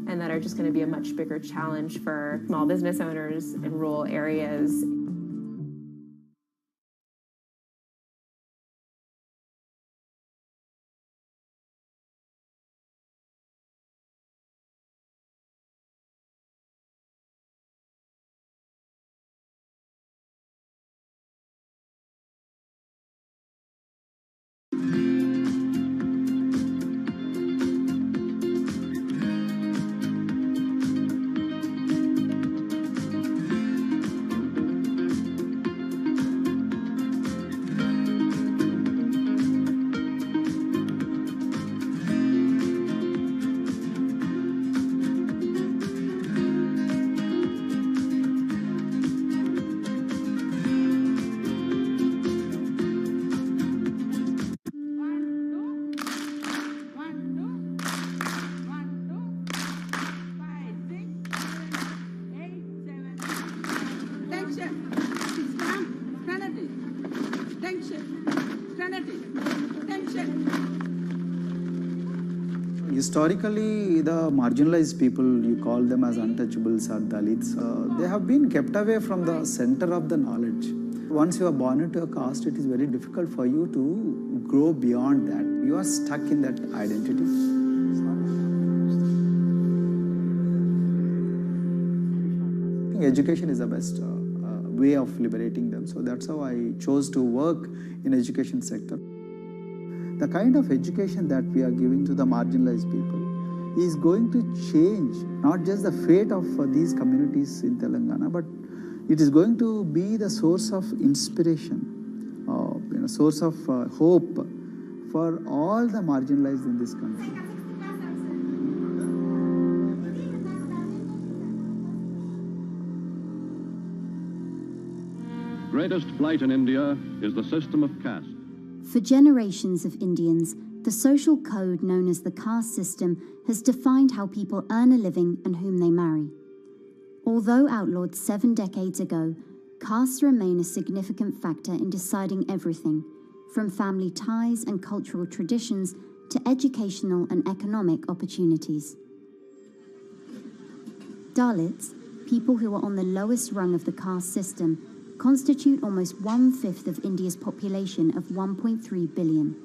and that are just going to be a much bigger challenge for small business owners in rural areas. Historically, the marginalized people, you call them as untouchables or Dalits, they have been kept away from the center of the knowledge. Once you are born into a caste, it is very difficult for you to grow beyond that. You are stuck in that identity. Education is the best way of liberating them. So that's how I chose to work in education sector. The kind of education that we are giving to the marginalized people is going to change not just the fate of these communities in Telangana, but it is going to be the source of inspiration, source of hope for all the marginalized in this country. Greatest blight in India is the system of caste. For generations of Indians, the social code known as the caste system has defined how people earn a living and whom they marry. Although outlawed 7 decades ago, castes remain a significant factor in deciding everything, from family ties and cultural traditions to educational and economic opportunities. Dalits, people who are on the lowest rung of the caste system, constitute almost 1/5 of India's population of 1.3 billion.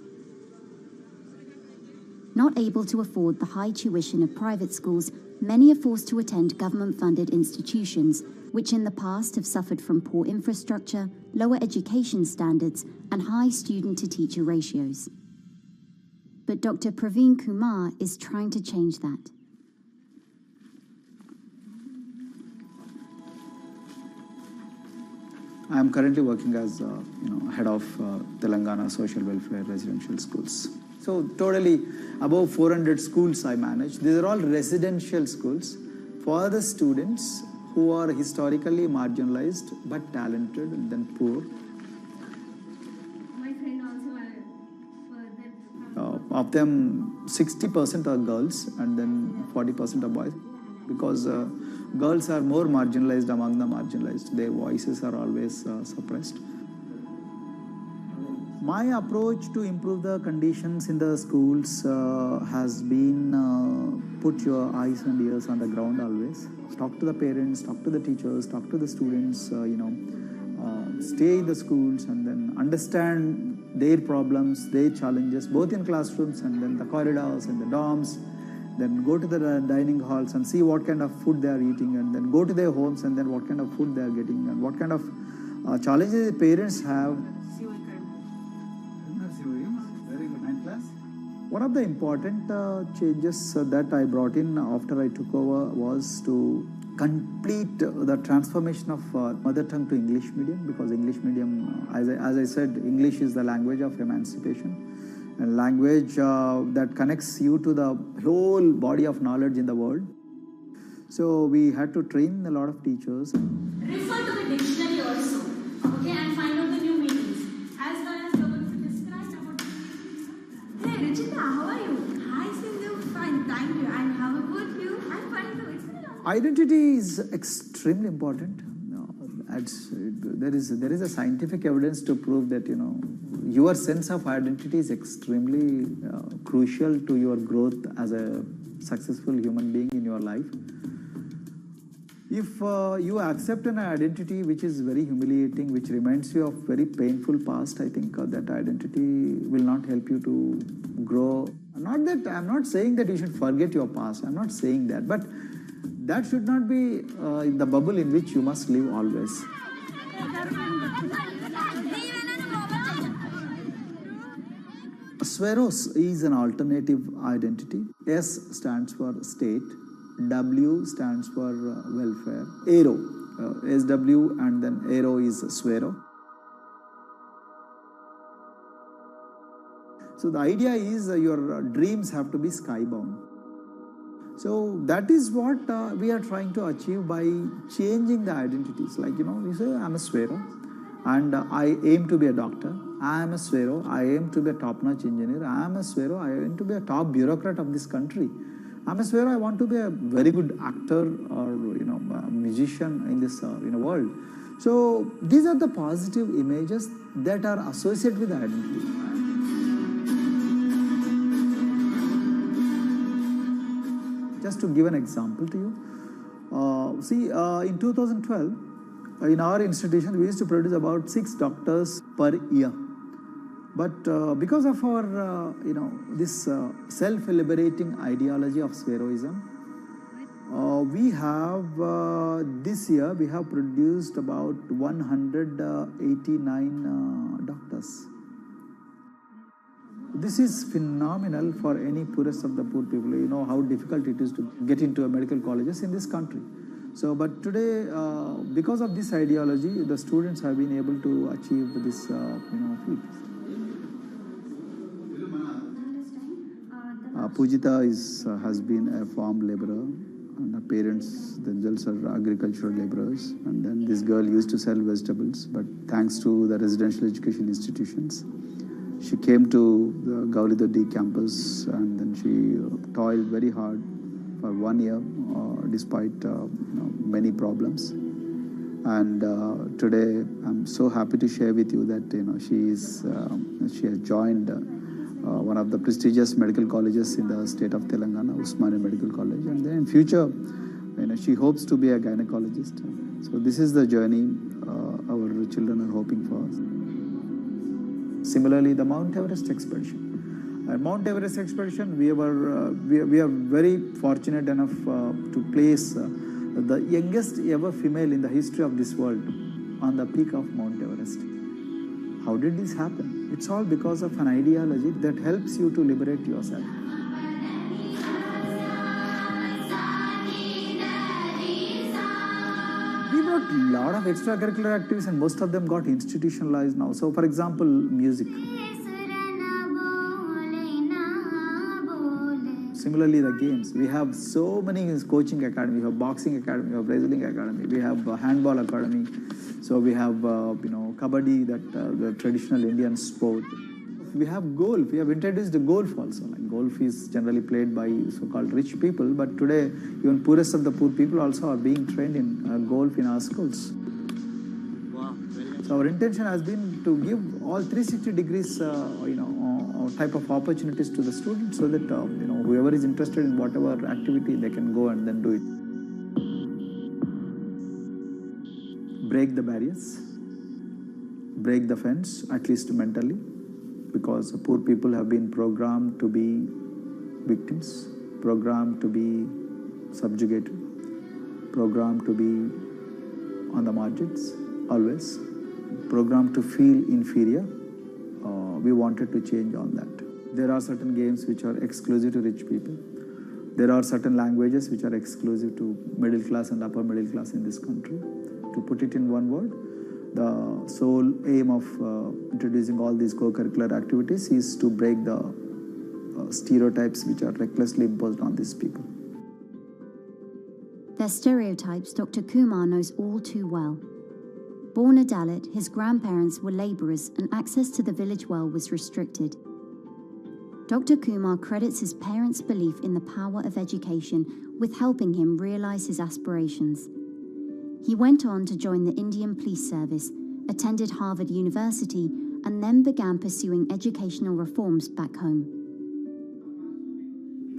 Not able to afford the high tuition of private schools, many are forced to attend government-funded institutions, which in the past have suffered from poor infrastructure, lower education standards, and high student-to-teacher ratios. But Dr. Praveen Kumar is trying to change that. I am currently working as head of Telangana Social Welfare Residential Schools. So totally above 400 schools I manage. These are all residential schools for the students who are historically marginalized but talented and then poor. My friend also Of them, 60% are girls and then 40% are boys, because girls are more marginalized among the marginalized. Their voices are always suppressed. My approach to improve the conditions in the schools has been put your eyes and ears on the ground always. Talk to the parents, talk to the teachers, talk to the students, stay in the schools and then understand their problems, their challenges, both in classrooms and then the corridors and the dorms. Then go to the dining halls and see what kind of food they are eating, and then go to their homes and then what kind of food they are getting and what kind of challenges the parents have. One of the important changes that I brought in after I took over was to complete the transformation of mother tongue to English medium, because English medium, as I said, English is the language of emancipation, a language that connects you to the whole body of knowledge in the world. So we had to train a lot of teachers. refer to the dictionary also, okay, and find out the new meanings, as well as you're going to describe about. Hey, Richita, how are you? Hi, Sindhu. Fine, thank you. And how about you? I'm fine too. It's been a long time. Identity is extremely important. There is a scientific evidence to prove that your sense of identity is extremely crucial to your growth as a successful human being in your your life. If you accept an identity which is very humiliating, which reminds you of very painful past, I think that identity will not help you to grow. Not that I'm not saying that you should forget your past. I'm not saying that, but that should not be the bubble in which you must live always. Sweros is an alternative identity. S stands for state. W stands for welfare. Aero, SW, and then Aero is Swero. So the idea is your dreams have to be skybound. So that is what we are trying to achieve by changing the identities. Like, you say, I'm a Swero and I aim to be a doctor. I am a Swero, I aim to be a top-notch engineer. I am a Swero, I aim to be a top bureaucrat of this country. I'm a Swero, I want to be a very good actor or a musician in this world. So these are the positive images that are associated with the identity. Just to give an example to you, in 2012, in our institution, we used to produce about 6 doctors per year. But because of our, this self-liberating ideology of Sveroism, we have, this year, we have produced about 189 doctors. This is phenomenal for any poorest of the poor people. You know how difficult it is to get into medical colleges in this country. So, but today, because of this ideology, the students have been able to achieve this, feat. Pujita has been a farm laborer, and her parents themselves are agricultural laborers. And then this girl used to sell vegetables, but thanks to the residential education institutions, she came to the Gaulidoddi campus, and then she toiled very hard for 1 year, despite many problems. And today, I'm so happy to share with you that she has joined one of the prestigious medical colleges in the state of Telangana, Usmania Medical College, and then in future, she hopes to be a gynecologist. So this is the journey our children are hoping for. Similarly, the Mount Everest expedition. Mount Everest expedition, we are very fortunate enough to place the youngest ever female in the history of this world on the peak of Mount Everest. How did this happen? It's all because of an ideology that helps you to liberate yourself. We brought a lot of extracurricular activities and most of them got institutionalized now. So for example, music. Similarly, the games. We have so many coaching academy. We have boxing academy, we have wrestling academy, we have handball academy. So we have, kabaddi, the traditional Indian sport. We have golf. We have introduced golf also. Like golf is generally played by so-called rich people, but today even poorest of the poor people also are being trained in golf in our schools. Wow. So our intention has been to give all 360 degrees, type of opportunities to the students, so that whoever is interested in whatever activity, they can go and then do it. Break the barriers, break the fence, at least mentally, because poor people have been programmed to be victims, programmed to be subjugated, programmed to be on the margins, always, programmed to feel inferior. We wanted to change on that. There are certain games which are exclusive to rich people. There are certain languages which are exclusive to middle class and upper middle class in this country. To put it in one word, the sole aim of introducing all these co-curricular activities is to break the stereotypes which are recklessly imposed on these people. Their stereotypes Dr. Kumar knows all too well. Born a Dalit, his grandparents were labourers and access to the village well was restricted. Dr. Kumar credits his parents' belief in the power of education with helping him realise his aspirations. He went on to join the Indian Police Service, attended Harvard University, and then began pursuing educational reforms back home.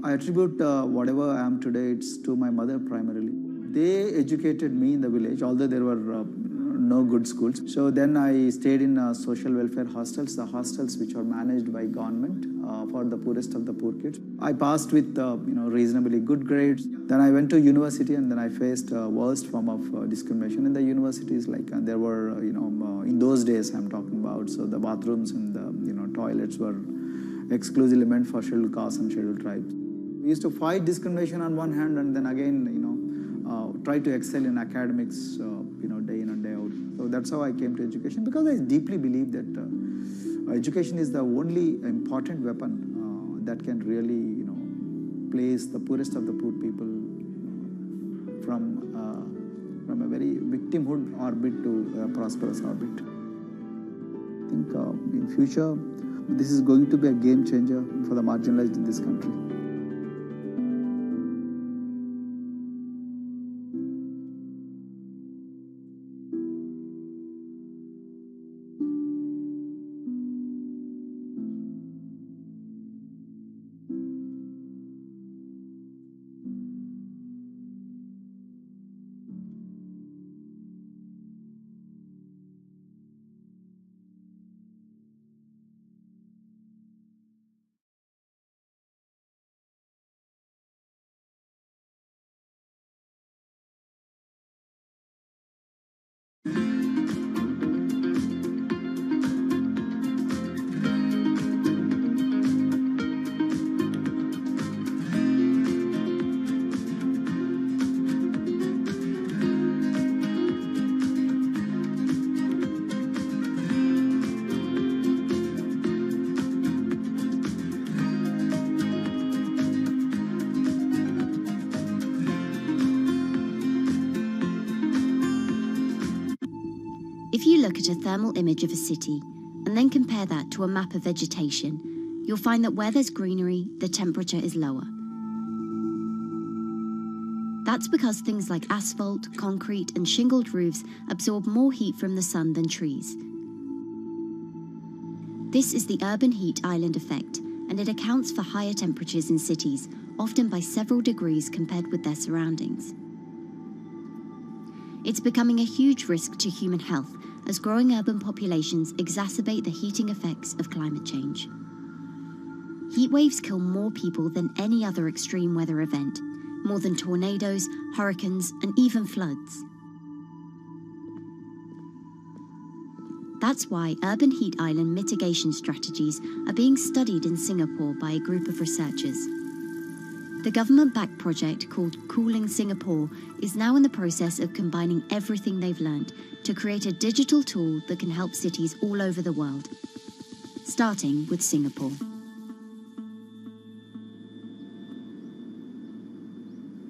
I attribute whatever I am today, it's to my mother primarily. They educated me in the village, although there were no good schools. So then I stayed in social welfare hostels, the hostels which are managed by government for the poorest of the poor kids. I passed with reasonably good grades. Then I went to university, and then I faced worst form of discrimination in the universities. Like there were, in those days I'm talking about, so the bathrooms and the toilets were exclusively meant for scheduled castes and scheduled tribes. We used to fight discrimination on one hand, and then again, try to excel in academics, day in and day out. So that's how I came to education, because I deeply believe that education is the only important weapon that can really, place the poorest of the poor people from a very victimhood orbit to a prosperous orbit. I think in future, this is going to be a game changer for the marginalized in this country. If you look at a thermal image of a city and then compare that to a map of vegetation, you'll find that where there's greenery, the temperature is lower. That's because things like asphalt, concrete, and shingled roofs absorb more heat from the sun than trees. This is the urban heat island effect, and it accounts for higher temperatures in cities, often by several degrees compared with their surroundings. It's becoming a huge risk to human health as growing urban populations exacerbate the heating effects of climate change. Heat waves kill more people than any other extreme weather event, more than tornadoes, hurricanes, and even floods. That's why urban heat island mitigation strategies are being studied in Singapore by a group of researchers. The government-backed project called Cooling Singapore is now in the process of combining everything they've learned to create a digital tool that can help cities all over the world, starting with Singapore.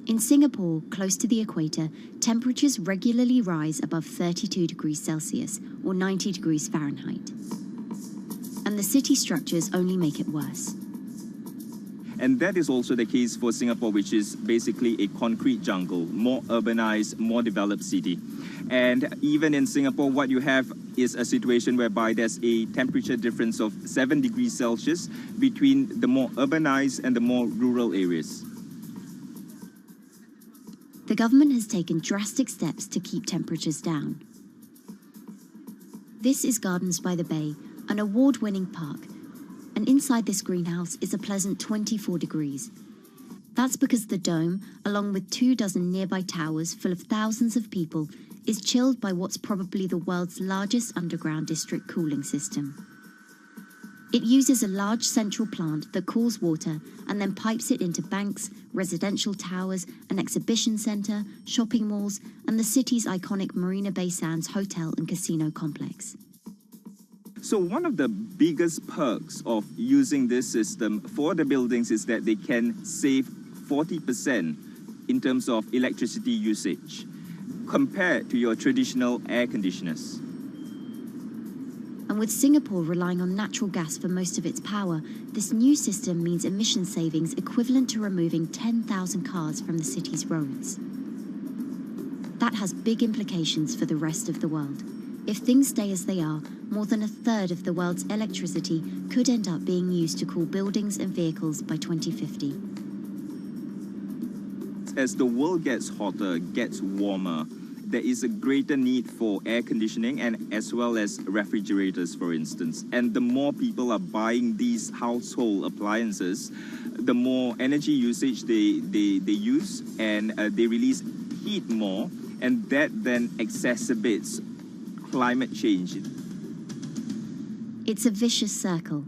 In Singapore, close to the equator, temperatures regularly rise above 32 degrees Celsius or 90 degrees Fahrenheit. And the city structures only make it worse. And that is also the case for Singapore, which is basically a concrete jungle, more urbanized, more developed city. And even in Singapore, what you have is a situation whereby there's a temperature difference of 7 degrees Celsius between the more urbanized and the more rural areas. The government has taken drastic steps to keep temperatures down. This is Gardens by the Bay, an award-winning park. And inside this greenhouse is a pleasant 24 degrees. That's because the dome, along with 24 nearby towers full of thousands of people, is chilled by what's probably the world's largest underground district cooling system. It uses a large central plant that cools water and then pipes it into banks, residential towers, an exhibition centre, shopping malls, and the city's iconic Marina Bay Sands hotel and casino complex. So one of the biggest perks of using this system for the buildings is that they can save 40% in terms of electricity usage compared to your traditional air conditioners. And with Singapore relying on natural gas for most of its power, this new system means emission savings equivalent to removing 10,000 cars from the city's roads. That has big implications for the rest of the world. If things stay as they are, more than a third of the world's electricity could end up being used to cool buildings and vehicles by 2050. as the world gets hotter, gets warmer, there is a greater need for air conditioning and as well as refrigerators, for instance. And the more people are buying these household appliances, the more energy usage they use, and they release heat more, and that then exacerbates climate change. It's a vicious circle.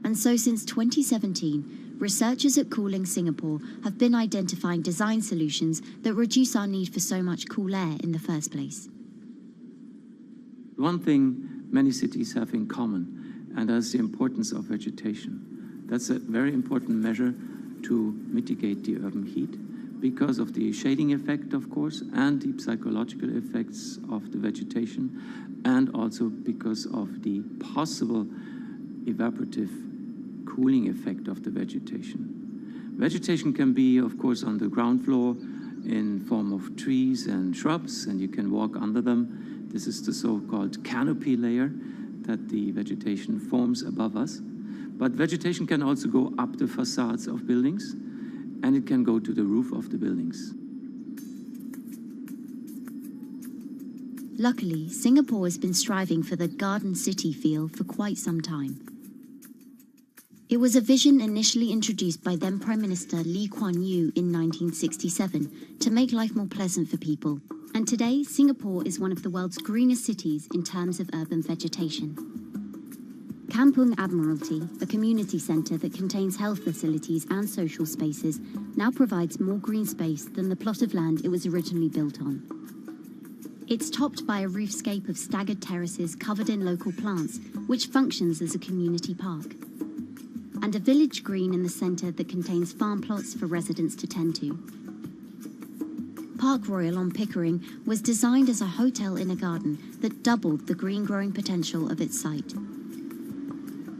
And so since 2017, researchers at Cooling Singapore have been identifying design solutions that reduce our need for so much cool air in the first place. One thing many cities have in common, and that's the importance of vegetation. That's a very important measure to mitigate the urban heat because of the shading effect, of course, and the psychological effects of the vegetation, and also because of the possible evaporative cooling effect of the vegetation. Vegetation can be, of course, on the ground floor in form of trees and shrubs, and you can walk under them. This is the so-called canopy layer that the vegetation forms above us. But vegetation can also go up the facades of buildings, and it can go to the roof of the buildings. Luckily, Singapore has been striving for the garden city feel for quite some time. It was a vision initially introduced by then Prime Minister Lee Kuan Yew in 1967 to make life more pleasant for people. And today, Singapore is one of the world's greenest cities in terms of urban vegetation. Kampung Admiralty, a community centre that contains health facilities and social spaces, now provides more green space than the plot of land it was originally built on. It's topped by a roofscape of staggered terraces covered in local plants, which functions as a community park. And a village green in the centre that contains farm plots for residents to tend to. Park Royal on Pickering was designed as a hotel in a garden that doubled the green growing potential of its site.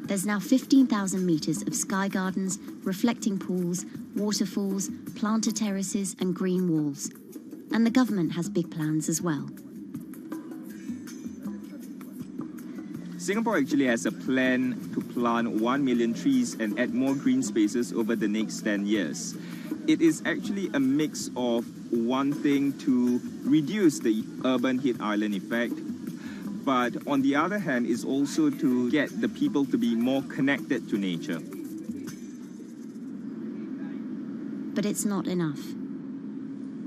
There's now 15,000 metres of sky gardens, reflecting pools, waterfalls, planted terraces and green walls. And the government has big plans as well. Singapore actually has a plan to plant 1 million trees and add more green spaces over the next 10 years. It is actually a mix of wanting to reduce the urban heat island effect, but on the other hand is also to get the people to be more connected to nature. But it's not enough.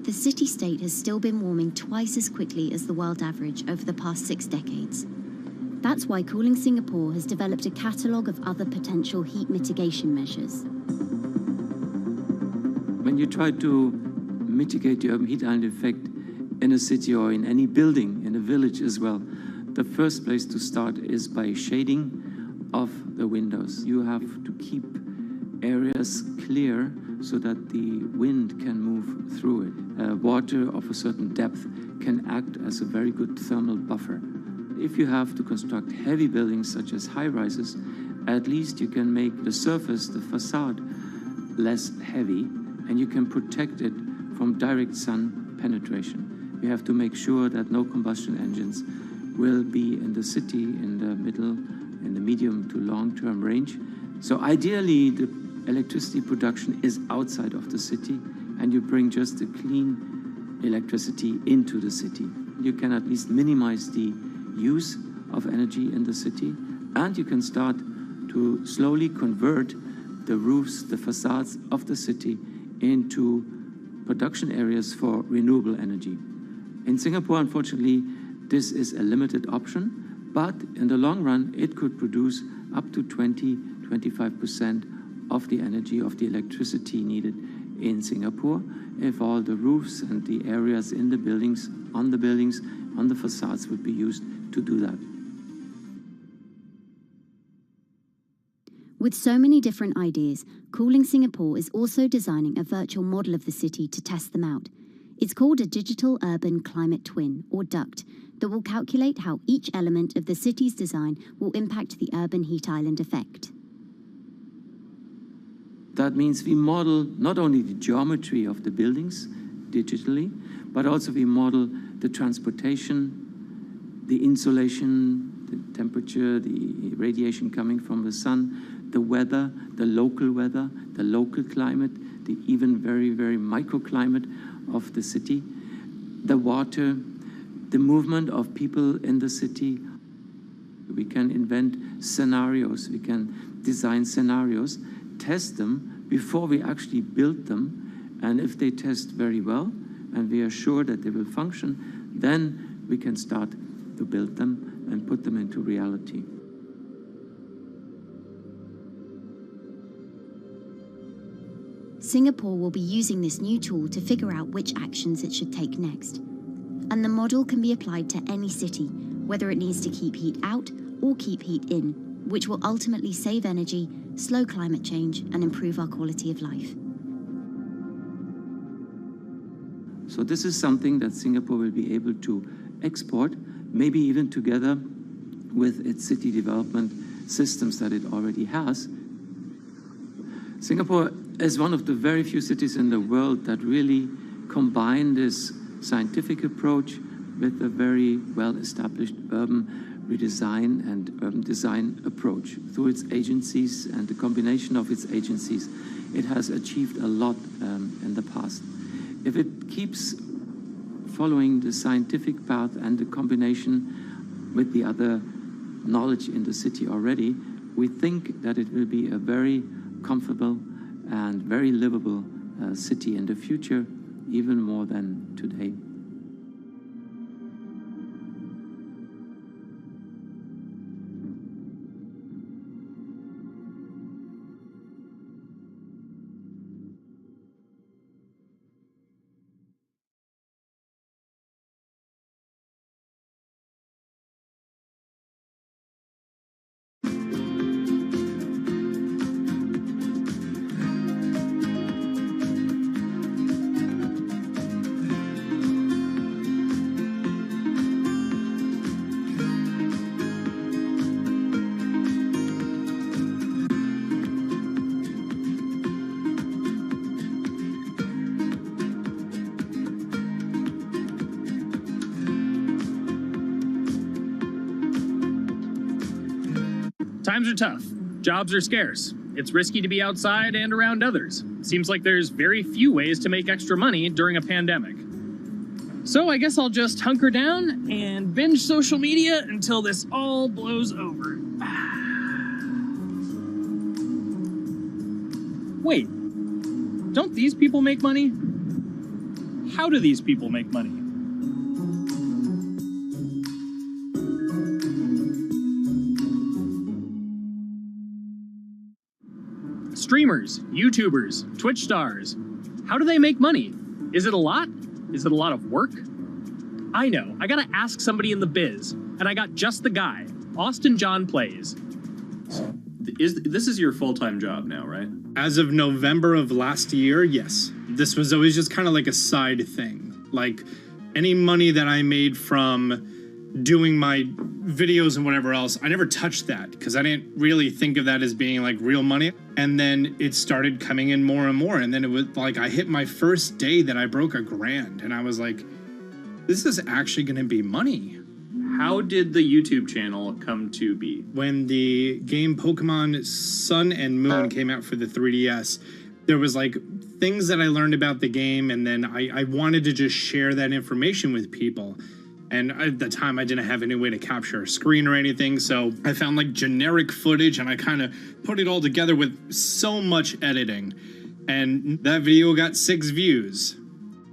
The city-state has still been warming twice as quickly as the world average over the past 6 decades. That's why Cooling Singapore has developed a catalogue of other potential heat mitigation measures. When you try to mitigate the urban heat island effect in a city or in any building, in a village as well, the first place to start is by shading of the windows. You have to keep areas clear so that the wind can move through it. Water of a certain depth can act as a very good thermal buffer. If you have to construct heavy buildings such as high-rises, at least you can make the surface, the facade, less heavy, and you can protect it from direct sun penetration. You have to make sure that no combustion engines will be in the city in the middle, in the medium to long-term range. So ideally, the electricity production is outside of the city, and you bring just the clean electricity into the city. You can at least minimize the use of energy in the city, and you can start to slowly convert the roofs, the facades of the city into production areas for renewable energy. In Singapore, unfortunately, this is a limited option, but in the long run, it could produce up to 20-25% of the energy, of the electricity needed in Singapore if all the roofs and the areas in the buildings, on the facades would be used to do that. With so many different ideas, Cooling Singapore is also designing a virtual model of the city to test them out. It's called a Digital Urban Climate Twin, or DUCT, that will calculate how each element of the city's design will impact the urban heat island effect. That means we model not only the geometry of the buildings digitally, but also we model the transportation, the insulation, the temperature, the radiation coming from the sun, the weather, the local climate, the even very, very microclimate of the city, the water, the movement of people in the city. We can invent scenarios, we can design scenarios, test them before we actually build them, and if they test very well, and we are sure that they will function, then we can start to build them and put them into reality. Singapore will be using this new tool to figure out which actions it should take next. And the model can be applied to any city, whether it needs to keep heat out or keep heat in, which will ultimately save energy, slow climate change, and improve our quality of life. So this is something that Singapore will be able to export, maybe even together with its city development systems that it already has. Singapore is one of the very few cities in the world that really combine this scientific approach with a very well-established urban redesign and urban design approach. Through its agencies and the combination of its agencies, it has achieved a lot in the past. If it keeps following the scientific path and the combination with the other knowledge in the city already, we think that it will be a very comfortable and very livable city in the future, even more than today. Times are tough. Jobs are scarce. It's risky to be outside and around others. Seems like there's very few ways to make extra money during a pandemic. So I guess I'll just hunker down and binge social media until this all blows over. Wait, don't these people make money? How do these people make money? Streamers, YouTubers, Twitch stars. How do they make money? Is it a lot? Is it a lot of work? I know, I gotta ask somebody in the biz, and I got just the guy. Austin John Plays. This is your full-time job now, right? As of November of last year, yes. This was always just kind of like a side thing. Like, any money that I made from doing my videos and whatever else, I never touched that because I didn't really think of that as being like real money. And then it started coming in more and more. And then it was like I hit my first day that I broke $1,000 and I was like, this is actually going to be money. How did the YouTube channel come to be? When the game Pokemon Sun and Moon came out for the 3DS, there was like things that I learned about the game, and then I wanted to just share that information with people. And at the time, I didn't have any way to capture a screen or anything, so I found like generic footage and I kind of put it all together with so much editing. And that video got 6 views.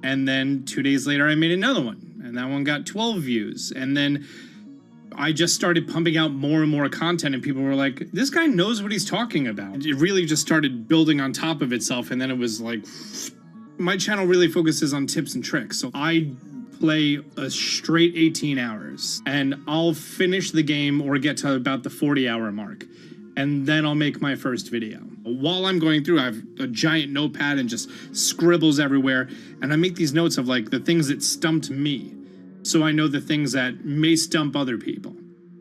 And then 2 days later, I made another one, and that one got 12 views. And then I just started pumping out more and more content, and people were like, this guy knows what he's talking about. It really just started building on top of itself, and then it was like, my channel really focuses on tips and tricks. So I play a straight 18 hours, and I'll finish the game or get to about the 40-hour mark, and then I'll make my first video. While I'm going through, I have a giant notepad and just scribbles everywhere, and I make these notes of like the things that stumped me, so I know the things that may stump other people.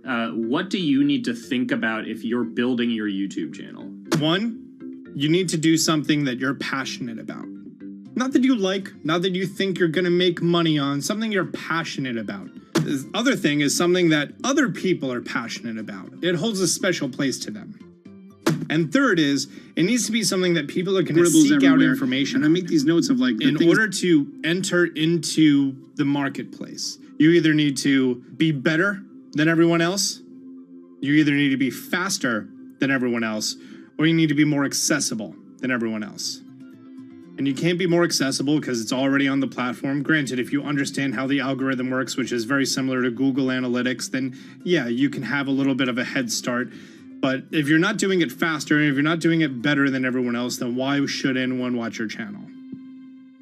What do you need to think about if you're building your YouTube channel? 1, you need to do something that you're passionate about. Not that you like, not that you think you're gonna make money on, something you're passionate about. The other thing is something that other people are passionate about. It holds a special place to them. And third is, it needs to be something that people are going to seek out information. And I make these notes of like, in order to enter into the marketplace, you either need to be better than everyone else, you either need to be faster than everyone else, or you need to be more accessible than everyone else. And you can't be more accessible because it's already on the platform. Granted, if you understand how the algorithm works, which is very similar to Google Analytics, then yeah, you can have a little bit of a head start. But if you're not doing it faster, and if you're not doing it better than everyone else, then why should anyone watch your channel?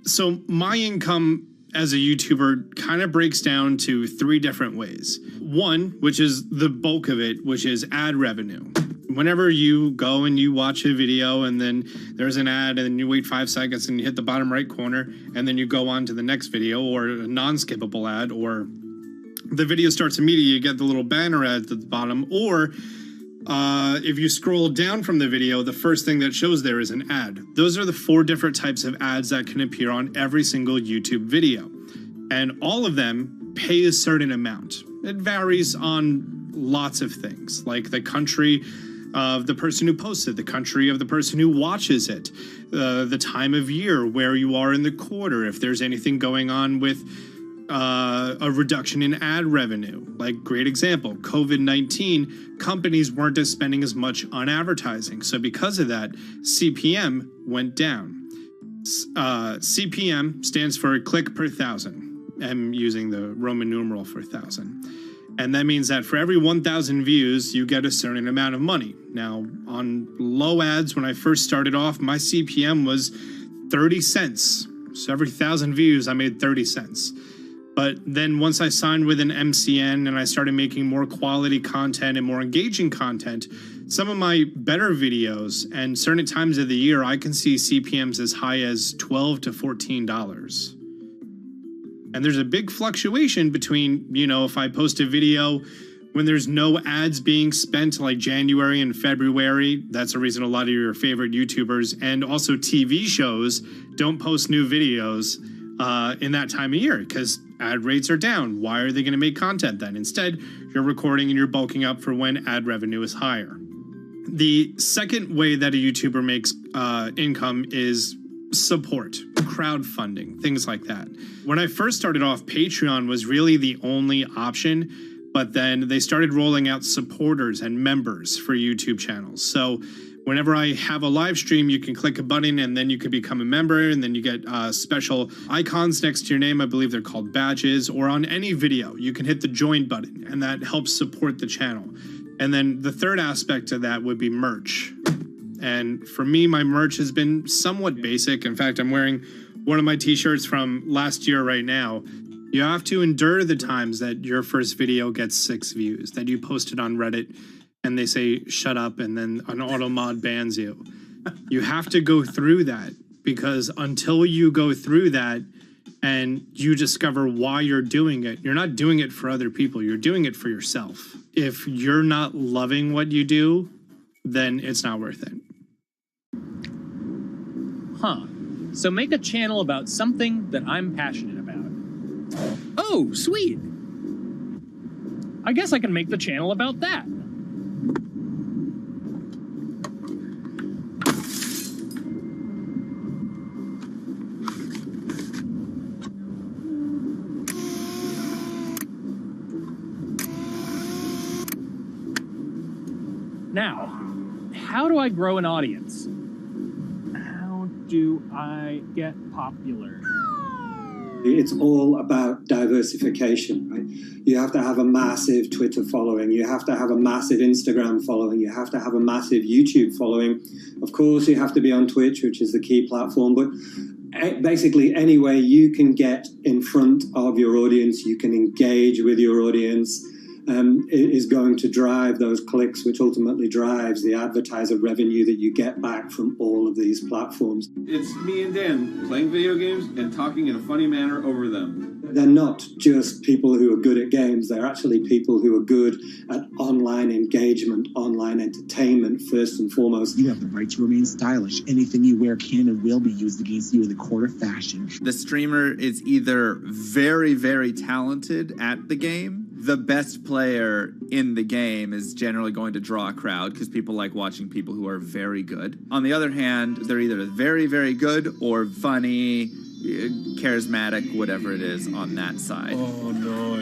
So my income as a YouTuber kind of breaks down to 3 different ways. One, which is the bulk of it, which is ad revenue. Whenever you go and you watch a video and then there's an ad and then you wait 5 seconds and you hit the bottom right corner and then you go on to the next video, or a non-skippable ad, or the video starts immediately, you get the little banner ad at the bottom, or if you scroll down from the video, the first thing that shows there is an ad. Those are the 4 different types of ads that can appear on every single YouTube video. And all of them pay a certain amount. It varies on lots of things, like the country of the person who posts it, the country of the person who watches it, the time of year, where you are in the quarter, if there's anything going on with a reduction in ad revenue. Like, great example, COVID-19, companies weren't spending as much on advertising. So because of that, CPM went down. CPM stands for click per thousand. I'm using the Roman numeral for 1,000. And that means that for every 1,000 views, you get a certain amount of money. Now, on low ads, when I first started off, my CPM was 30 cents. So every 1,000 views, I made 30 cents. But then once I signed with an MCN and I started making more quality content and more engaging content, some of my better videos and certain times of the year, I can see CPMs as high as $12 to $14. And there's a big fluctuation between, you know, if I post a video when there's no ads being spent like January and February, that's the reason a lot of your favorite YouTubers and also TV shows don't post new videos in that time of year because ad rates are down. Why are they going to make content then? Instead, you're recording and you're bulking up for when ad revenue is higher. The second way that a YouTuber makes income is support, crowdfunding, things like that. When I first started off, Patreon was really the only option, but then they started rolling out supporters and members for YouTube channels. So whenever I have a live stream, you can click a button and then you can become a member, and then you get special icons next to your name. I believe they're called badges. Or on any video, you can hit the join button, and that helps support the channel. And then the third aspect of that would be merch. And for me, my merch has been somewhat basic. In fact, I'm wearing one of my t-shirts from last year right now. You have to endure the times that your first video gets 6 views, that you posted on Reddit and they say, shut up, and then an auto mod bans you. You have to go through that, because until you go through that and you discover why you're doing it, you're not doing it for other people, you're doing it for yourself. If you're not loving what you do, then it's not worth it. Huh. So make a channel about something that I'm passionate about. Oh, sweet. I guess I can make the channel about that. Now, how do I grow an audience? How do I get popular? It's all about diversification, right? You have to have a massive Twitter following. You have to have a massive Instagram following. You have to have a massive YouTube following. Of course, you have to be on Twitch, which is the key platform. But basically, any way you can get in front of your audience, you can engage with your audience, is going to drive those clicks, which ultimately drives the advertiser revenue that you get back from all of these platforms. It's me and Dan playing video games and talking in a funny manner over them. They're not just people who are good at games, they're actually people who are good at online engagement, online entertainment, first and foremost. You have the right to remain stylish. Anything you wear can and will be used against you in the court of fashion. The streamer is either very, very talented at the game, the best player in the game is generally going to draw a crowd because people like watching people who are very good. On the other hand, they're either very, very good or funny, charismatic, whatever it is on that side. Oh, no.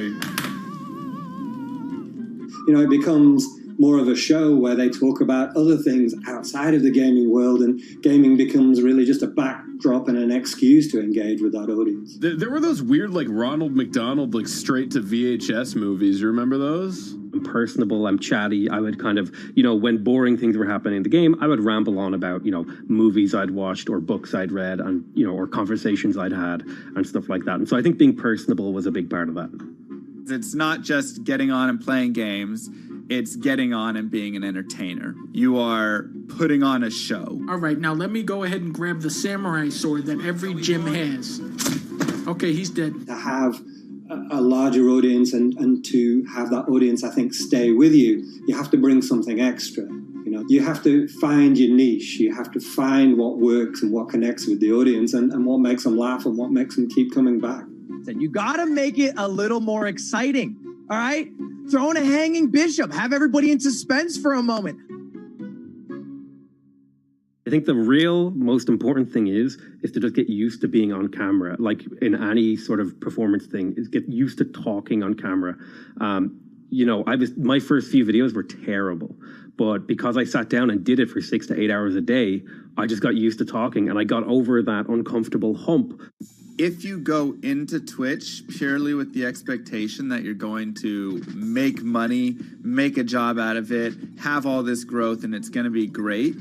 You know, it becomes more of a show where they talk about other things outside of the gaming world, and gaming becomes really just a backdrop and an excuse to engage with that audience. There were those weird, like, Ronald McDonald, like, straight to VHS movies. You remember those? I'm personable, I'm chatty. I would kind of, you know, when boring things were happening in the game, I would ramble on about, you know, movies I'd watched or books I'd read and, you know, or conversations I'd had and stuff like that. And so I think being personable was a big part of that. It's not just getting on and playing games. It's getting on and being an entertainer. You are putting on a show. All right, now let me go ahead and grab the samurai sword that every gym has. Okay, he's dead. To have a larger audience and to have that audience, I think, stay with you, you have to bring something extra. You know, you have to find your niche. You have to find what works and what connects with the audience and what makes them laugh and what makes them keep coming back. You gotta make it a little more exciting, all right? Throw in a hanging bishop. Have everybody in suspense for a moment. I think the real most important thing is to just get used to being on camera. Like in any sort of performance thing, is get used to talking on camera. You know, my first few videos were terrible, but because I sat down and did it for 6 to 8 hours a day, I just got used to talking and I got over that uncomfortable hump. If you go into Twitch purely with the expectation that you're going to make money, make a job out of it, have all this growth, and it's going to be great,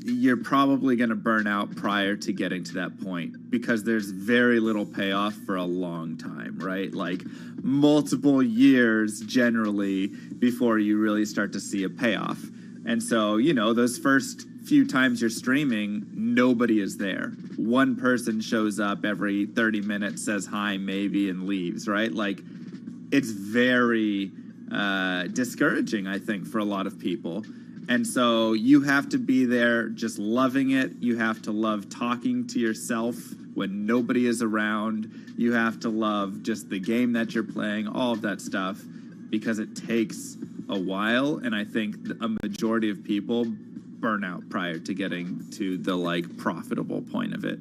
you're probably going to burn out prior to getting to that point because there's very little payoff for a long time, right? Like multiple years generally before you really start to see a payoff. And so, you know, those first few times you're streaming, nobody is there. One person shows up every 30 minutes, says hi, maybe, and leaves, right? Like, it's very discouraging, I think, for a lot of people. And so you have to be there just loving it. You have to love talking to yourself when nobody is around. You have to love just the game that you're playing, all of that stuff, because it takes a while. And I think a majority of people burn out prior to getting to the like profitable point of it.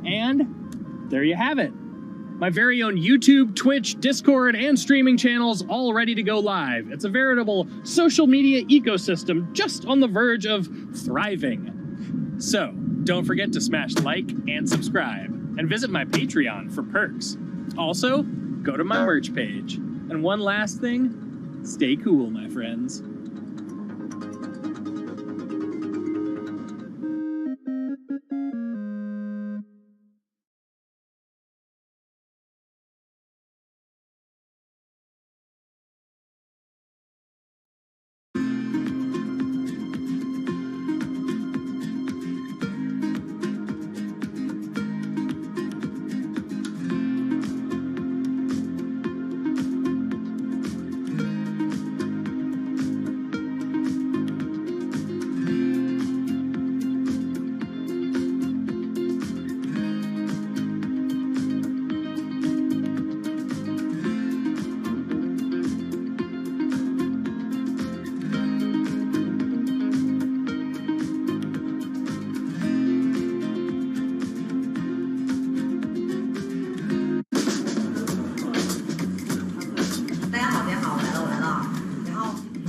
And there you have it. My very own YouTube, Twitch, Discord, and streaming channels all ready to go live. It's a veritable social media ecosystem just on the verge of thriving. So, don't forget to smash like and subscribe, and visit my Patreon for perks. Also, go to my merch page. And one last thing, stay cool, my friends.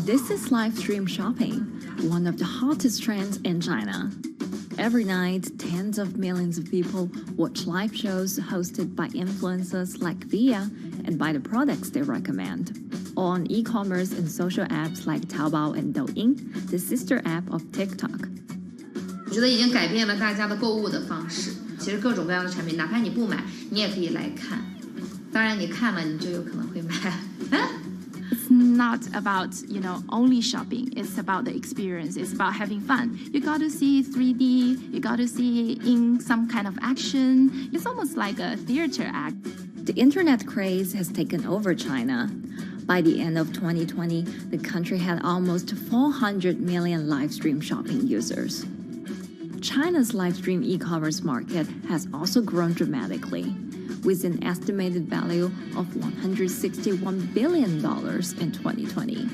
This is live stream shopping, one of the hottest trends in China. Every night, tens of millions of people watch live shows hosted by influencers like Via and buy the products they recommend. On e-commerce and social apps like Taobao and Douyin, the sister app of TikTok. 我觉得已经改变了大家的购物的方式。其实各种各样的产品，哪怕你不买，你也可以来看。当然，你看了你就有可能会买。It's not about, only shopping. It's about the experience. It's about having fun. You got to see 3D. You got to see in some kind of action. It's almost like a theater act. The internet craze has taken over China. By the end of 2020, the country had almost 400 million live stream shopping users. China's live stream e-commerce market has also grown dramatically. with an estimated value of $161 billion in 2020.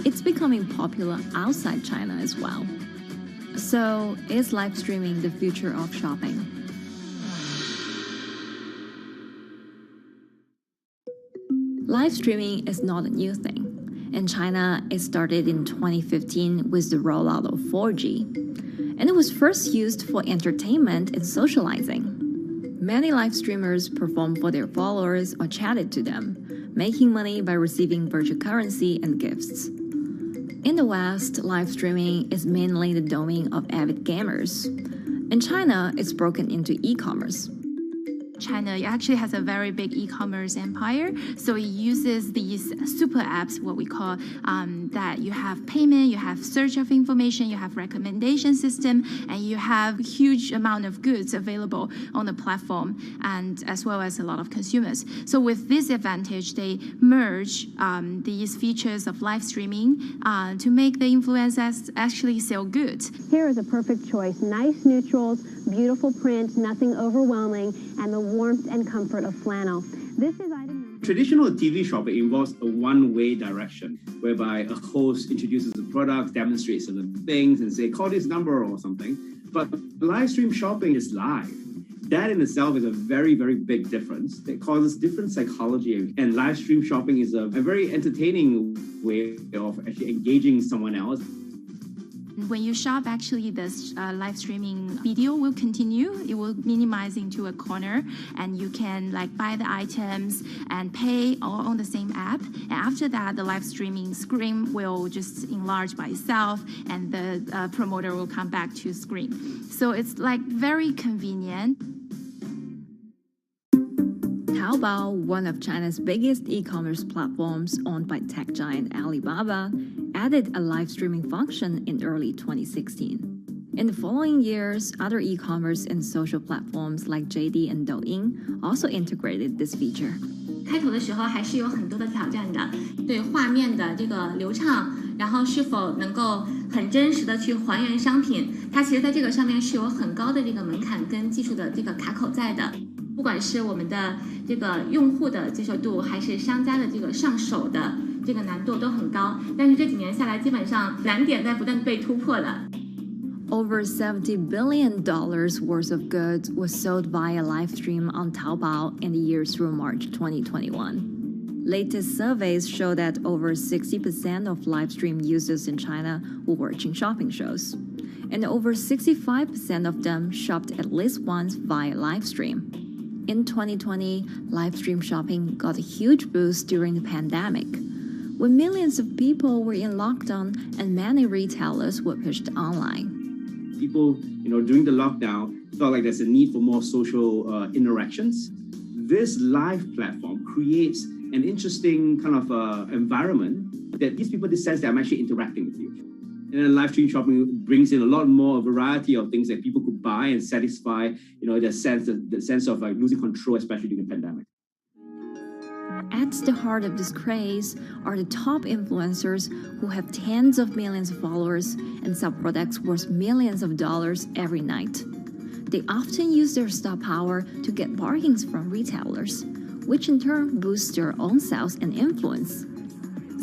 It's becoming popular outside China as well. So, is live streaming the future of shopping? Live streaming is not a new thing. In China, it started in 2015 with the rollout of 4G, and it was first used for entertainment and socializing. Many live streamers performed for their followers or chatted to them, making money by receiving virtual currency and gifts. In the West, live streaming is mainly the domain of avid gamers. In China, it's broken into e-commerce. China actually has a very big e-commerce empire, so it uses these super apps, what we call that you have payment, you have search of information, you have recommendation system, and you have huge amount of goods available on the platform, and as well as a lot of consumers. So with this advantage, they merge these features of live streaming to make the influencers actually sell goods. Here is a perfect choice: nice neutrals, beautiful print, nothing overwhelming, and the warmth and comfort of flannel. This is item. Traditional TV shopping involves a one-way direction, whereby a host introduces a product, demonstrates certain things, and say, call this number or something. But live stream shopping is live. That in itself is a very, very big difference. It causes different psychology. And live stream shopping is a very entertaining way of actually engaging someone else. When you shop, actually, this live streaming video will continue. It will minimize into a corner, and you can like buy the items and pay all on the same app. And after that, the live streaming screen will just enlarge by itself, and the promoter will come back to screen. So it's like very convenient. Taobao, one of China's biggest e-commerce platforms owned by tech giant Alibaba, added a live streaming function in early 2016. In the following years, other e-commerce and social platforms like JD and Douyin also integrated this feature. 开头的时候还是有很多的挑战的，对画面的这个流畅，然后是否能够很真实的去还原商品，它其实在这个上面是有很高的这个门槛跟技术的这个卡口在的。不管是我们的这个用户的接受度，还是商家的这个上手的这个难度都很高，但是这几年下来，基本上难点在不断被突破的。Over $70 billion worth of goods was sold via live stream on Taobao in the year through March 2021. Latest surveys show that over 60% of live stream users in China were watching shopping shows, and over 65% of them shopped at least once via live stream. In 2020, live stream shopping got a huge boost during the pandemic, when millions of people were in lockdown and many retailers were pushed online. People, during the lockdown, felt like there's a need for more social interactions. This live platform creates an interesting kind of environment that gives people the sense that I'm actually interacting with you. And then live stream shopping brings in a lot more variety of things that people could buy and satisfy, the sense of like losing control, especially during the pandemic. At the heart of this craze are the top influencers who have tens of millions of followers and sell products worth millions of dollars every night. They often use their star power to get bargains from retailers, which in turn boosts their own sales and influence.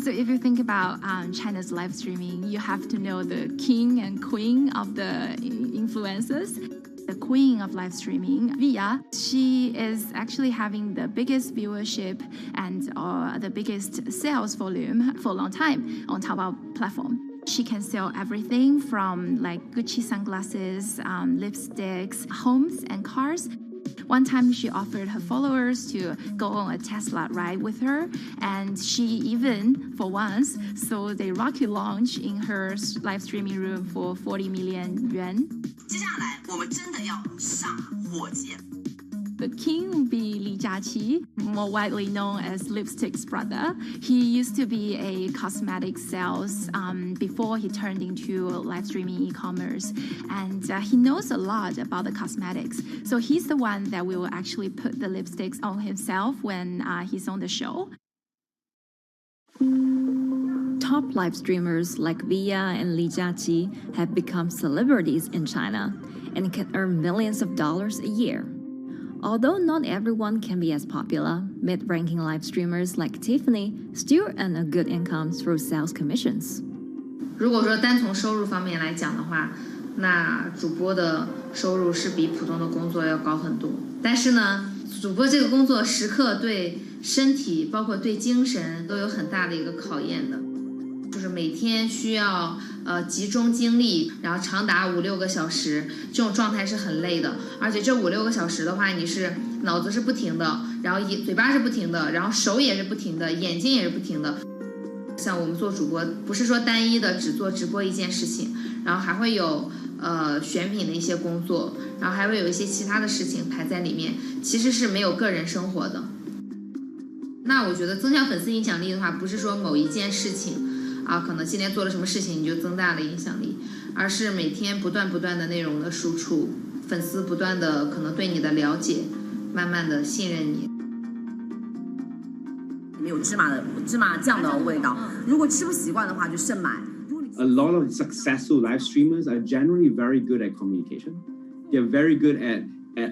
So if you think about China's live streaming, you have to know the king and queen of the influencers. The queen of live streaming, Via, she is actually having the biggest viewership and the biggest sales volume for a long time on Taobao platform. She can sell everything from like Gucci sunglasses, lipsticks, homes, and cars. One time she offered her followers to go on a Tesla ride with her, and she even, for once, sold a rocket launch in her live streaming room for 40 million yuan. The king will be Li Jiaqi, more widely known as Lipstick's brother. He used to be a cosmetic sales before he turned into live streaming e-commerce, and he knows a lot about the cosmetics. So he's the one that will actually put the lipsticks on himself when he's on the show. Top live streamers like Via and Li Jiaqi have become celebrities in China and can earn millions of dollars a year. Although not everyone can be as popular, mid-ranking live streamers like Tiffany still earn a good income through sales commissions. 如果说单从收入方面来讲的话，那主播的收入是比普通的工作要高很多。但是呢，主播这个工作时刻对身体，包括对精神都有很大的一个考验的。就是每天需要集中精力，然后长达5-6个小时，这种状态是很累的。而且这5-6个小时的话，你是脑子是不停的，然后嘴巴是不停的，然后手也是不停的，眼睛也是不停的。像我们做主播，不是说单一的只做直播一件事情，然后还会有选品的一些工作，然后还会有一些其他的事情排在里面，其实是没有个人生活的。那我觉得增强粉丝影响力的话，不是说某一件事情啊，可能今天做了什么事情你就增大了影响力，而是每天不断的内容的输出，粉丝不断的可能对你的了解，慢慢的信任你。有芝麻酱的味道，如果吃不习惯的话就慎买。A lot of successful live streamers are generally very good at communication. They're very good at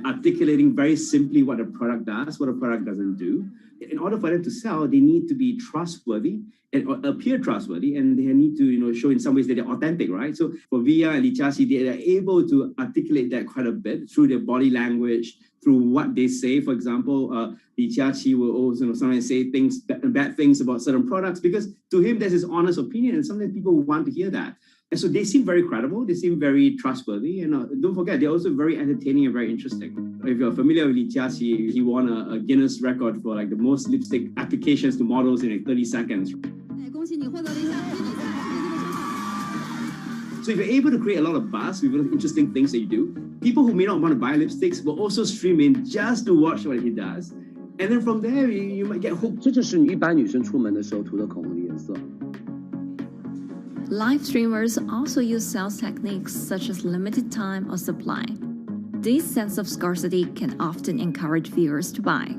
articulating very simply what a product does, what a product doesn't do. In order for them to sell, they need to be trustworthy and appear trustworthy, and they need to, show in some ways that they're authentic, right? So for Via and Li Jiaqi, they are able to articulate that quite a bit through their body language, through what they say. For example, Li Jiaqi will also sometimes say bad things about certain products because to him that's his honest opinion, and sometimes people want to hear that. And so they seem very credible, they seem very trustworthy, and don't forget, they're also very entertaining and very interesting. If you're familiar with Li Jiaqi, he won a Guinness record for like the most lipstick applications to models in like 30 seconds. So if you're able to create a lot of buzz with interesting things that you do, people who may not want to buy lipsticks will also stream in just to watch what he does. And then from there, you might get hooked. 这就是一般女生出门的时候涂的口红的颜色。Live streamers also use sales techniques such as limited time or supply. This sense of scarcity can often encourage viewers to buy.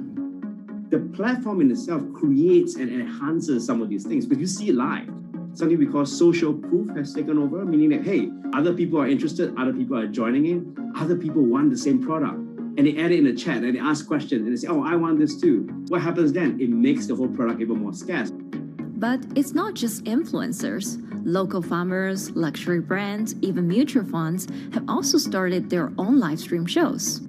The platform in itself creates and enhances some of these things, but you see it live. Something we call social proof has taken over, meaning that, hey, other people are interested, other people are joining in, other people want the same product. And they add it in the chat and they ask questions and they say, oh, I want this too. What happens then? It makes the whole product even more scarce. But it's not just influencers. Local farmers, luxury brands, even mutual funds have also started their own live stream shows.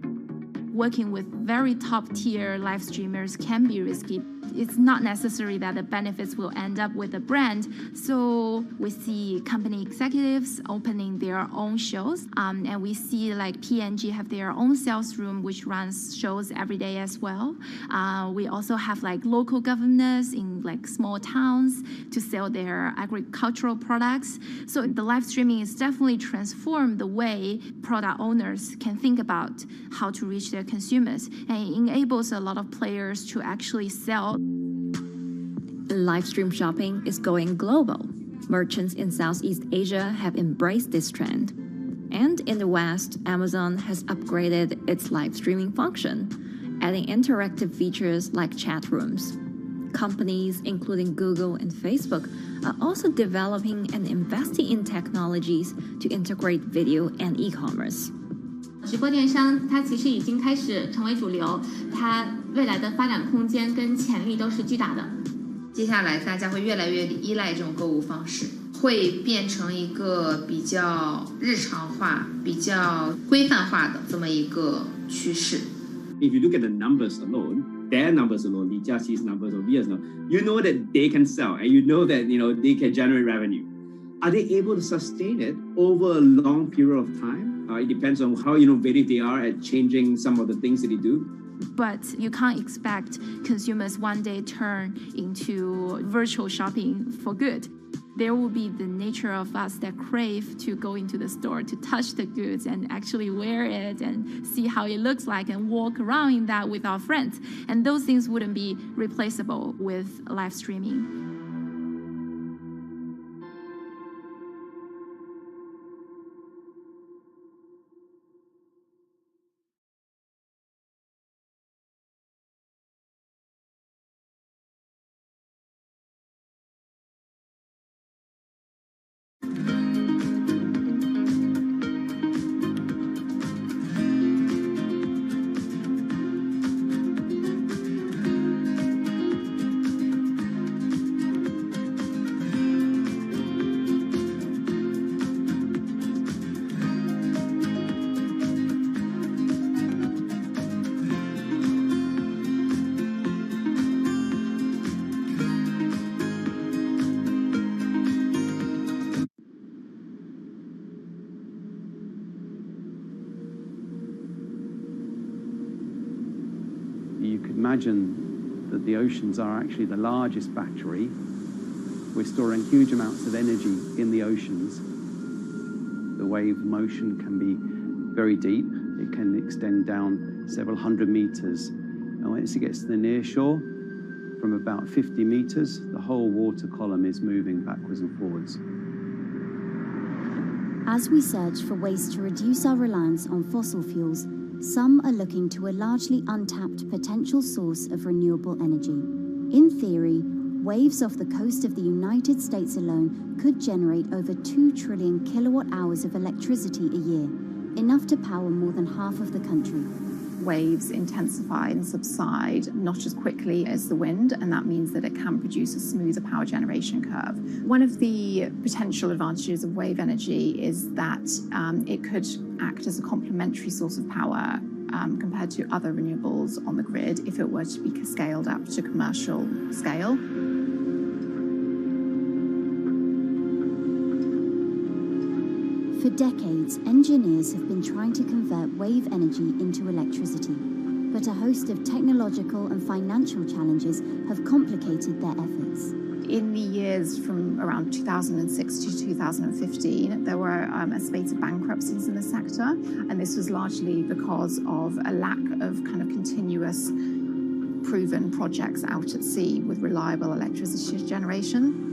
Working with very top tier live streamers can be risky. It's not necessary that the benefits will end up with the brand. So we see company executives opening their own shows. And we see like P&G have their own sales room, which runs shows every day as well. We also have like local governors in like small towns to sell their agricultural products. So the live streaming is definitely transformed the way product owners can think about how to reach their consumers, and it enables a lot of players to actually sell. Live stream shopping is going global. Merchants in Southeast Asia have embraced this trend. And in the West, Amazon has upgraded its live streaming function, adding interactive features like chat rooms. Companies, including Google and Facebook, are also developing and investing in technologies to integrate video and e-commerce. 直播电商它其实已经开始成为主流，它未来的发展空间跟潜力都是巨大的。接下来大家会越来越依赖这种购物方式，会变成一个比较日常化、比较规范化的这么一个趋势。If you look at the numbers alone, their numbers alone, Li Jiaqi's numbers or Via's numbers, you know that they can sell and you know that they can generate revenue. Are they able to sustain it over a long period of time? It depends on how innovative they are at changing some of the things that they do. But you can't expect consumers one day turn into virtual shopping for good. There will be the nature of us that crave to go into the store, to touch the goods and actually wear it and see how it looks like and walk around in that with our friends. And those things wouldn't be replaceable with live streaming. You could imagine that the oceans are actually the largest battery. We're storing huge amounts of energy in the oceans. The wave motion can be very deep. It can extend down several hundred meters. And once it gets to the near shore, from about 50 meters, the whole water column is moving backwards and forwards. As we search for ways to reduce our reliance on fossil fuels, some are looking to a largely untapped potential source of renewable energy. In theory, waves off the coast of the United States alone could generate over 2 trillion kilowatt hours of electricity a year, enough to power more than half of the country. Waves intensify and subside not as quickly as the wind, and that means that it can produce a smoother power generation curve. One of the potential advantages of wave energy is that it could act as a complementary source of power compared to other renewables on the grid if it were to be scaled up to commercial scale. For decades, engineers have been trying to convert wave energy into electricity, but a host of technological and financial challenges have complicated their efforts. In the years from around 2006 to 2015, there were a spate of bankruptcies in the sector, and this was largely because of a lack of kind of continuous proven projects out at sea with reliable electricity generation.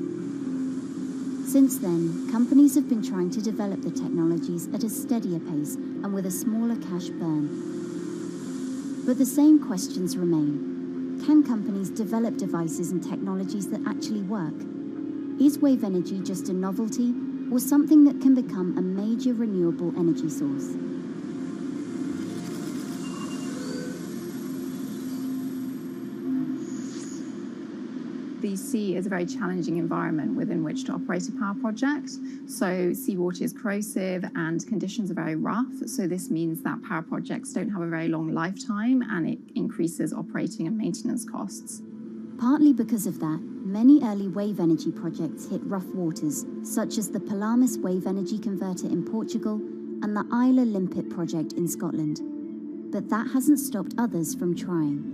Since then, companies have been trying to develop the technologies at a steadier pace and with a smaller cash burn. But the same questions remain. Can companies develop devices and technologies that actually work? Is wave energy just a novelty or something that can become a major renewable energy source? The sea is a very challenging environment within which to operate a power project. So seawater is corrosive and conditions are very rough. So this means that power projects don't have a very long lifetime, and it increases operating and maintenance costs. Partly because of that, many early wave energy projects hit rough waters, such as the Palamas Wave Energy Converter in Portugal and the Isla Limpet project in Scotland. But that hasn't stopped others from trying.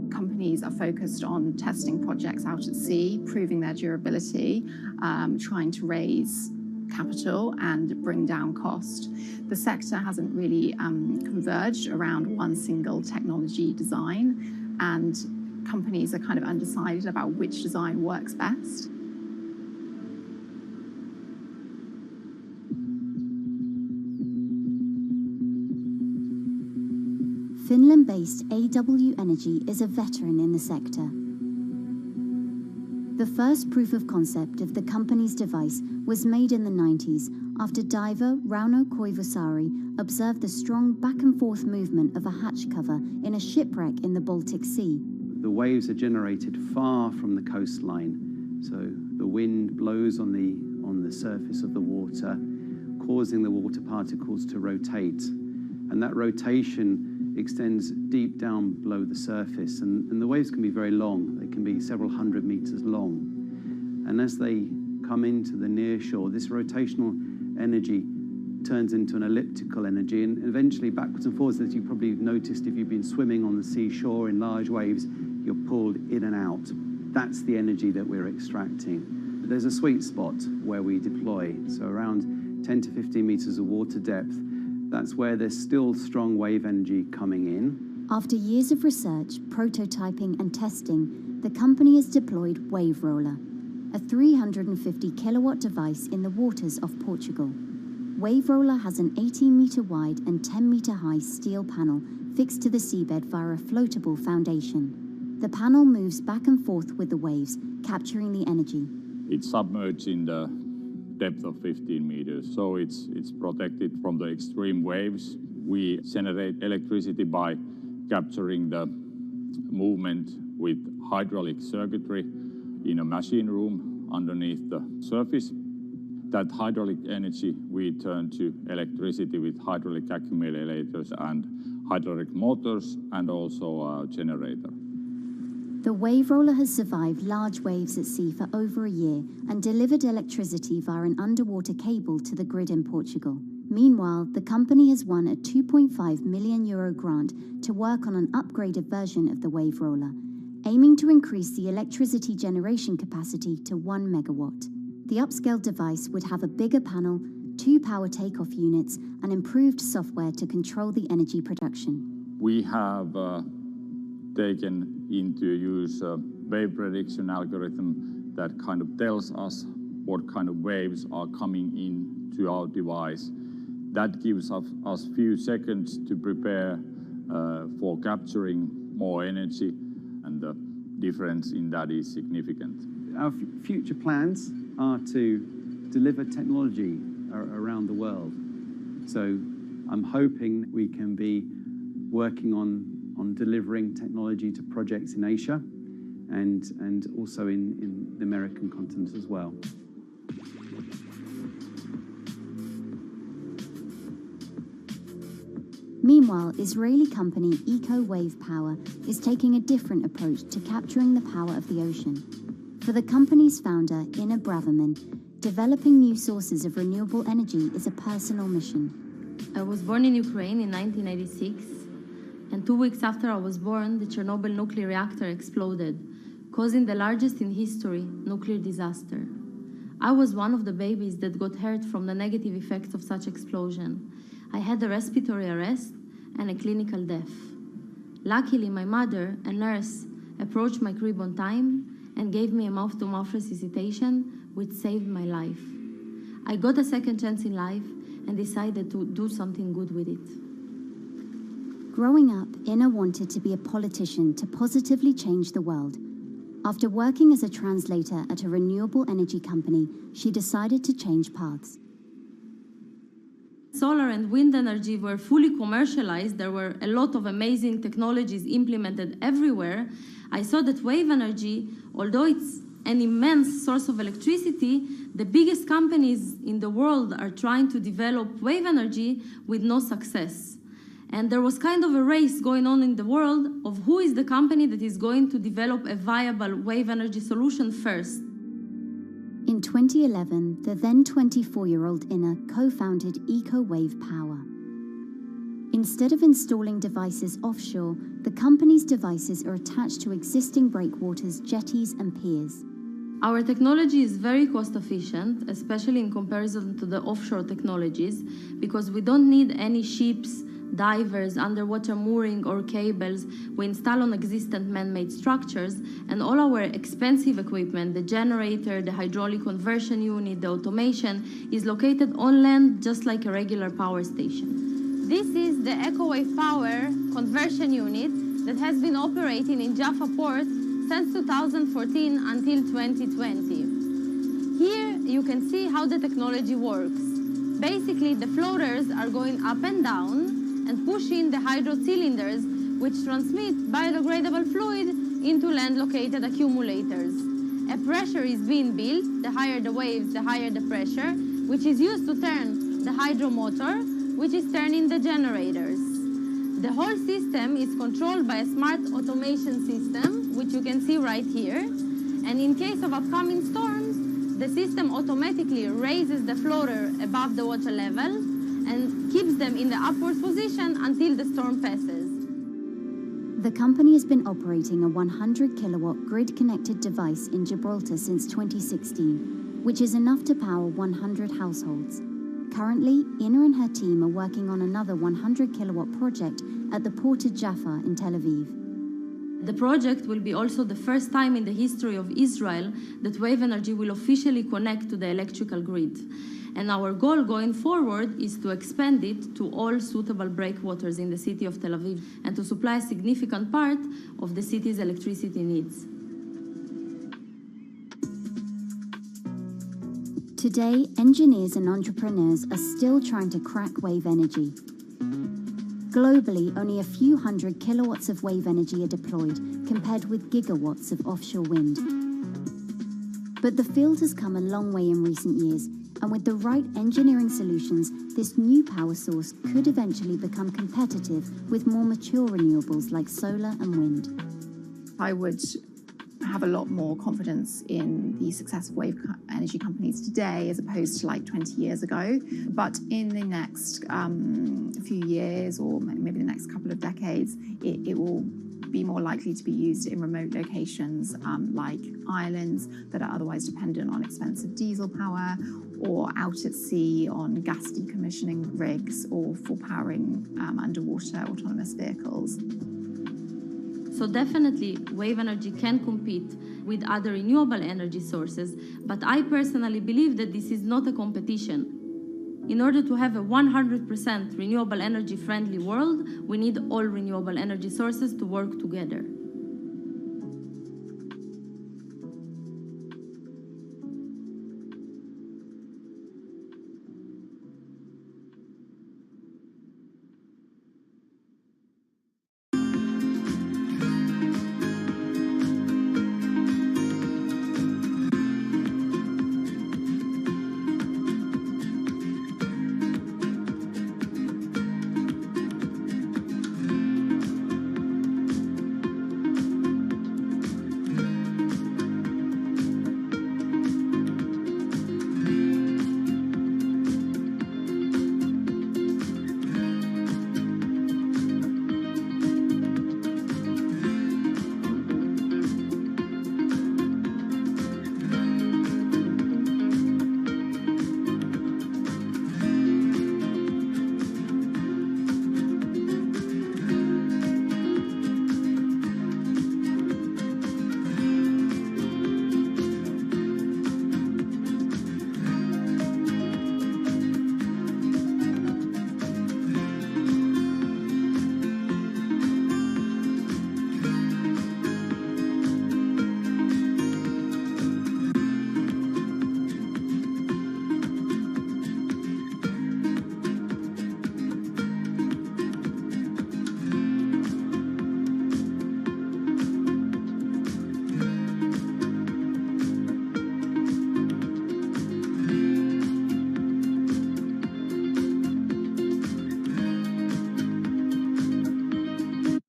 Companies are focused on testing projects out at sea, proving their durability, trying to raise capital and bring down cost. The sector hasn't really converged around one single technology design, and companies are kind of undecided about which design works best. Finland-based AW Energy is a veteran in the sector. The first proof of concept of the company's device was made in the 90s after diver Rauno Koivusaari observed the strong back-and-forth movement of a hatch cover in a shipwreck in the Baltic Sea. The waves are generated far from the coastline, so the wind blows on the surface of the water, causing the water particles to rotate, and that rotation extends deep down below the surface, and the waves can be very long. They can be several hundred meters long. And as they come into the near shore, this rotational energy turns into an elliptical energy, and eventually backwards and forwards, as you probably noticed if you've been swimming on the seashore in large waves, you're pulled in and out. That's the energy that we're extracting. There's a sweet spot where we deploy, so around 10 to 15 meters of water depth. That's where there's still strong wave energy coming in. After years of research, prototyping and testing, the company has deployed Wave Roller, a 350 kilowatt device in the waters off Portugal. Wave Roller has an 18-meter wide and 10-meter high steel panel fixed to the seabed via a floatable foundation. The panel moves back and forth with the waves, capturing the energy. It's submerged in the depth of 15 meters, so it's protected from the extreme waves. We generate electricity by capturing the movement with hydraulic circuitry in a machine room underneath the surface. That hydraulic energy we turn to electricity with hydraulic accumulators and hydraulic motors, and also a generator. The Wave Roller has survived large waves at sea for over a year and delivered electricity via an underwater cable to the grid in Portugal. Meanwhile, the company has won a €2.5 million grant to work on an upgraded version of the wave roller, aiming to increase the electricity generation capacity to 1 megawatt. The upscaled device would have a bigger panel, 2 power takeoff units, and improved software to control the energy production. We have taken into use a wave prediction algorithm that kind of tells us what kind of waves are coming in to our device. That gives us few seconds to prepare for capturing more energy, and the difference in that is significant. Our future plans are to deliver technology around the world. So I'm hoping we can be working on delivering technology to projects in Asia and also in the American continent as well. Meanwhile, Israeli company Eco Wave Power is taking a different approach to capturing the power of the ocean. For the company's founder, Inna Braverman, developing new sources of renewable energy is a personal mission. I was born in Ukraine in 1986, and 2 weeks after I was born, the Chernobyl nuclear reactor exploded, causing the largest in history nuclear disaster. I was one of the babies that got hurt from the negative effects of such explosion. I had a respiratory arrest and a clinical death. Luckily, my mother, a nurse, approached my crib on time and gave me a mouth-to-mouth resuscitation, which saved my life. I got a second chance in life and decided to do something good with it. Growing up, Inna wanted to be a politician to positively change the world. After working as a translator at a renewable energy company, she decided to change paths. Solar and wind energy were fully commercialized. There were a lot of amazing technologies implemented everywhere. I saw that wave energy, although it's an immense source of electricity, the biggest companies in the world are trying to develop wave energy with no success. And there was kind of a race going on in the world of who is the company that is going to develop a viable wave energy solution first. In 2011, the then 24-year-old Inna co-founded Eco Wave Power. Instead of installing devices offshore, the company's devices are attached to existing breakwaters, jetties, and piers. Our technology is very cost efficient, especially in comparison to the offshore technologies, because we don't need any ships, divers, underwater mooring or cables. We install on existing man-made structures, and all our expensive equipment, the generator, the hydraulic conversion unit, the automation, is located on land just like a regular power station. This is the EcoWave Power conversion unit that has been operating in Jaffa Port since 2014 until 2020. Here you can see how the technology works. Basically, the floaters are going up and down and pushing the hydro cylinders, which transmit biodegradable fluid into land-located accumulators. A pressure is being built. The higher the waves, the higher the pressure, which is used to turn the hydro motor, which is turning the generators. The whole system is controlled by a smart automation system, which you can see right here. And in case of upcoming storms, the system automatically raises the floater above the water level and keeps them in the upward position until the storm passes. The company has been operating a 100-kilowatt grid-connected device in Gibraltar since 2016, which is enough to power 100 households. Currently, Inna and her team are working on another 100-kilowatt project at the port of Jaffa in Tel Aviv. The project will be also the first time in the history of Israel that wave energy will officially connect to the electrical grid. And our goal going forward is to expand it to all suitable breakwaters in the city of Tel Aviv and to supply a significant part of the city's electricity needs. Today, engineers and entrepreneurs are still trying to crack wave energy. Globally, only a few hundred kilowatts of wave energy are deployed, compared with gigawatts of offshore wind. But the field has come a long way in recent years, and with the right engineering solutions, this new power source could eventually become competitive with more mature renewables like solar and wind. I would have a lot more confidence in the success of wave energy companies today as opposed to like 20 years ago. But in the next few years, or maybe the next couple of decades, it will be more likely to be used in remote locations like islands that are otherwise dependent on expensive diesel power, or out at sea on gas decommissioning rigs, or for powering underwater autonomous vehicles. So definitely wave energy can compete with other renewable energy sources, but I personally believe that this is not a competition. In order to have a 100% renewable energy friendly world, we need all renewable energy sources to work together.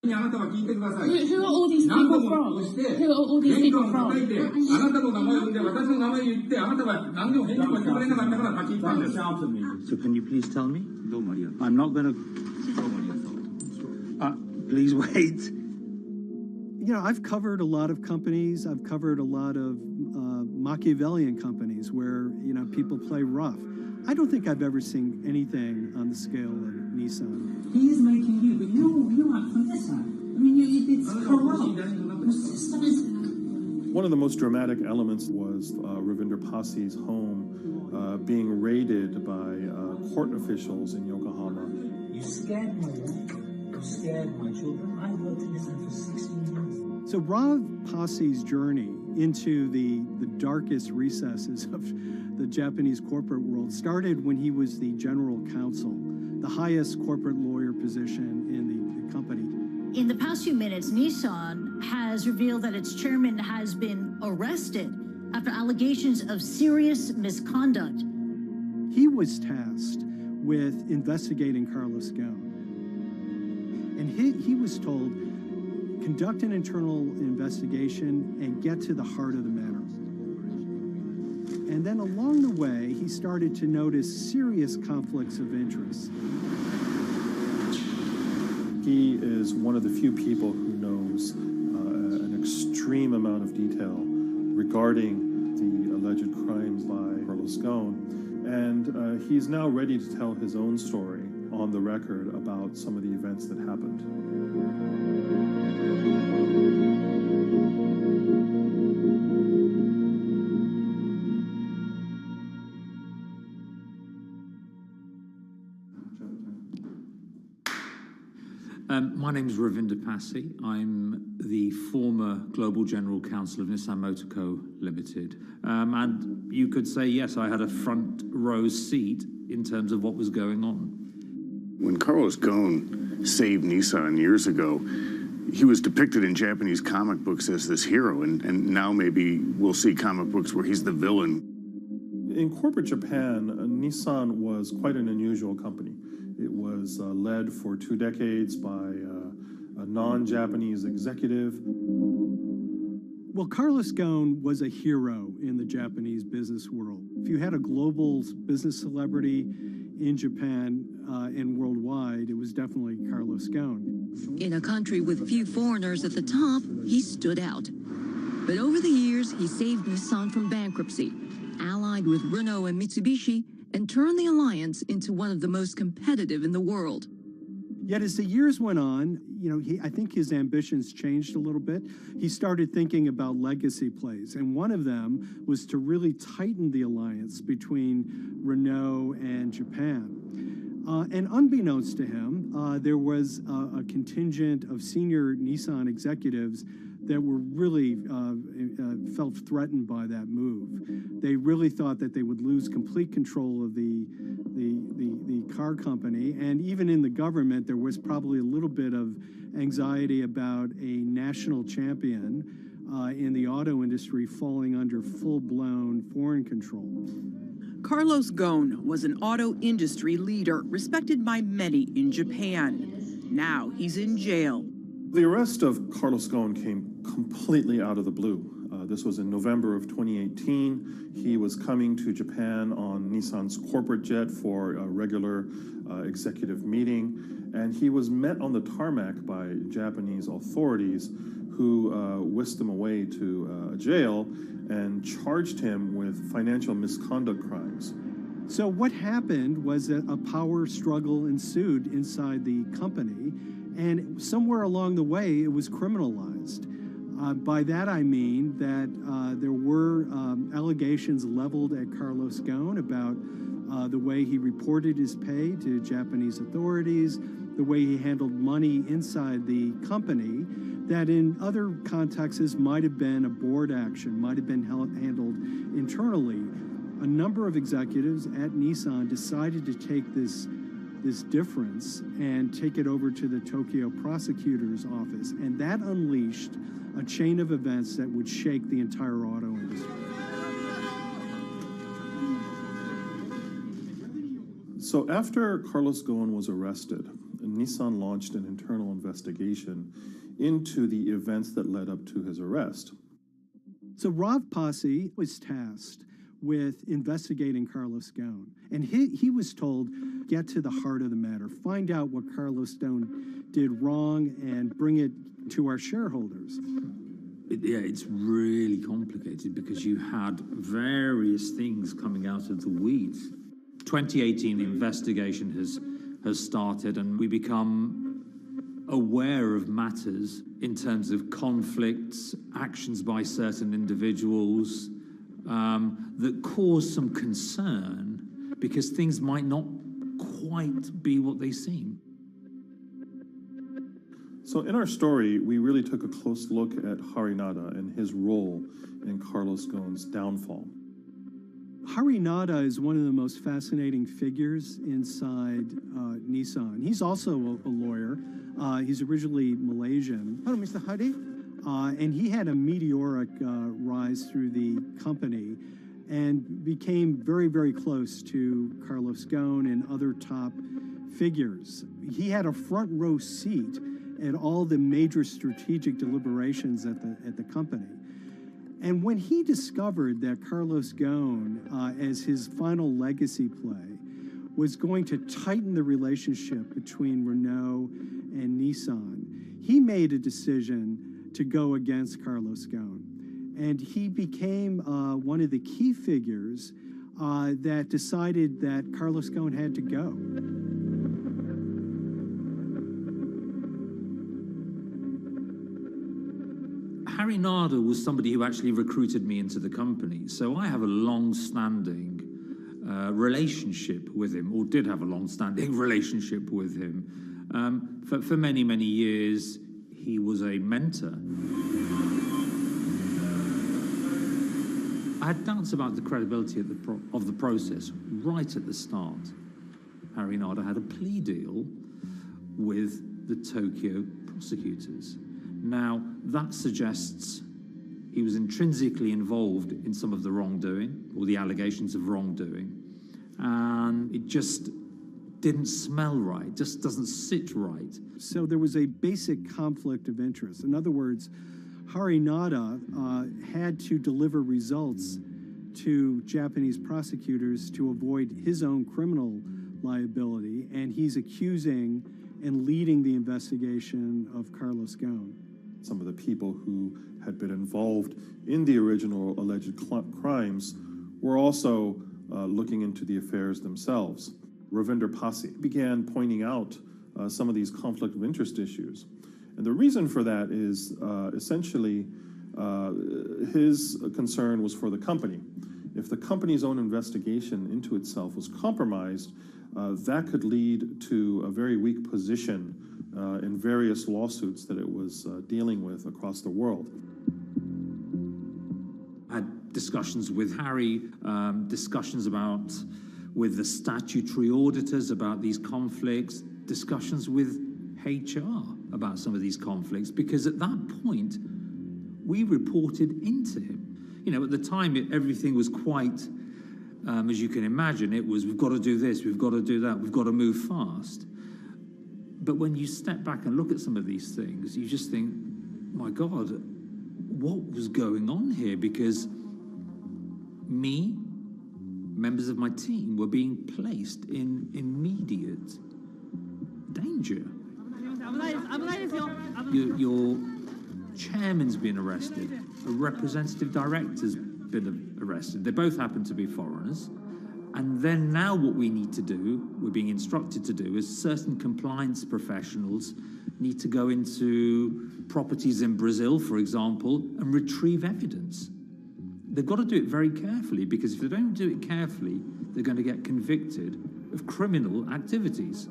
Who are all these people from? Who are all these people from? So can you please tell me? I'm not going to... please wait. You know, I've covered a lot of companies. I've covered a lot of Machiavellian companies where, you know, people play rough. I don't think I've ever seen anything on the scale of Nissan. He is making you, but you act from this side. I mean, it's corrupt. The system is... One of the most dramatic elements was Ravinder Pasi's home being raided by court officials in Yokohama. You scared my wife. You scared my children. I worked in Nissan for 16 years. So Rav Pasi's journey into the darkest recesses of the Japanese corporate world started when he was the general counsel, the highest corporate lawyer position in the company. In the past few minutes, Nissan has revealed that its chairman has been arrested after allegations of serious misconduct. He was tasked with investigating Carlos Ghosn. And he was told, conduct an internal investigation and get to the heart of the matter. And then along the way, he started to notice serious conflicts of interest. He is one of the few people who knows an extreme amount of detail regarding the alleged crimes by Carlos Ghosn, and he's now ready to tell his own story on the record about some of the events that happened. My name is Ravinder Pasi. I'm the former Global General Counsel of Nissan Motor Co. Limited. And you could say, yes, I had a front row seat in terms of what was going on. When Carlos Ghosn saved Nissan years ago, he was depicted in Japanese comic books as this hero, and now maybe we'll see comic books where he's the villain. In corporate Japan, Nissan was quite an unusual company. It was led for 2 decades by a non-Japanese executive. Well, Carlos Ghosn was a hero in the Japanese business world. If you had a global business celebrity in Japan and worldwide, it was definitely Carlos Ghosn. In a country with few foreigners at the top, he stood out. But over the years, he saved Nissan from bankruptcy, allied with Renault and Mitsubishi, and turned the alliance into one of the most competitive in the world. Yet as the years went on, I think his ambitions changed a little bit. He started thinking about legacy plays, and one of them was to really tighten the alliance between Renault and Japan. And unbeknownst to him, there was a contingent of senior Nissan executives that were really felt threatened by that move. They really thought that they would lose complete control of the car company, and even in the government, there was probably a little bit of anxiety about a national champion in the auto industry falling under full-blown foreign control. Carlos Ghosn was an auto industry leader, respected by many in Japan. Now he's in jail. The arrest of Carlos Ghosn came completely out of the blue. This was in November of 2018. He was coming to Japan on Nissan's corporate jet for a regular executive meeting, and he was met on the tarmac by Japanese authorities who whisked him away to a jail and charged him with financial misconduct crimes. So what happened was that a power struggle ensued inside the company, and somewhere along the way, it was criminalized. By that I mean that there were allegations leveled at Carlos Ghosn about the way he reported his pay to Japanese authorities, the way he handled money inside the company, that in other contexts might have been a board action, might have been handled internally. A number of executives at Nissan decided to take this difference and take it over to the Tokyo prosecutor's office, and that unleashed a chain of events that would shake the entire auto industry. So after Carlos Ghosn was arrested, Nissan launched an internal investigation into the events that led up to his arrest. So Rav Passi was tasked with investigating Carlos Ghosn, and he was told, get to the heart of the matter, find out what Carlos Ghosn did wrong and bring it to our shareholders. It's really complicated because you had various things coming out of the weeds. 2018, the investigation has started, and we become aware of matters in terms of conflicts, actions by certain individuals that cause some concern because things might not quite be what they seem. So in our story, we really took a close look at Harinada and his role in Carlos Ghosn's downfall. Harinada is one of the most fascinating figures inside Nissan. He's also a lawyer. He's originally Malaysian. Hello, Mr. Hari. And he had a meteoric rise through the company and became very, very close to Carlos Ghosn and other top figures. He had a front row seat at all the major strategic deliberations at the company. And when he discovered that Carlos Ghosn, as his final legacy play, was going to tighten the relationship between Renault and Nissan, he made a decision to go against Carlos Ghosn. And he became one of the key figures that decided that Carlos Ghosn had to go. Harinada was somebody who actually recruited me into the company, so I have a long-standing relationship with him, or did have a long-standing relationship with him. For many, many years, he was a mentor. I had doubts about the credibility of the process right at the start. Harinada had a plea deal with the Tokyo prosecutors. Now, that suggests he was intrinsically involved in some of the wrongdoing, or the allegations of wrongdoing, and it just didn't smell right, just doesn't sit right. So there was a basic conflict of interest. In other words, Harinada had to deliver results to Japanese prosecutors to avoid his own criminal liability, and he's accusing and leading the investigation of Carlos Ghosn. Some of the people who had been involved in the original alleged crimes were also looking into the affairs themselves. Ravinder Pasi began pointing out some of these conflict of interest issues. And the reason for that is essentially his concern was for the company. If the company's own investigation into itself was compromised, that could lead to a very weak position in various lawsuits that it was dealing with across the world. I had discussions with Harry, discussions with the statutory auditors about these conflicts, discussions with HR about some of these conflicts, because at that point, we reported into him. You know, at the time, everything was quite, as you can imagine, it was, we've got to do this, we've got to do that, we've got to move fast. But when you step back and look at some of these things, you just think, my God, what was going on here? Because me, members of my team, were being placed in immediate danger. Your chairman's been arrested, a representative director's been arrested. They both happen to be foreigners. And then now what we need to do, we're being instructed to do, is certain compliance professionals need to go into properties in Brazil, for example, and retrieve evidence. They've got to do it very carefully, because if they don't do it carefully, they're going to get convicted of criminal activities.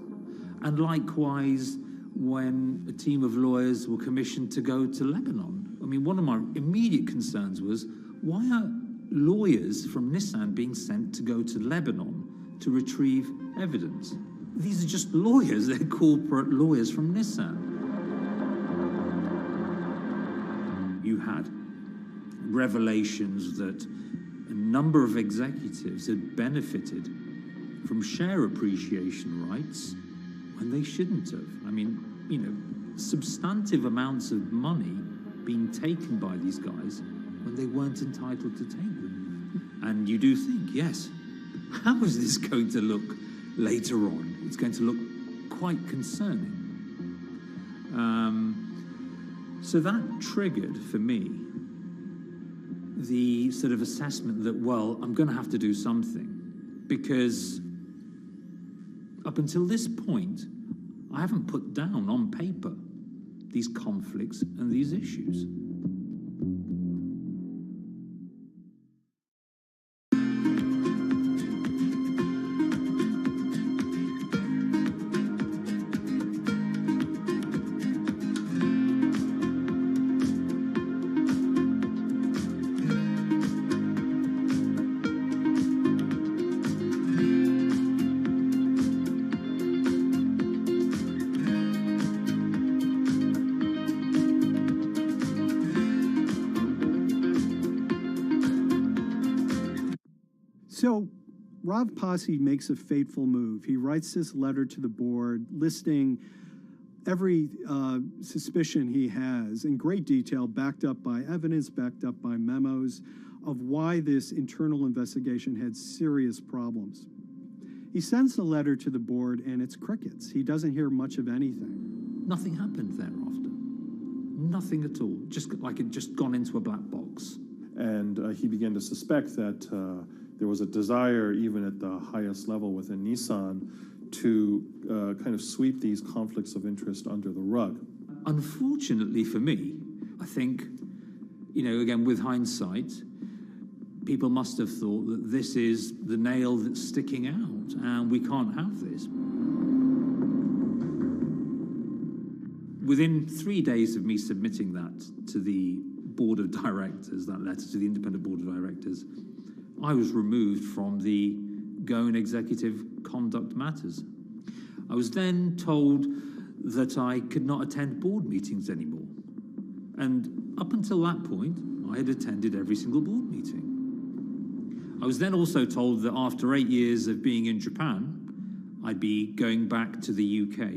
And likewise, when a team of lawyers were commissioned to go to Lebanon. I mean, one of my immediate concerns was, why are lawyers from Nissan being sent to go to Lebanon to retrieve evidence? These are just lawyers, they're corporate lawyers from Nissan. You had revelations that a number of executives had benefited from share appreciation rights when they shouldn't have. I mean, you know, substantive amounts of money being taken by these guys when they weren't entitled to take them. And you do think, yes, how is this going to look later on? It's going to look quite concerning. So that triggered for me the sort of assessment that, well, I'm going to have to do something, because up until this point, I haven't put down on paper these conflicts and these issues. So Rav Pasi makes a fateful move. He writes this letter to the board listing every suspicion he has in great detail, backed up by evidence, backed up by memos, of why this internal investigation had serious problems. He sends the letter to the board, and it's crickets. He doesn't hear much of anything. Nothing happened thereafter. Nothing at all. Just like it just gone into a black box. And he began to suspect that there was a desire, even at the highest level within Nissan, to kind of sweep these conflicts of interest under the rug. Unfortunately for me, I think, you know, again, with hindsight, people must have thought that this is the nail that's sticking out, and we can't have this. Within 3 days of me submitting that to the board of directors, that letter to the independent board of directors, I was removed from the Ghosn Executive Conduct Matters. I was then told that I could not attend board meetings anymore. And up until that point, I had attended every single board meeting. I was then also told that after 8 years of being in Japan, I'd be going back to the UK.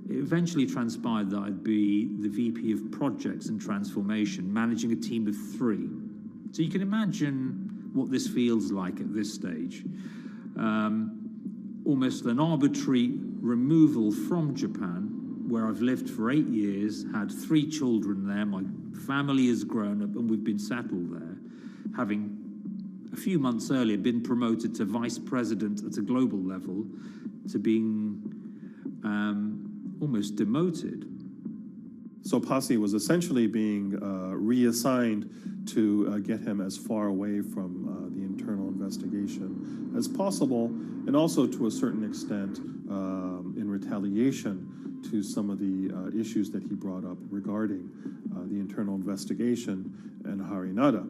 It eventually transpired that I'd be the VP of Projects and Transformation, managing a team of 3. So you can imagine what this feels like at this stage. Almost an arbitrary removal from Japan, where I've lived for 8 years, had 3 children there, my family has grown up, and we've been settled there, having a few months earlier been promoted to vice president at a global level, to being almost demoted. So Pasi was essentially being reassigned to get him as far away from the internal investigation as possible, and also to a certain extent in retaliation to some of the issues that he brought up regarding the internal investigation and Harinada.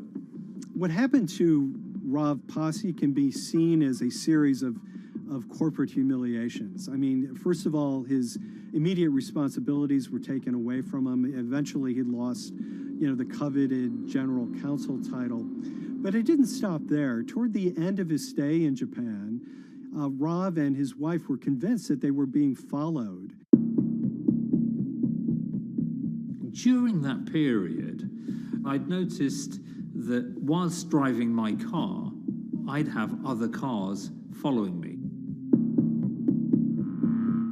What happened to Rav Pasi can be seen as a series of corporate humiliations. I mean, first of all, his immediate responsibilities were taken away from him. Eventually, he lost, the coveted general counsel title. But it didn't stop there. Toward the end of his stay in Japan, Rav and his wife were convinced that they were being followed. During that period, I'd noticed that whilst driving my car, I'd have other cars following me.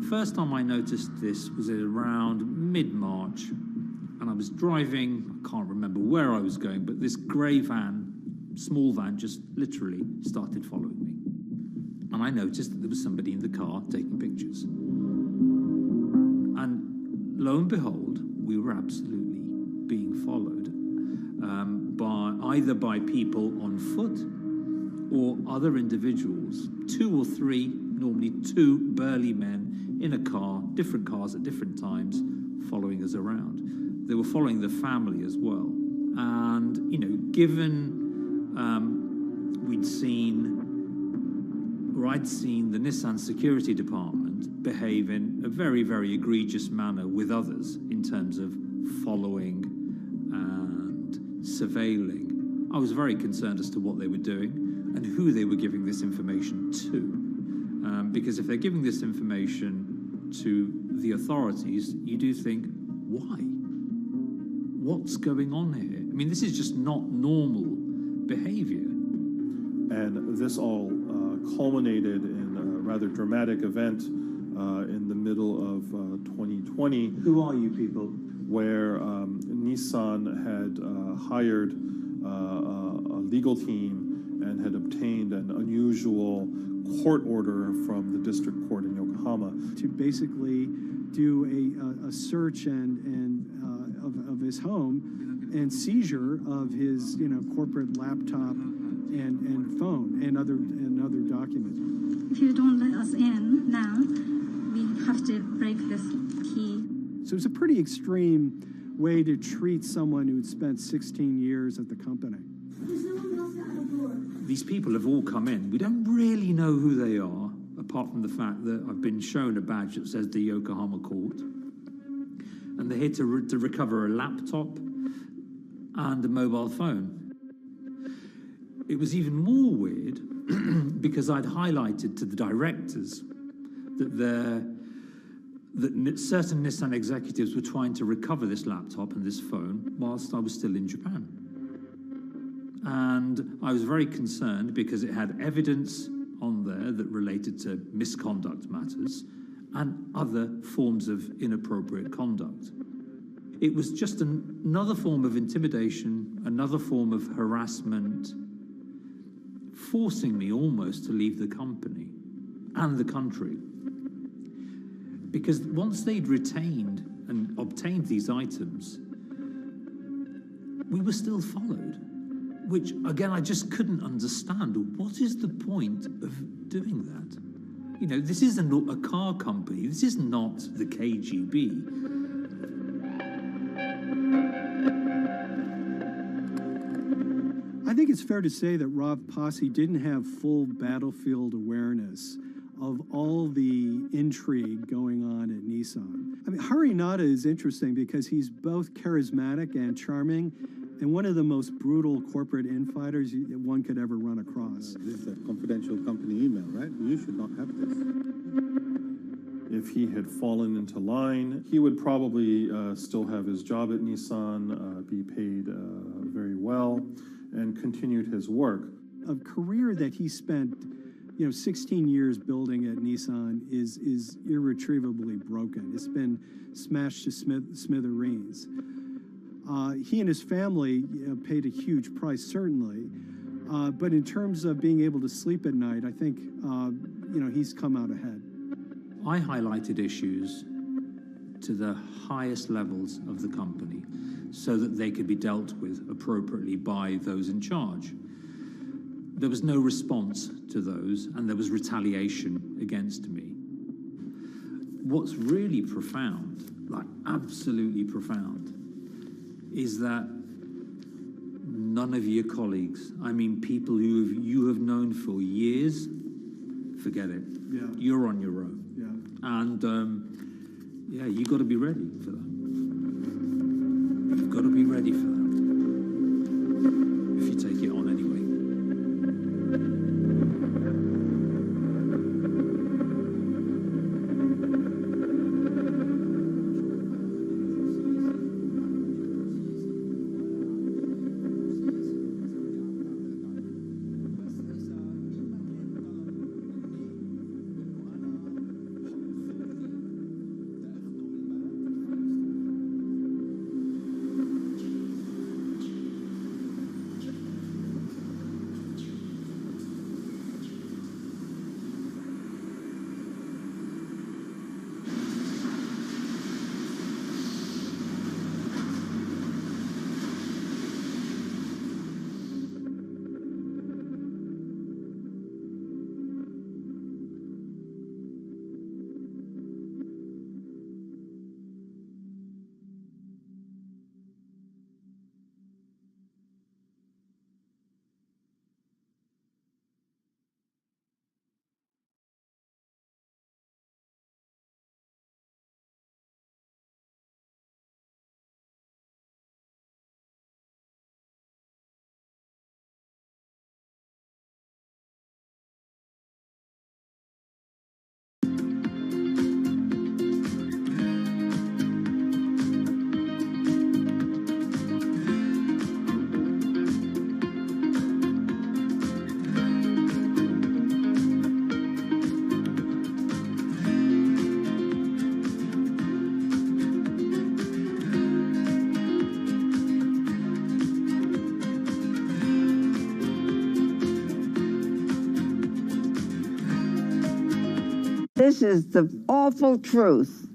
First time I noticed this was at around mid-March, and I was driving, I can't remember where I was going, but this grey van, small van, just literally started following me. And I noticed that there was somebody in the car taking pictures. And lo and behold, we were absolutely being followed either by people on foot or other individuals, 2 or 3, normally 2 burly men in a car, different cars at different times, following us around. They were following the family as well. And, given I'd seen the Nissan security department behave in a very, very egregious manner with others in terms of following and surveilling, I was very concerned as to what they were doing and who they were giving this information to. Because if they're giving this information to the authorities, you do think, why? What's going on here? I mean, this is just not normal behavior. And this all culminated in a rather dramatic event in the middle of 2020. Who are you people? Where Nissan had hired a legal team and had obtained an unusual court order from the district court in Yokohama to basically do a search of his home and seizure of his corporate laptop and phone and other documents. If you don't let us in now, we have to break this key. So it's a pretty extreme way to treat someone who'd spent 16 years at the company. These people have all come in. We don't really know who they are, apart from the fact that I've been shown a badge that says the Yokohama court. And they're here to recover a laptop and a mobile phone. It was even more weird because I'd highlighted to the directors that certain Nissan executives were trying to recover this laptop and this phone whilst I was still in Japan. And I was very concerned because it had evidence on there that related to misconduct matters and other forms of inappropriate conduct. It was just another form of intimidation, another form of harassment, forcing me almost to leave the company and the country. Because once they'd retained and obtained these items, we were still followed, which, again, I just couldn't understand. What is the point of doing that? This isn't a car company. This is not the KGB. I think it's fair to say that Rav Pasi didn't have full battlefield awareness of all the intrigue going on at Nissan. I mean, Harinada is interesting because he's both charismatic and charming, and one of the most brutal corporate infighters one could ever run across. This is a confidential company email, right? You should not have this. If he had fallen into line, he would probably still have his job at Nissan, be paid very well, and continued his work. A career that he spent 16 years building at Nissan is irretrievably broken. It's been smashed to smithereens. He and his family paid a huge price, certainly. But in terms of being able to sleep at night, I think, he's come out ahead. I highlighted issues to the highest levels of the company so that they could be dealt with appropriately by those in charge. There was no response to those, and there was retaliation against me. What's really profound, like absolutely profound, is that none of your colleagues, I mean people who you have known for years, forget it. Yeah. You're on your own. Yeah. And you got to be ready for that. You've got to be ready for that. If you take it on anyway. This is the awful truth.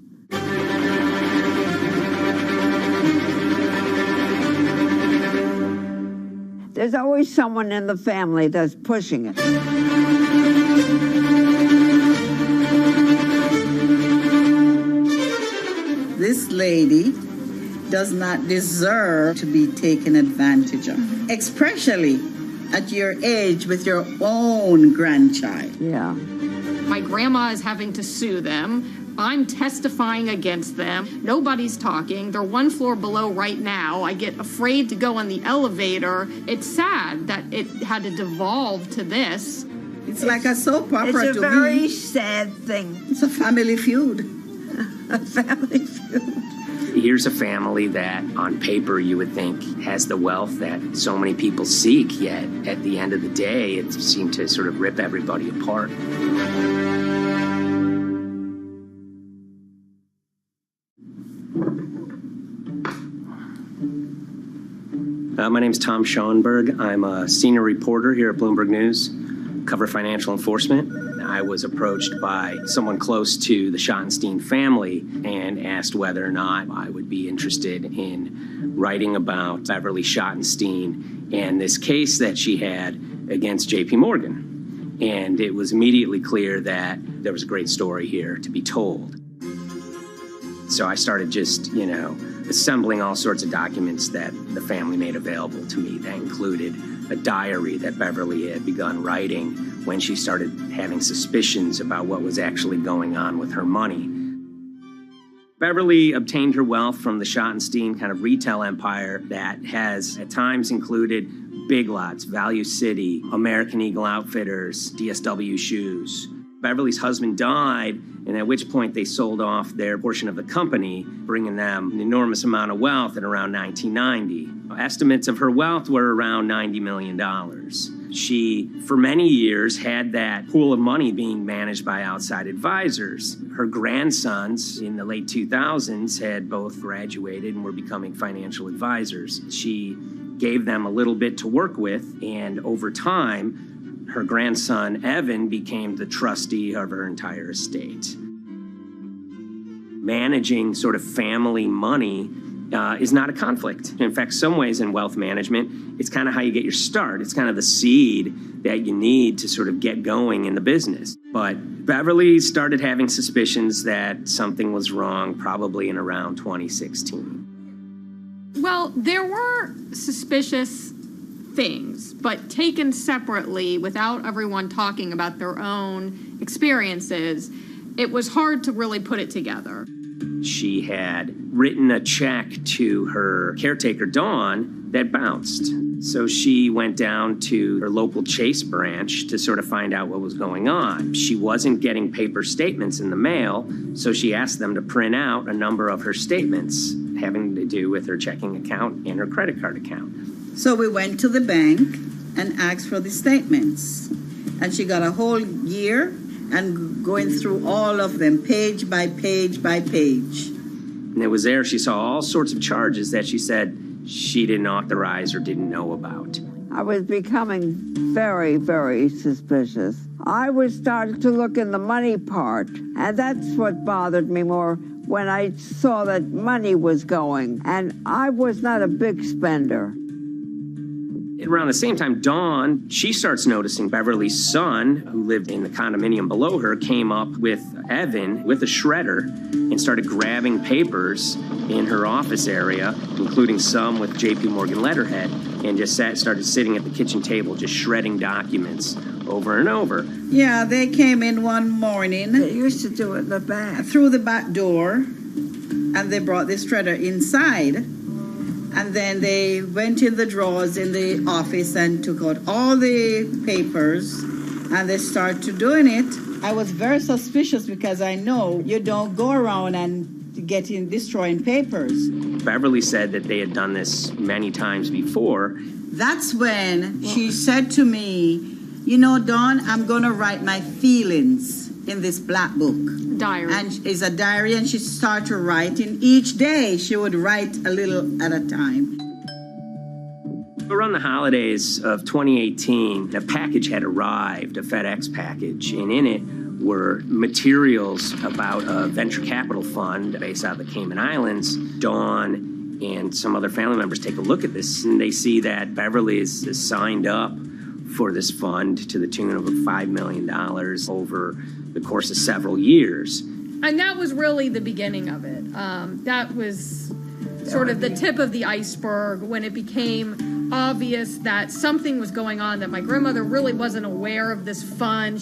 There's always someone in the family that's pushing it. This lady does not deserve to be taken advantage of, especially at your age with your own grandchild. Yeah. My grandma is having to sue them. I'm testifying against them. Nobody's talking. They're one floor below right now. I get afraid to go on the elevator. It's sad that it had to devolve to this. It's like a soap opera. It's a very sad thing. It's a family feud. A family feud. Here's a family that, on paper, you would think has the wealth that so many people seek, yet at the end of the day, it seemed to sort of rip everybody apart. My name's Tom Schoenberg. I'm a senior reporter here at Bloomberg News, cover financial enforcement. I was approached by someone close to the Schottenstein family and asked whether or not I would be interested in writing about Beverly Schottenstein and this case that she had against JP Morgan. And it was immediately clear that there was a great story here to be told. So I started just, assembling all sorts of documents that the family made available to me. That included a diary that Beverly had begun writing when she started having suspicions about what was actually going on with her money. Beverly obtained her wealth from the Schottenstein kind of retail empire that has at times included Big Lots, Value City, American Eagle Outfitters, DSW Shoes. Beverly's husband died and at which point they sold off their portion of the company, bringing them an enormous amount of wealth in around 1990. Estimates of her wealth were around $90 million. She, for many years, had that pool of money being managed by outside advisors. Her grandsons in the late 2000s had both graduated and were becoming financial advisors. She gave them a little bit to work with, and over time, her grandson, Evan, became the trustee of her entire estate. Managing sort of family money is not a conflict. In fact, some ways in wealth management, it's kind of how you get your start. It's kind of the seed that you need to sort of get going in the business. But Beverly started having suspicions that something was wrong probably in around 2016. Well, there were suspicious things, but taken separately without everyone talking about their own experiences, it was hard to really put it together. She had written a check to her caretaker, Dawn, that bounced. So she went down to her local Chase branch to sort of find out what was going on. She wasn't getting paper statements in the mail, so she asked them to print out a number of her statements having to do with her checking account and her credit card account. So we went to the bank and asked for the statements. And she got a whole year and going through all of them, page by page by page. And it was there she saw all sorts of charges that she said she didn't authorize or didn't know about. I was becoming very, very suspicious. I was starting to look in the money part, and that's what bothered me more when I saw that money was going, and I was not a big spender. Around the same time, Dawn, she starts noticing Beverly's son, who lived in the condominium below her, came up with Evan with a shredder and started grabbing papers in her office area, including some with JP Morgan letterhead, and just started sitting at the kitchen table just shredding documents over and over. Yeah, they came in one morning. They used to do it in the back. Through the back door, and they brought the shredder inside. And then they went in the drawers in the office and took out all the papers, and they started doing it. I was very suspicious because I know you don't go around and destroying papers. Beverly said that they had done this many times before. That's when she said to me, you know, Dawn, I'm going to write my feelings in this black book. Diary. And it's a diary, and she started writing. Each day she would write a little at a time. Around the holidays of 2018, a package had arrived, a FedEx package, and in it were materials about a venture capital fund based out of the Cayman Islands. Dawn and some other family members take a look at this, and they see that Beverly is signed up for this fund to the tune of $5 million over the course of several years. And that was really the beginning of it. That was sort of the tip of the iceberg when it became obvious that something was going on, that my grandmother really wasn't aware of this fund.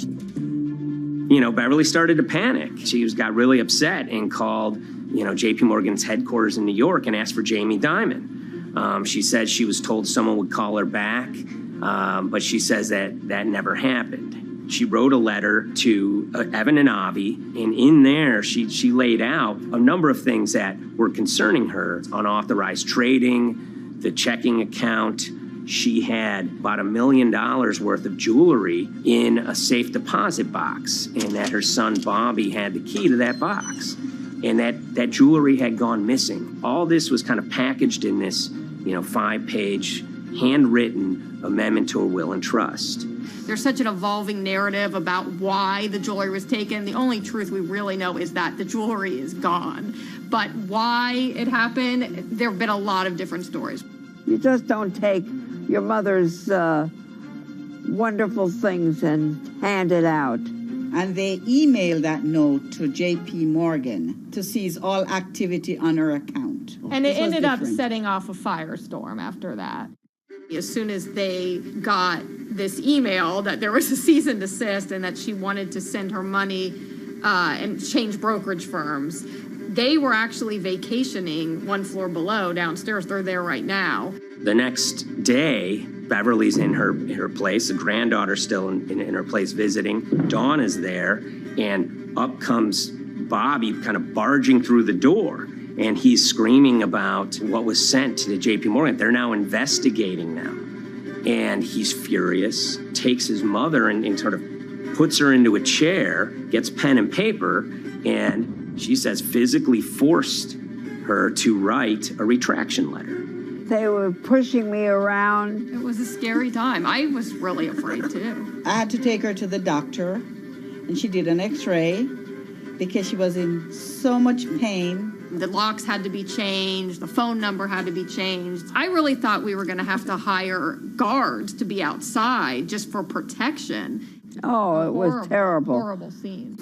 You know, Beverly started to panic. She got really upset and called, JP Morgan's headquarters in New York and asked for Jamie Dimon. She said she was told someone would call her back, but she says that never happened. She wrote a letter to Evan and Avi, and in there she laid out a number of things that were concerning her: unauthorized trading, the checking account. She had about $1 million worth of jewelry in a safe deposit box, and that her son Bobby had the key to that box, and that jewelry had gone missing. All this was kind of packaged in this, 5-page handwritten amendment to a will and trust. There's such an evolving narrative about why the jewelry was taken. The only truth we really know is that the jewelry is gone. But why it happened, there have been a lot of different stories. You just don't take your mother's wonderful things and hand it out. And they emailed that note to JP Morgan to seize all activity on her account. And it ended up setting off a firestorm after that. As soon as they got this email that there was a cease and desist and that she wanted to send her money and change brokerage firms, they were actually vacationing one floor below downstairs. They're there right now. The next day, Beverly's in her place. The granddaughter's still in her place visiting. Dawn is there, and up comes Bobby kind of barging through the door, and he's screaming about what was sent to JP Morgan. They're now investigating them. And he's furious, takes his mother and sort of puts her into a chair, gets pen and paper, and she says physically forced her to write a retraction letter. They were pushing me around. It was a scary time. I was really afraid too. I had to take her to the doctor, and she did an x-ray because she was in so much pain. The locks had to be changed. The phone number had to be changed. I really thought we were going to have to hire guards to be outside just for protection. Oh, it was terrible. Horrible scene.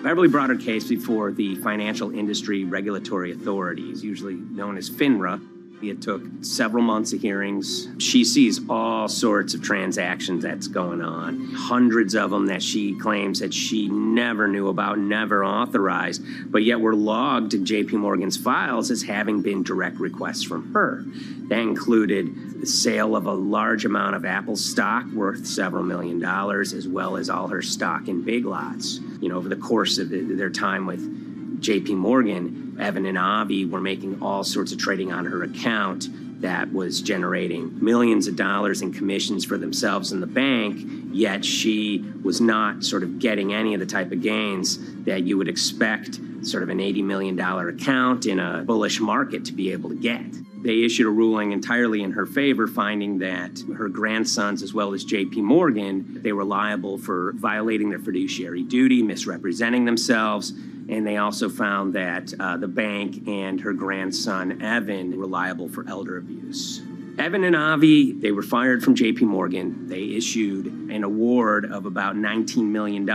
Beverly brought her case before the Financial Industry Regulatory Authorities, usually known as FINRA. It took several months of hearings. She sees all sorts of transactions that's going on, hundreds of them that she claims that she never knew about, never authorized, but yet were logged in JP Morgan's files as having been direct requests from her. That included the sale of a large amount of Apple stock worth several $1 million, as well as all her stock in Big Lots. You know, over the course of their time with JP Morgan, Evan and Avi were making all sorts of trading on her account that was generating millions of dollars in commissions for themselves and the bank, yet she was not sort of getting any of the type of gains that you would expect sort of an $80 million account in a bullish market to be able to get. They issued a ruling entirely in her favor, finding that her grandsons, as well as JP Morgan, they were liable for violating their fiduciary duty, misrepresenting themselves, and they also found that the bank and her grandson, Evan, were liable for elder abuse. Evan and Avi, they were fired from JP Morgan. They issued an award of about $19 million.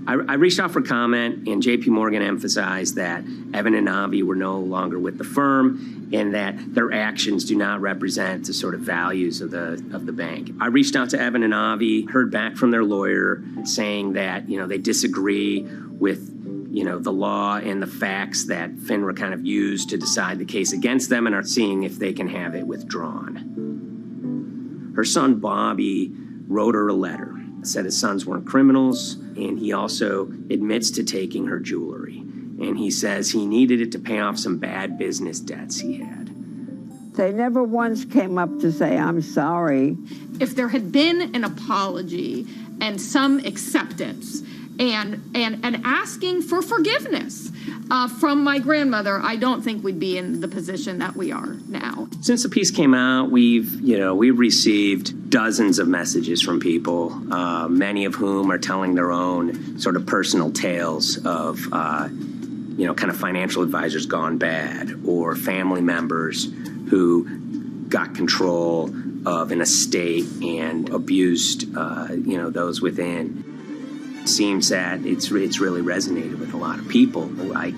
I reached out for comment, and JP Morgan emphasized that Evan and Avi were no longer with the firm and that their actions do not represent the sort of values of the bank. I reached out to Evan and Avi, heard back from their lawyer saying that, you know, they disagree with the law and the facts that FINRA kind of used to decide the case against them and are seeing if they can have it withdrawn. Her son, Bobby, wrote her a letter, said his sons weren't criminals, and he also admits to taking her jewelry. And he says he needed it to pay off some bad business debts he had. They never once came up to say, I'm sorry. If there had been an apology and some acceptance, and asking for forgiveness from my grandmother, I don't think we'd be in the position that we are now. Since the piece came out, we've received dozens of messages from people, many of whom are telling their own sort of personal tales of, kind of financial advisors gone bad, or family members who got control of an estate and abused, those within. Seems that it's really resonated with a lot of people. I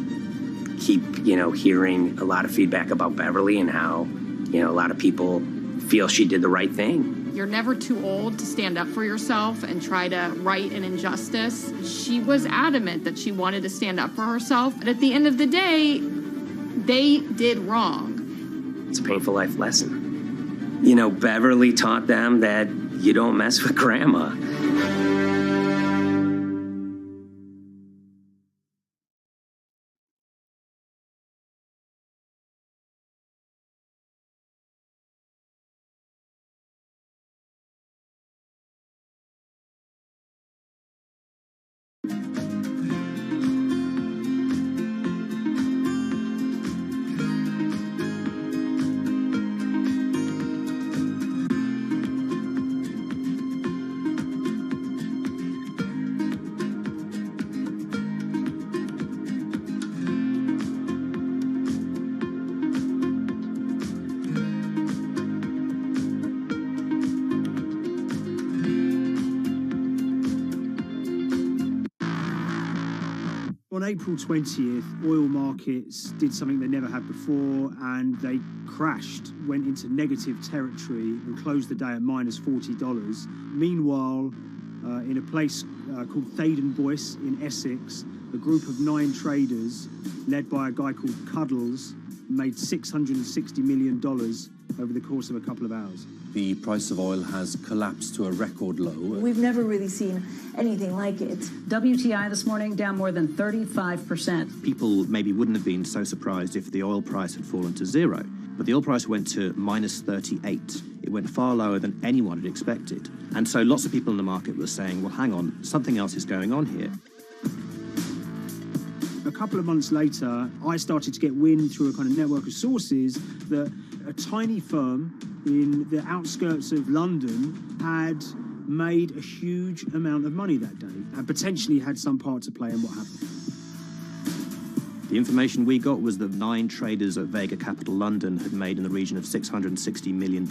keep, hearing a lot of feedback about Beverly and how, a lot of people feel she did the right thing. You're never too old to stand up for yourself and try to right an injustice. She was adamant that she wanted to stand up for herself, but at the end of the day, they did wrong. It's a painful life lesson. Beverly taught them that you don't mess with grandma. On April 20th, oil markets did something they never had before, and they crashed, went into negative territory and closed the day at minus $40. Meanwhile, in a place called Thaden Boyce in Essex, a group of 9 traders, led by a guy called Cuddles, made $660 million over the course of a couple of hours. The price of oil has collapsed to a record low. We've never really seen anything like it. WTI this morning down more than 35%. People maybe wouldn't have been so surprised if the oil price had fallen to zero, but the oil price went to minus 38. It went far lower than anyone had expected. And so lots of people in the market were saying, well, hang on, something else is going on here. A couple of months later, I started to get wind through a kind of network of sources that a tiny firm in the outskirts of London had made a huge amount of money that day and potentially had some part to play in what happened. The information we got was that 9 traders at Vega Capital London had made in the region of $660 million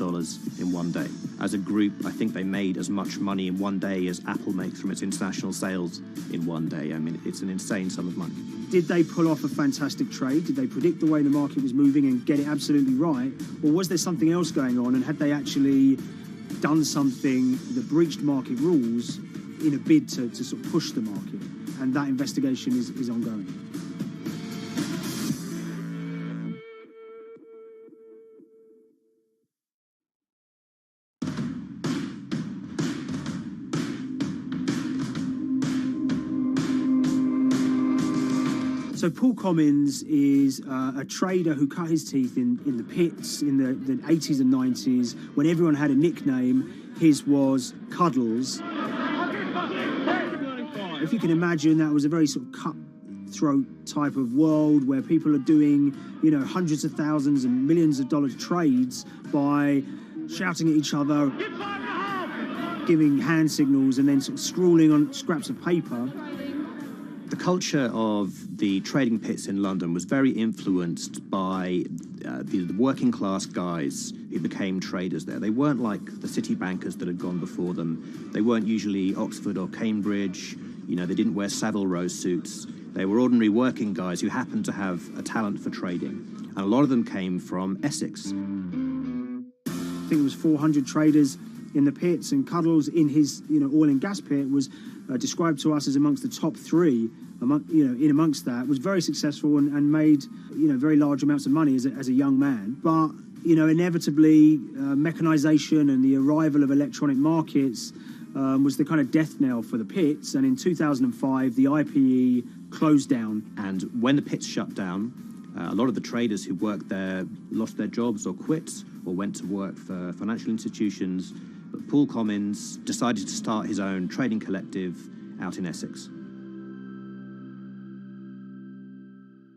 in one day. As a group, I think they made as much money in one day as Apple makes from its international sales in one day. I mean, it's an insane sum of money. Did they pull off a fantastic trade? Did they predict the way the market was moving and get it absolutely right? Or was there something else going on, and had they actually done something that breached market rules in a bid to sort of push the market? And that investigation is ongoing. So Paul Commins is a trader who cut his teeth in the pits in the 80s and 90s when everyone had a nickname. His was Cuddles. If you can imagine, that was a very sort of cutthroat type of world where people are doing, you know, hundreds of thousands and millions of dollar trades by shouting at each other, giving hand signals, and then sort of scrawling on scraps of paper. The culture of the trading pits in London was very influenced by the working class guys who became traders there. They weren't like the city bankers that had gone before them. They weren't usually Oxford or Cambridge. You know, they didn't wear Savile Row suits. They were ordinary working guys who happened to have a talent for trading. And a lot of them came from Essex. I think it was 400 traders in the pits, and Cuddles in his, you know, oil and gas pit was described to us as amongst the top 3. In amongst that, was very successful and made, you know, very large amounts of money as a young man. But, you know, inevitably, mechanization and the arrival of electronic markets was the kind of death knell for the pits. And in 2005, the IPE closed down. And when the pits shut down, a lot of the traders who worked there lost their jobs or quit or went to work for financial institutions. But Paul Commins decided to start his own trading collective out in Essex.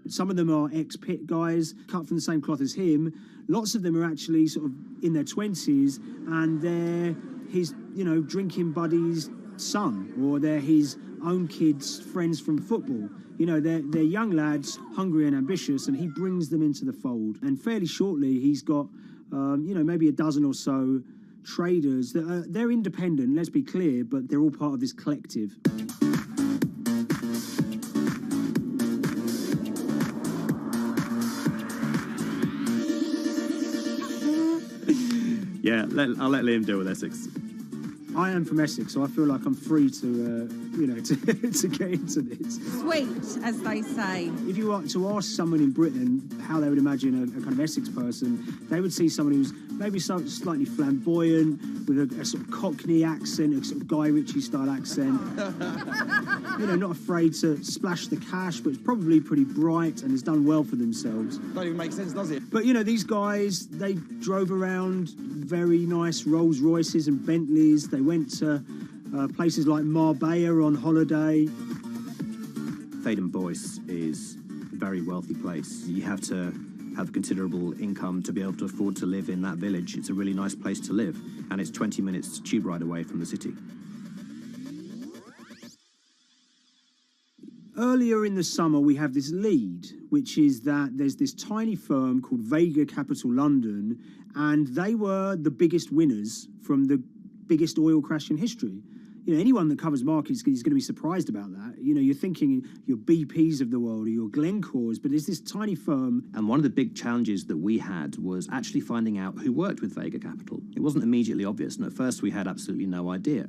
Some of them are ex-pit guys, cut from the same cloth as him. Lots of them are actually sort of in their 20s, and they're his, you know, drinking buddy's son, or they're his own kids' friends from football. You know, they're young lads, hungry and ambitious, and he brings them into the fold. And fairly shortly, he's got, you know, maybe a dozen or so traders that they're independent, let's be clear, but they're all part of this collective. Yeah, I'll let Liam deal with Essex. I am from Essex, so I feel like I'm free to, you know, to get into this. Sweet, as they say. If you were to ask someone in Britain how they would imagine a kind of Essex person, they would see someone who's maybe slightly flamboyant, with a sort of Cockney accent, a sort of Guy Ritchie-style accent. You know, not afraid to splash the cash, but it's probably pretty bright and has done well for themselves. Don't even make sense, does it? But, you know, these guys, they drove around very nice Rolls Royces and Bentleys. They went to places like Marbella on holiday. Faden Boyce is a very wealthy place. You have to have considerable income to be able to afford to live in that village. It's a really nice place to live, and it's 20 minutes tube ride away from the city. Earlier in the summer, we have this lead, which is that there's this tiny firm called Vega Capital London, and they were the biggest winners from the biggest oil crash in history. You know, anyone that covers markets is going to be surprised about that. You know, you're thinking your BPs of the world or your Glencores, but there's this tiny firm. And one of the big challenges that we had was actually finding out who worked with Vega Capital. It wasn't immediately obvious, and at first we had absolutely no idea.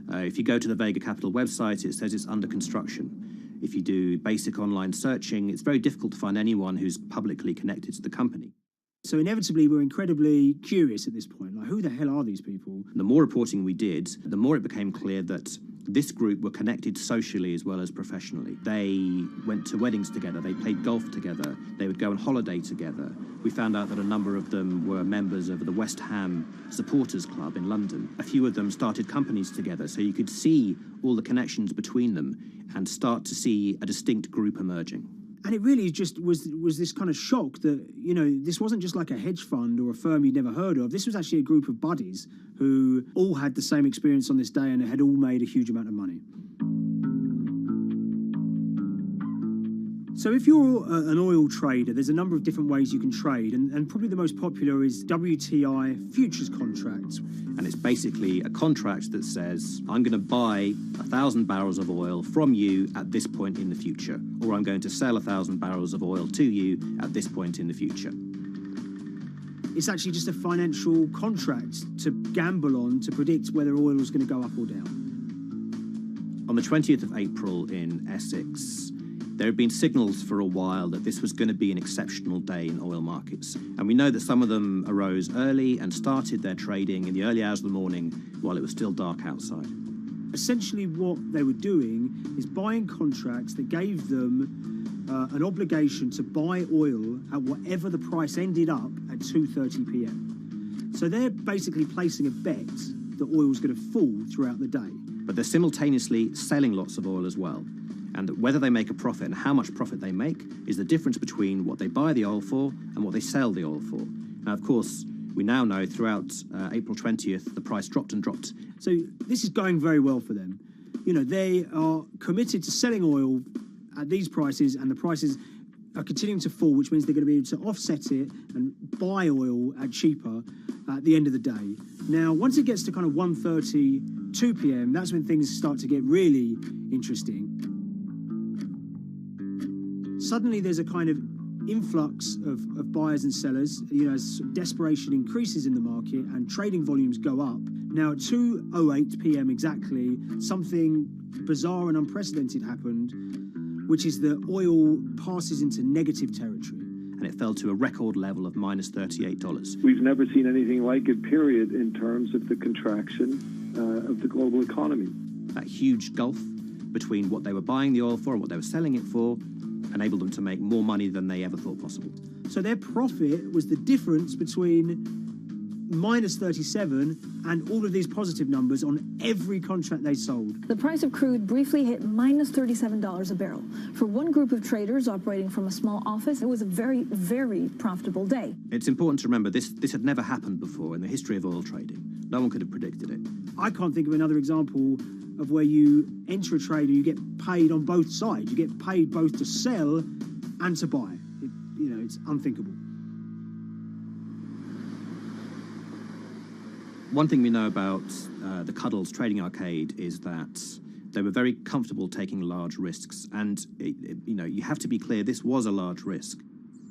If you go to the Vega Capital website, it says it's under construction. If you do basic online searching, it's very difficult to find anyone who's publicly connected to the company. So inevitably, we're incredibly curious at this point. Like, who the hell are these people? The more reporting we did, the more it became clear that this group were connected socially as well as professionally. They went to weddings together, they played golf together, they would go on holiday together. We found out that a number of them were members of the West Ham Supporters Club in London. A few of them started companies together, so you could see all the connections between them and start to see a distinct group emerging. And it really just was this kind of shock that, you know, this wasn't just like a hedge fund or a firm you'd never heard of. This was actually a group of buddies who all had the same experience on this day and had all made a huge amount of money. So if you're an oil trader, there's a number of different ways you can trade, and probably the most popular is WTI futures contracts. And it's basically a contract that says, I'm going to buy 1,000 barrels of oil from you at this point in the future, or I'm going to sell 1,000 barrels of oil to you at this point in the future. It's actually just a financial contract to gamble on to predict whether oil is going to go up or down. On the 20th of April in Essex, there had been signals for a while that this was going to be an exceptional day in oil markets. And we know that some of them arose early and started their trading in the early hours of the morning while it was still dark outside. Essentially what they were doing is buying contracts that gave them an obligation to buy oil at whatever the price ended up at 2:30 p.m. So they're basically placing a bet that oil was going to fall throughout the day. But they're simultaneously selling lots of oil as well. And whether they make a profit and how much profit they make is the difference between what they buy the oil for and what they sell the oil for. Now, of course, we now know throughout April 20th, the price dropped and dropped. So this is going very well for them. You know, they are committed to selling oil at these prices, and the prices are continuing to fall, which means they're going to be able to offset it and buy oil at cheaper at the end of the day. Now, once it gets to kind of 1:30, 2 p.m., that's when things start to get really interesting. Suddenly there's a kind of influx of buyers and sellers, you know, as desperation increases in the market and trading volumes go up. Now at 2:08 p.m. exactly, something bizarre and unprecedented happened, which is that oil passes into negative territory. And it fell to a record level of minus $38. We've never seen anything like it, period, in terms of the contraction of the global economy. That huge gulf between what they were buying the oil for and what they were selling it for enabled them to make more money than they ever thought possible. So their profit was the difference between minus 37 and all of these positive numbers on every contract they sold. The price of crude briefly hit minus $37 a barrel. For one group of traders operating from a small office, it was a very, very profitable day. It's important to remember this had never happened before in the history of oil trading. No one could have predicted it. I can't think of another example of where you enter a trade and you get paid on both sides. You get paid both to sell and to buy. It's unthinkable. One thing we know about the Cuddles Trading Arcade is that they were very comfortable taking large risks. And, you have to be clear, this was a large risk.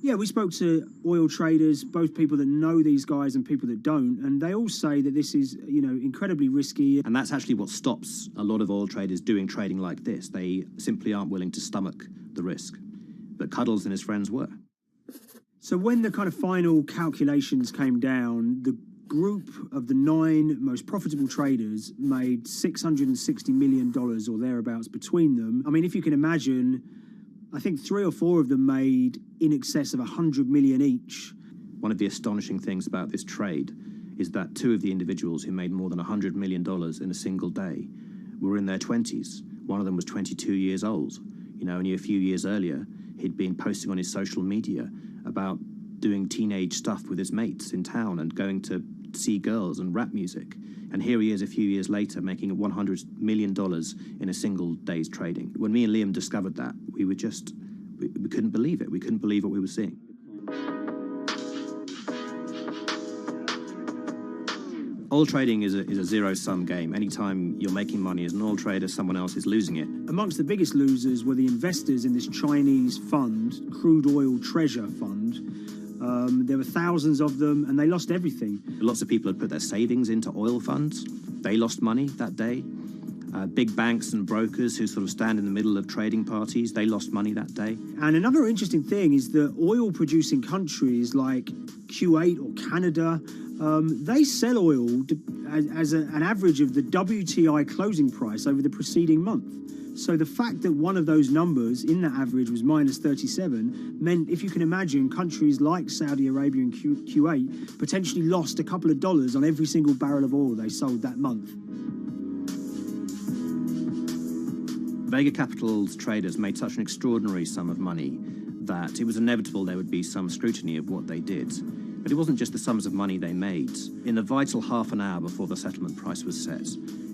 Yeah, we spoke to oil traders, both people that know these guys and people that don't, and they all say that this is, incredibly risky. And that's actually what stops a lot of oil traders doing trading like this. They simply aren't willing to stomach the risk. But Cuddles and his friends were. So when the kind of final calculations came down, the group of the 9 most profitable traders made $660 million or thereabouts between them. I mean, if you can imagine, I think 3 or 4 of them made in excess of 100 million each. One of the astonishing things about this trade is that 2 of the individuals who made more than $100 million in a single day were in their 20s. One of them was 22 years old. Only a few years earlier, he'd been posting on his social media about doing teenage stuff with his mates in town and going to see girls and rap music. And here he is a few years later making $100 million in a single day's trading. When me and Liam discovered that, we couldn't believe it. We couldn't believe what we were seeing. Oil trading is a zero-sum game. Anytime you're making money as an oil trader, someone else is losing it. Amongst the biggest losers were the investors in this Chinese fund, Crude Oil Treasure Fund. There were thousands of them, and they lost everything. Lots of people had put their savings into oil funds. They lost money that day. Big banks and brokers who sort of stand in the middle of trading parties, they lost money that day. And another interesting thing is that oil-producing countries like Kuwait or Canada, they sell oil as an average of the WTI closing price over the preceding month. So the fact that one of those numbers in that average was minus 37 meant, if you can imagine, countries like Saudi Arabia and Kuwait potentially lost a couple of dollars on every single barrel of oil they sold that month. Vega Capital's traders made such an extraordinary sum of money that it was inevitable there would be some scrutiny of what they did. But it wasn't just the sums of money they made. In the vital half an hour before the settlement price was set,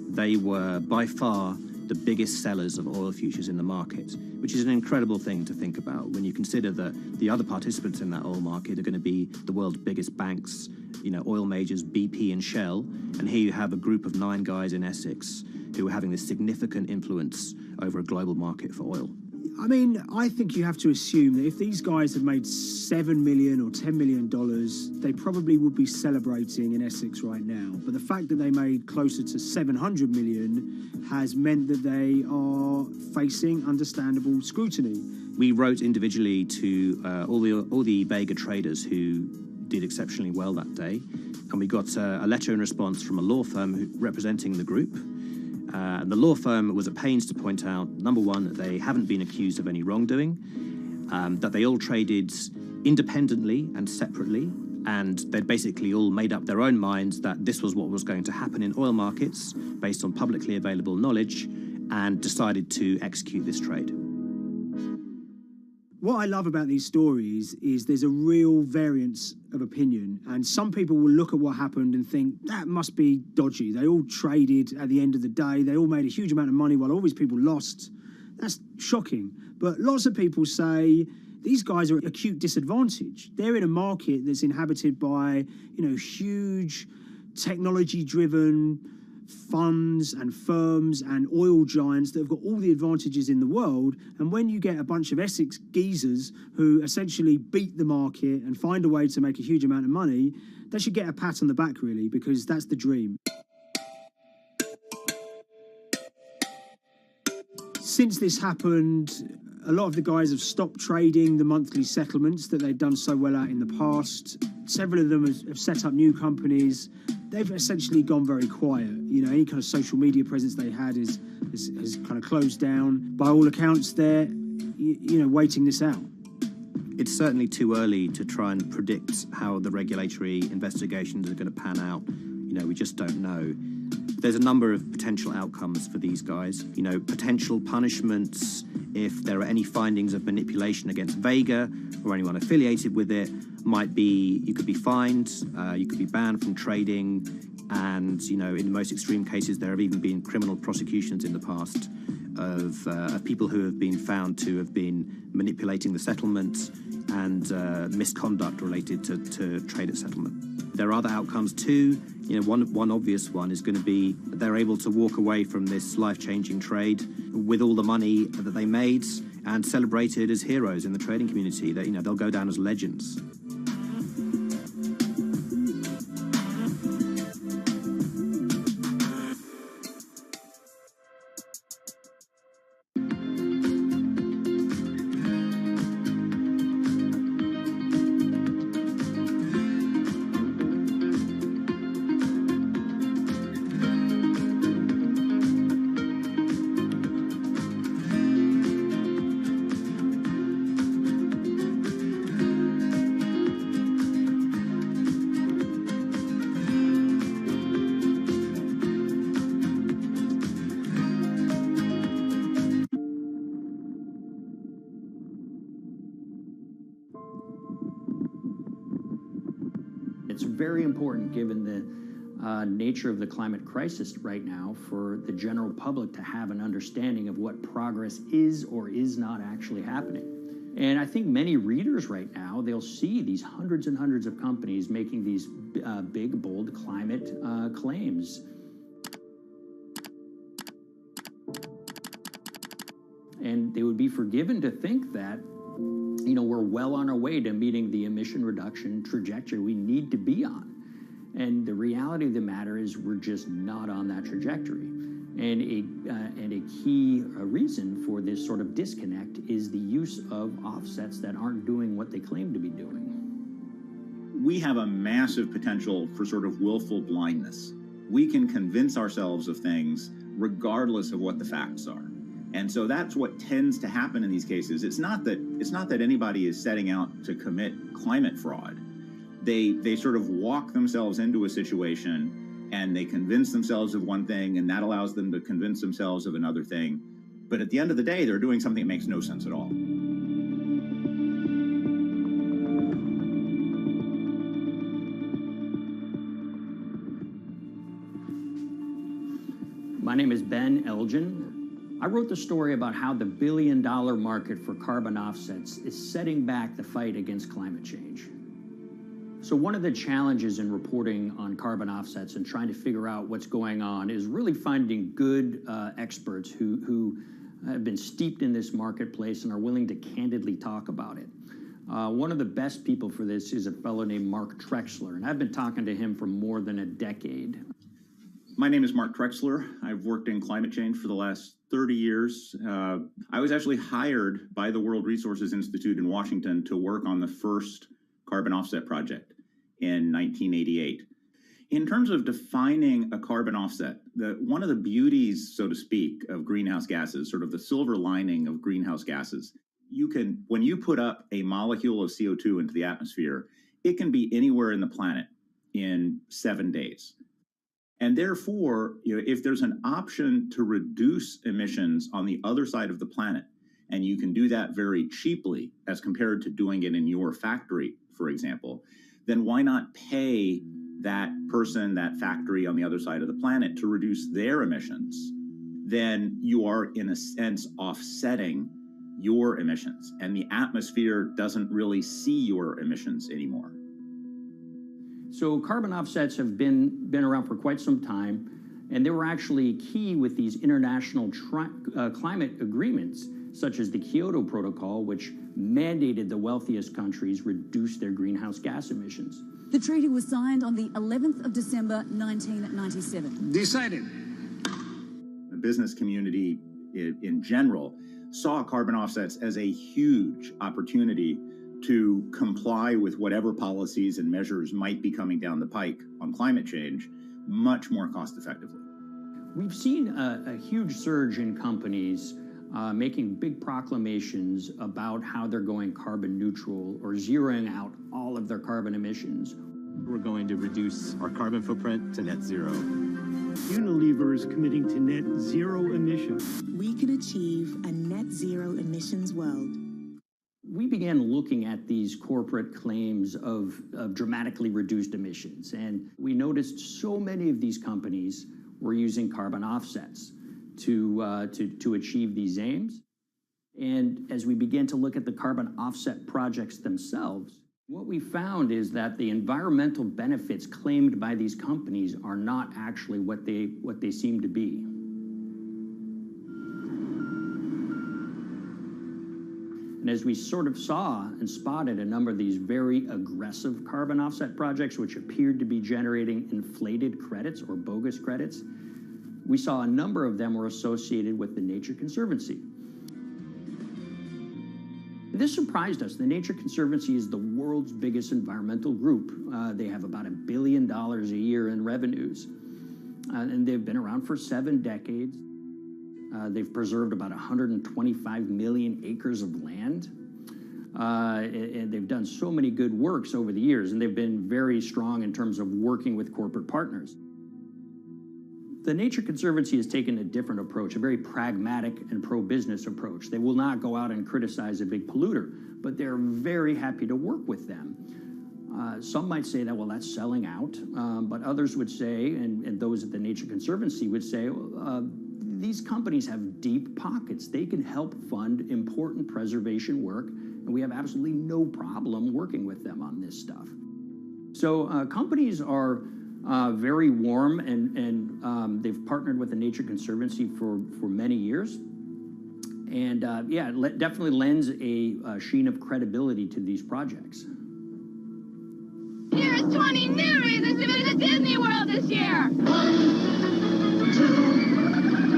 they were by far the biggest sellers of oil futures in the market, which is an incredible thing to think about when you consider that the other participants in that oil market are going to be the world's biggest banks, oil majors, BP and Shell, and here you have a group of 9 guys in Essex who are having this significant influence over a global market for oil. I mean, I think you have to assume that if these guys had made $7 million or $10 million, they probably would be celebrating in Essex right now. But the fact that they made closer to $700 million has meant that they are facing understandable scrutiny. We wrote individually to all the Vega traders who did exceptionally well that day, and we got a letter in response from a law firm representing the group. And the law firm was at pains to point out, number one, that they haven't been accused of any wrongdoing, that they all traded independently and separately, and they'd basically all made up their own minds that this was what was going to happen in oil markets based on publicly available knowledge, and decided to execute this trade. What I love about these stories is there's a real variance of opinion, and some people will look at what happened and think that must be dodgy. They all traded at the end of the day. They all made a huge amount of money while all these people lost. That's shocking. But lots of people say these guys are at acute disadvantage. They're in a market that's inhabited by, huge technology-driven funds and firms and oil giants that have got all the advantages in the world, and when you get a bunch of Essex geezers who essentially beat the market and find a way to make a huge amount of money, they should get a pat on the back, really, because that's the dream. Since this happened, a lot of the guys have stopped trading the monthly settlements that they've done so well at in the past. Several of them have set up new companies. They've essentially gone very quiet. Any kind of social media presence they had has kind of closed down. By all accounts, they're, waiting this out. It's certainly too early to try and predict how the regulatory investigations are going to pan out. We just don't know. There's a number of potential outcomes for these guys. Potential punishments if there are any findings of manipulation against Vega or anyone affiliated with it might be you could be fined, you could be banned from trading, and in the most extreme cases there have even been criminal prosecutions in the past of people who have been found to have been manipulating the settlement and misconduct related to trade at settlement. There are other outcomes too. One obvious one is going to be they're able to walk away from this life-changing trade with all the money that they made and celebrated as heroes in the trading community. That they'll go down as legends. It's very important, given the nature of the climate crisis right now, for the general public to have an understanding of what progress is or is not actually happening. And I think many readers right now, they'll see these hundreds and hundreds of companies making these big, bold climate claims. And they would be forgiven to think that we're well on our way to meeting the emission reduction trajectory we need to be on. And the reality of the matter is we're just not on that trajectory. And a key reason for this sort of disconnect is the use of offsets that aren't doing what they claim to be doing. We have a massive potential for sort of willful blindness. We can convince ourselves of things regardless of what the facts are. And so that's what tends to happen in these cases. It's not that anybody is setting out to commit climate fraud. They sort of walk themselves into a situation and they convince themselves of one thing, and that allows them to convince themselves of another thing. But at the end of the day, they're doing something that makes no sense at all. My name is Ben Elgin. I wrote the story about how the billion-dollar market for carbon offsets is setting back the fight against climate change. So one of the challenges in reporting on carbon offsets and trying to figure out what's going on is really finding good experts who have been steeped in this marketplace and are willing to candidly talk about it. One of the best people for this is a fellow named Mark Trexler, and I've been talking to him for more than a decade. My name is Mark Trexler. I've worked in climate change for the last 30 years. I was actually hired by the World Resources Institute in Washington to work on the first carbon offset project in 1988. In terms of defining a carbon offset, one of the beauties, so to speak, of greenhouse gases, sort of the silver lining of greenhouse gases, when you put up a molecule of CO2 into the atmosphere, it can be anywhere in the planet in 7 days. And therefore, if there's an option to reduce emissions on the other side of the planet, and you can do that very cheaply as compared to doing it in your factory, for example, then why not pay that person, that factory on the other side of the planet to reduce their emissions? Then you are, in a sense, offsetting your emissions, and the atmosphere doesn't really see your emissions anymore. So carbon offsets have been around for quite some time, and they were actually key with these international climate agreements, such as the Kyoto Protocol, which mandated the wealthiest countries reduce their greenhouse gas emissions. The treaty was signed on the 11th of December, 1997. Decided. The business community in general saw carbon offsets as a huge opportunity to comply with whatever policies and measures might be coming down the pike on climate change much more cost effectively. We've seen a huge surge in companies making big proclamations about how they're going carbon neutral or zeroing out all of their carbon emissions. We're going to reduce our carbon footprint to net zero. Unilever is committing to net zero emissions. We can achieve a net zero emissions world. We began looking at these corporate claims of dramatically reduced emissions, and we noticed so many of these companies were using carbon offsets to achieve these aims. And as we began to look at the carbon offset projects themselves, what we found is that the environmental benefits claimed by these companies are not actually what they seem to be. And as we sort of saw and spotted a number of these very aggressive carbon offset projects, which appeared to be generating inflated credits or bogus credits, we saw a number of them were associated with the Nature Conservancy. This surprised us. The Nature Conservancy is the world's biggest environmental group. They have about $1 billion a year in revenues, and they've been around for 7 decades. They've preserved about 125 million acres of land, and they've done so many good works over the years, and they've been very strong in terms of working with corporate partners. The Nature Conservancy has taken a different approach, a very pragmatic and pro-business approach. They will not go out and criticize a big polluter, but they're very happy to work with them. Some might say that, well, that's selling out, but others would say, and those at the Nature Conservancy would say, these companies have deep pockets. They can help fund important preservation work, and we have absolutely no problem working with them on this stuff. So companies are very warm, and they've partnered with the Nature Conservancy for many years. And yeah, it definitely lends a sheen of credibility to these projects. Here's 20 new reasons to visit Disney World this year. 1, 2,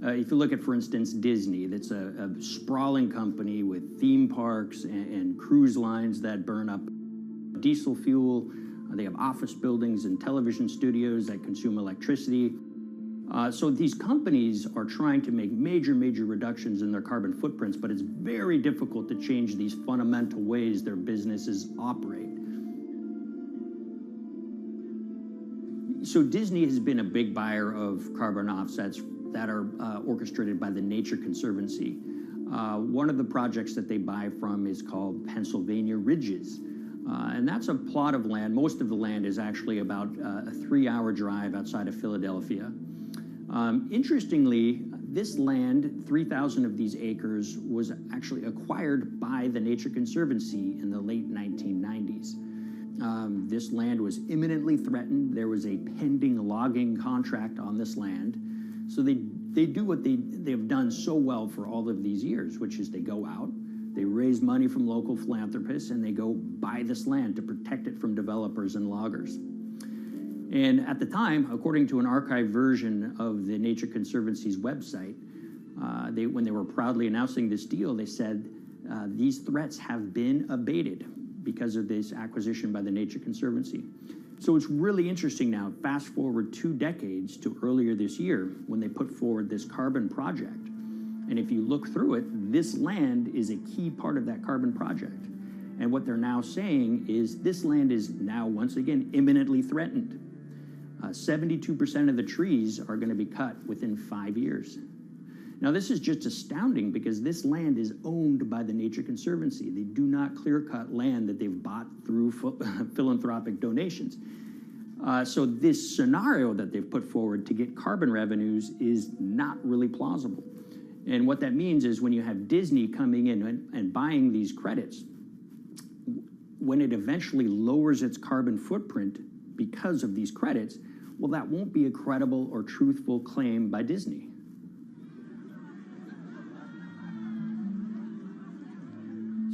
If you look at, for instance, Disney, that's a sprawling company with theme parks and cruise lines that burn up diesel fuel. They have office buildings and television studios that consume electricity. So these companies are trying to make major reductions in their carbon footprints, but it's very difficult to change these fundamental ways their businesses operate. So Disney has been a big buyer of carbon offsets that are orchestrated by the Nature Conservancy. One of the projects that they buy from is called Pennsylvania Ridges. And that's a plot of land. Most of the land is actually about a 3-hour drive outside of Philadelphia. Interestingly, this land, 3,000 of these acres, was actually acquired by the Nature Conservancy in the late 1990s. This land was imminently threatened. There was a pending logging contract on this land. So they do what they've done so well for all of these years, which is they go out, they raise money from local philanthropists, and they go buy this land to protect it from developers and loggers. And at the time, according to an archived version of the Nature Conservancy's website, when they were proudly announcing this deal, they said, these threats have been abated because of this acquisition by the Nature Conservancy. So it's really interesting now, fast forward 2 decades to earlier this year when they put forward this carbon project. And if you look through it, this land is a key part of that carbon project. And what they're now saying is this land is now, once again, imminently threatened. 72% of the trees are going to be cut within 5 years. Now, this is just astounding because this land is owned by the Nature Conservancy. They do not clear-cut land that they've bought through philanthropic donations. So this scenario that they've put forward to get carbon revenues is not really plausible. And what that means is when you have Disney coming in and buying these credits, when it eventually lowers its carbon footprint because of these credits, well, that won't be a credible or truthful claim by Disney.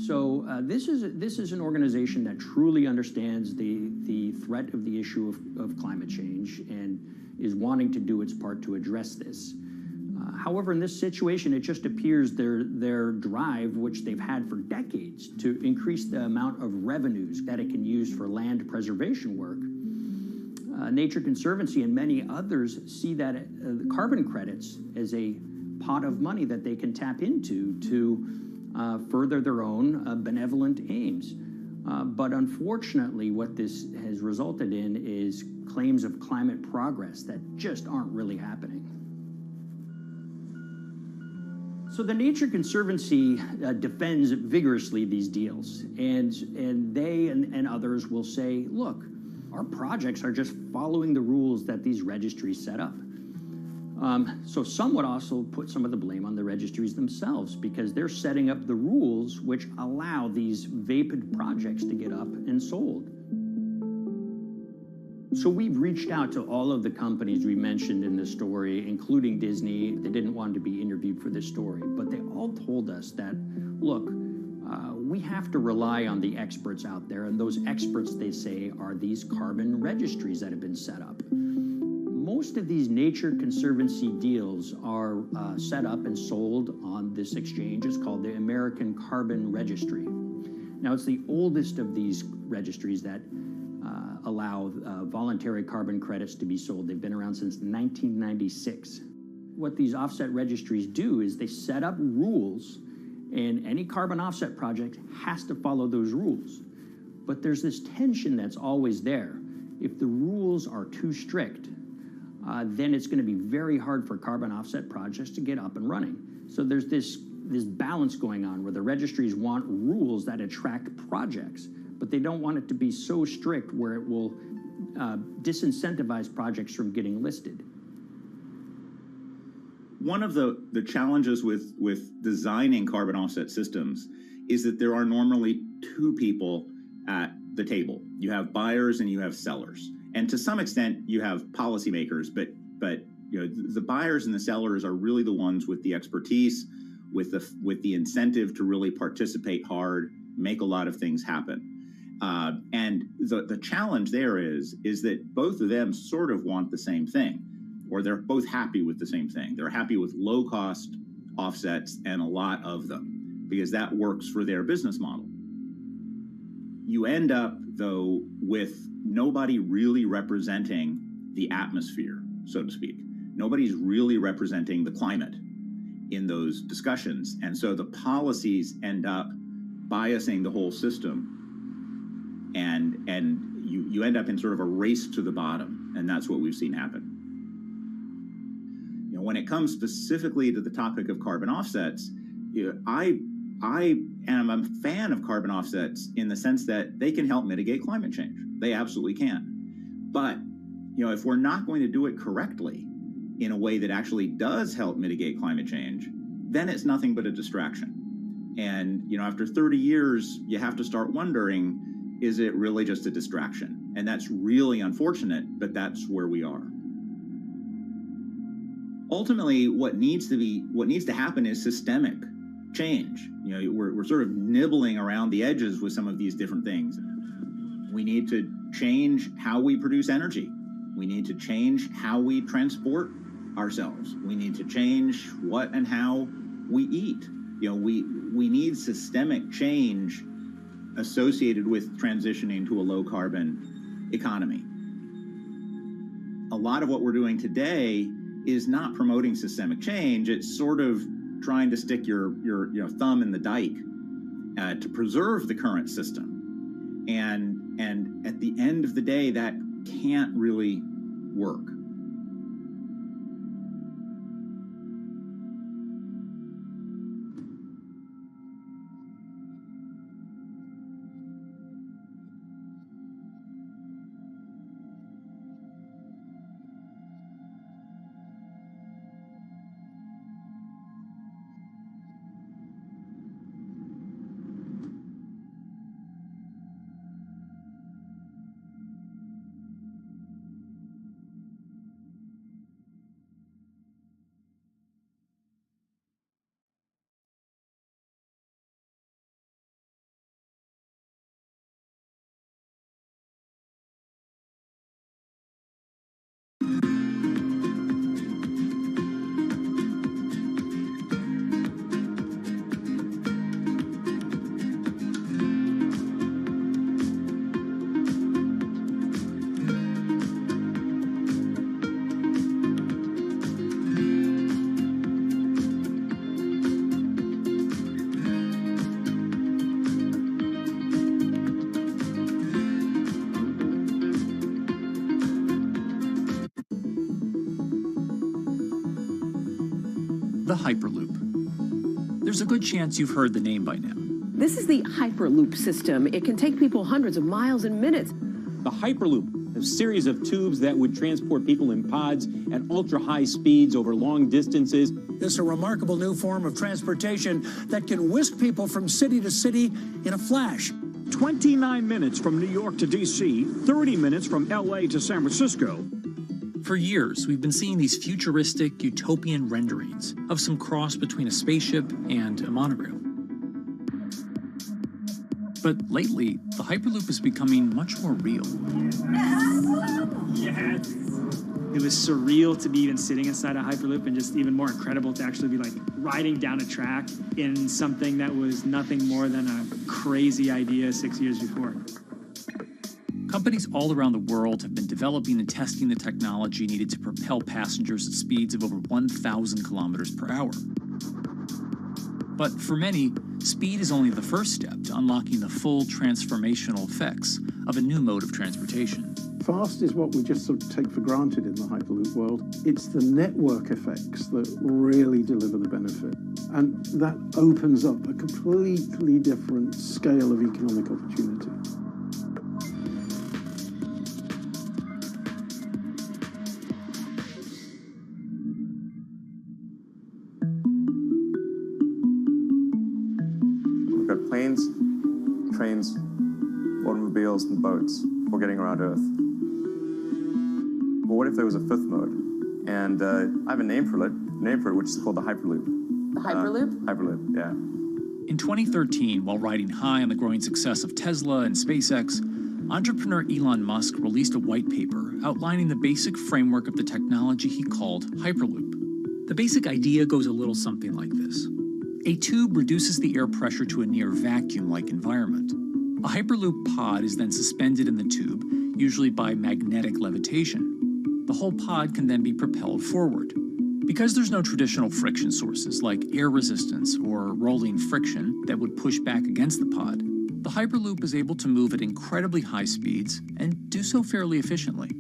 So this is an organization that truly understands the threat of the issue of climate change and is wanting to do its part to address this. However, in this situation, it just appears their drive, which they've had for decades, to increase the amount of revenues that it can use for land preservation work. Nature Conservancy and many others see that the carbon credits as a pot of money that they can tap into to further their own benevolent aims. But unfortunately, what this has resulted in is claims of climate progress that just aren't really happening. So the Nature Conservancy defends vigorously these deals, and they and others will say, look, our projects are just following the rules that these registries set up. So some would also put some of the blame on the registries themselves because they're setting up the rules which allow these vapid projects to get up and sold. So we've reached out to all of the companies we mentioned in this story, including Disney. They didn't want to be interviewed for this story, but they all told us that, look, we have to rely on the experts out there, and those experts, they say, are these carbon registries that have been set up. Most of these Nature Conservancy deals are set up and sold on this exchange. It's called the American Carbon Registry. Now, it's the oldest of these registries that allow voluntary carbon credits to be sold. They've been around since 1996. What these offset registries do is they set up rules, and any carbon offset project has to follow those rules. But there's this tension that's always there. If the rules are too strict, then it's going to be very hard for carbon offset projects to get up and running. So there's this balance going on where the registries want rules that attract projects, but they don't want it to be so strict where it will disincentivize projects from getting listed. One of the challenges with designing carbon offset systems is that there are normally two people at the table. You have buyers and you have sellers. And to some extent, you have policymakers, but you know, the buyers and the sellers are really the ones with the expertise, with the incentive to really participate hard, make a lot of things happen. And the challenge there is that both of them sort of want the same thing. or they're both happy with the same thing. They're happy with low-cost offsets and a lot of them, because that works for their business model. You end up, though, with nobody really representing the atmosphere, so to speak. Nobody's really representing the climate in those discussions. And so the policies end up biasing the whole system, and you end up in sort of a race to the bottom, and that's what we've seen happen. You know, when it comes specifically to the topic of carbon offsets, I am a fan of carbon offsets in the sense that they can help mitigate climate change. They absolutely can. But, you know, if we're not going to do it correctly in a way that actually does help mitigate climate change, then it's nothing but a distraction. And, you know, after 30 years, you have to start wondering, is it really just a distraction? And that's really unfortunate, but that's where we are. Ultimately, what needs to happen is systemic change. You know, we're sort of nibbling around the edges with some of these different things. We need to change how we produce energy. We need to change how we transport ourselves. We need to change what and how we eat. You know, we need systemic change associated with transitioning to a low carbon economy. A lot of what we're doing today is not promoting systemic change. It's sort of trying to stick your thumb in the dike to preserve the current system. And at the end of the day, that can't really work. The Hyperloop. There's a good chance you've heard the name by now. This is the Hyperloop system. It can take people hundreds of miles in minutes. The Hyperloop, a series of tubes that would transport people in pods at ultra-high speeds over long distances. It's a remarkable new form of transportation that can whisk people from city to city in a flash. 29 minutes from New York to D.C., 30 minutes from L.A. to San Francisco. For years, we've been seeing these futuristic, utopian renderings of some cross between a spaceship and a monorail. But lately, the Hyperloop is becoming much more real. Yes! It was surreal to be even sitting inside a Hyperloop, and just even more incredible to actually be like riding down a track in something that was nothing more than a crazy idea 6 years before. Companies all around the world have been developing and testing the technology needed to propel passengers at speeds of over 1,000 kilometers per hour. But for many, speed is only the first step to unlocking the full transformational effects of a new mode of transportation. Fast is what we just sort of take for granted in the Hyperloop world. It's the network effects that really deliver the benefit. And that opens up a completely different scale of economic opportunity. Planes, trains, automobiles, and boats for getting around Earth. But what if there was a fifth mode? And I have a name for it, which is called the Hyperloop. The Hyperloop? Hyperloop, yeah. In 2013, while riding high on the growing success of Tesla and SpaceX, entrepreneur Elon Musk released a white paper outlining the basic framework of the technology he called Hyperloop. The basic idea goes a little something like this. A tube reduces the air pressure to a near vacuum-like environment. A Hyperloop pod is then suspended in the tube, usually by magnetic levitation. The whole pod can then be propelled forward. Because there's no traditional friction sources like air resistance or rolling friction that would push back against the pod, the Hyperloop is able to move at incredibly high speeds and do so fairly efficiently.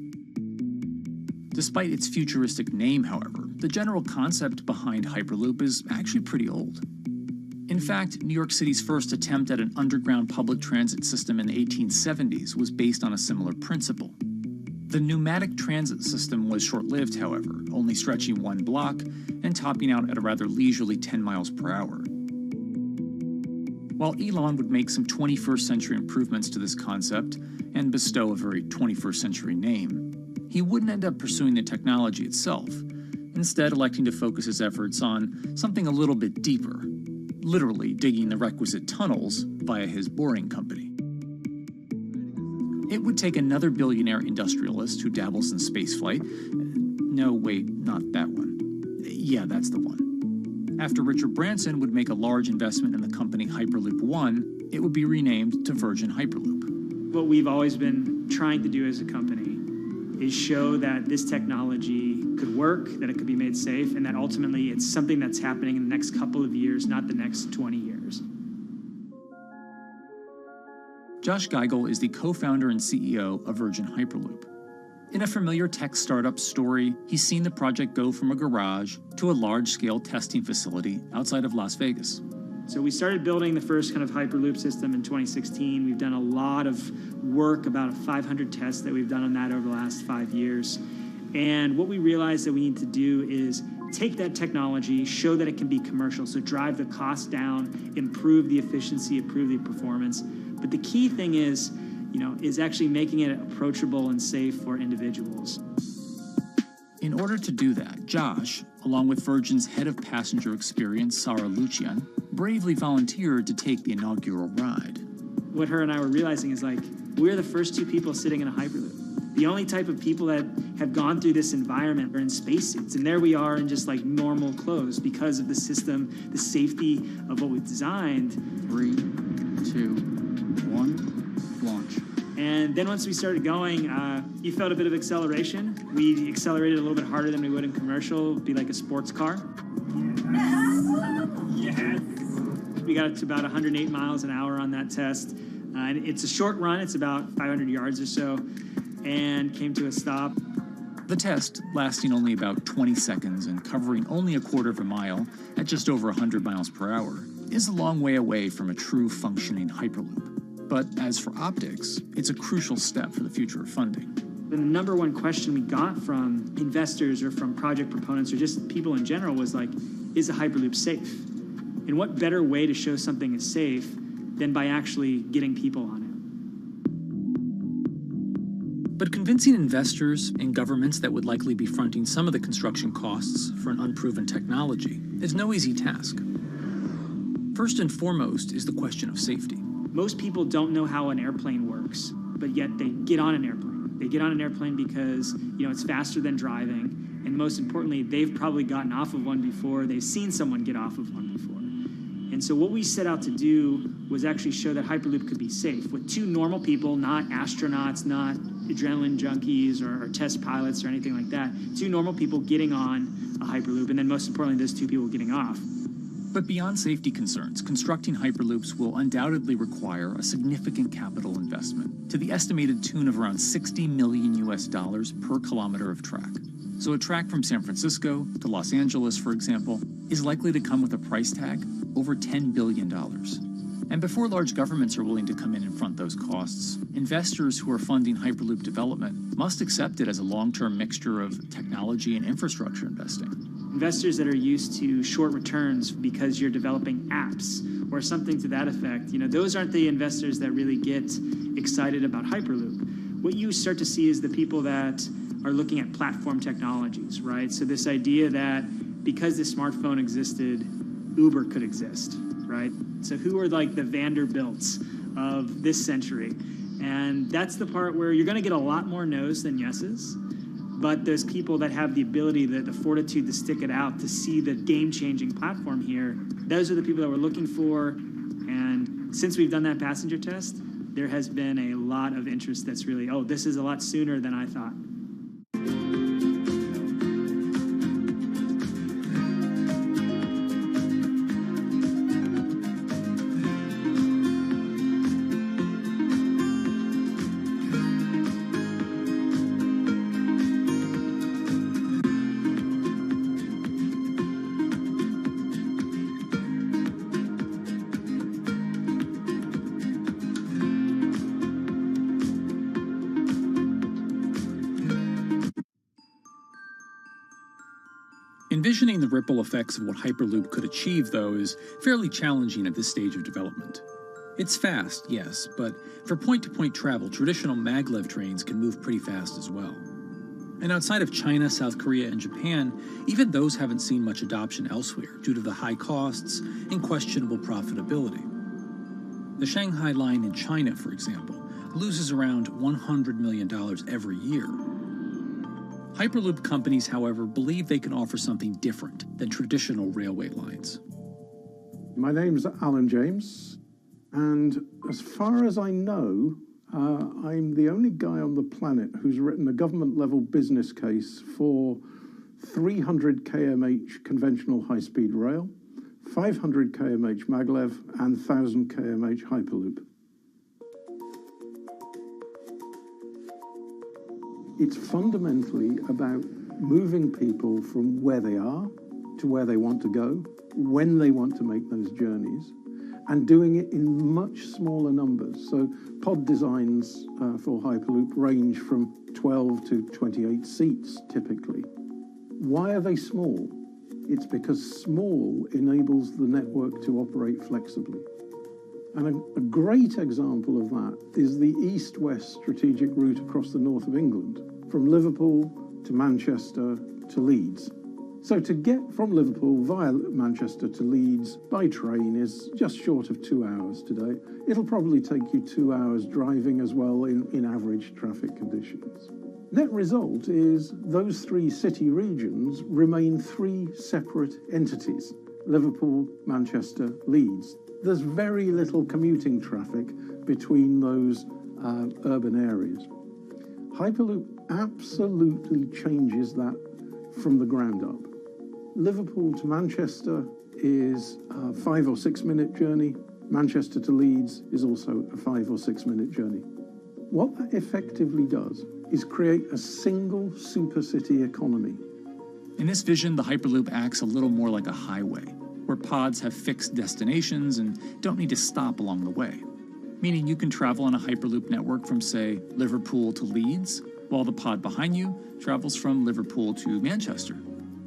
Despite its futuristic name, however, the general concept behind Hyperloop is actually pretty old. In fact, New York City's first attempt at an underground public transit system in the 1870s was based on a similar principle. The pneumatic transit system was short-lived, however, only stretching one block and topping out at a rather leisurely 10 miles per hour. While Elon would make some 21st century improvements to this concept and bestow a very 21st century name, he wouldn't end up pursuing the technology itself, instead electing to focus his efforts on something a little bit deeper, literally digging the requisite tunnels via his boring company. It would take another billionaire industrialist who dabbles in spaceflight. No, wait, not that one. Yeah, that's the one. After Richard Branson would make a large investment in the company Hyperloop One, it would be renamed to Virgin Hyperloop. What we've always been trying to do as a company is show that this technology could work, that it could be made safe, and that ultimately it's something that's happening in the next couple of years, not the next 20 years. Josh Geigel is the co-founder and CEO of Virgin Hyperloop. In a familiar tech startup story, he's seen the project go from a garage to a large-scale testing facility outside of Las Vegas. So we started building the first kind of Hyperloop system in 2016. We've done a lot of work, about 500 tests that we've done on that over the last 5 years. And what we realized that we need to do is take that technology, show that it can be commercial, so drive the cost down, improve the efficiency, improve the performance. But the key thing is actually making it approachable and safe for individuals. In order to do that, Josh, along with Virgin's head of passenger experience, Sarah Lucian, bravely volunteered to take the inaugural ride. What her and I were realizing is we're the first two people sitting in a Hyperloop. The only type of people that have gone through this environment are in spacesuits, and there we are in just normal clothes because of the system, the safety of what we've designed. 3, 2, 1, launch. And then once we started going, you felt a bit of acceleration. We accelerated a little bit harder than we would in commercial. It'd be like a sports car. Yes. We got up to about 108 miles an hour on that test. And it's a short run. It's about 500 yards or so, and came to a stop. The test, lasting only about 20 seconds and covering only a quarter of a mile at just over 100 miles per hour, is a long way away from a true functioning Hyperloop. But as for optics, it's a crucial step for the future of funding. The number one question we got from investors or from project proponents or just people in general was is a Hyperloop safe? And what better way to show something is safe than by actually getting people on it? But convincing investors and governments that would likely be fronting some of the construction costs for an unproven technology is no easy task. First and foremost is the question of safety. Most people don't know how an airplane works, but yet they get on an airplane. They get on an airplane because, it's faster than driving, and most importantly, they've probably gotten off of one before, they've seen someone get off of one before. And so what we set out to do was actually show that Hyperloop could be safe with two normal people, not astronauts, not adrenaline junkies or test pilots or anything like that. Two normal people getting on a Hyperloop, and then most importantly, those two people getting off. But beyond safety concerns, constructing Hyperloops will undoubtedly require a significant capital investment to the estimated tune of around $60 million per kilometer of track. So a track from San Francisco to Los Angeles, for example, is likely to come with a price tag over $10 billion. And before large governments are willing to come in and front those costs, investors who are funding Hyperloop development must accept it as a long-term mixture of technology and infrastructure investing. Investors that are used to short returns because you're developing apps or something to that effect, those aren't the investors that really get excited about Hyperloop. What you start to see is the people that are looking at platform technologies, right? So this idea that because the smartphone existed, Uber could exist, right? So who are the Vanderbilts of this century? And that's the part where you're going to get a lot more no's than yeses. But there's people that have the ability, the fortitude to stick it out, to see the game-changing platform here. Those are the people that we're looking for. And since we've done that passenger test, there has been a lot of interest that's really, oh, this is a lot sooner than I thought. Envisioning the ripple effects of what Hyperloop could achieve, though, is fairly challenging at this stage of development. It's fast, yes, but for point-to-point travel, traditional maglev trains can move pretty fast as well. And outside of China, South Korea, and Japan, even those haven't seen much adoption elsewhere due to the high costs and questionable profitability. The Shanghai line in China, for example, loses around $100 million every year. Hyperloop companies, however, believe they can offer something different than traditional railway lines. My name's Alan James, and as far as I know, I'm the only guy on the planet who's written a government-level business case for 300 kmh conventional high-speed rail, 500 kmh maglev, and 1,000 kmh Hyperloop. It's fundamentally about moving people from where they are to where they want to go, when they want to make those journeys, and doing it in much smaller numbers. So pod designs for Hyperloop range from 12 to 28 seats, typically. Why are they small? It's because small enables the network to operate flexibly. And a great example of that is the east-west strategic route across the north of England, from Liverpool to Manchester to Leeds. So to get from Liverpool via Manchester to Leeds by train is just short of 2 hours today. It'll probably take you 2 hours driving as well in average traffic conditions. Net result is those three city regions remain three separate entities: Liverpool, Manchester, Leeds. There's very little commuting traffic between those urban areas. Hyperloop absolutely changes that from the ground up. Liverpool to Manchester is a 5 or 6 minute journey. Manchester to Leeds is also a 5 or 6 minute journey. What that effectively does is create a single supercity economy. In this vision, the Hyperloop acts a little more like a highway, where pods have fixed destinations and don't need to stop along the way. Meaning you can travel on a Hyperloop network from, say, Liverpool to Leeds, while the pod behind you travels from Liverpool to Manchester.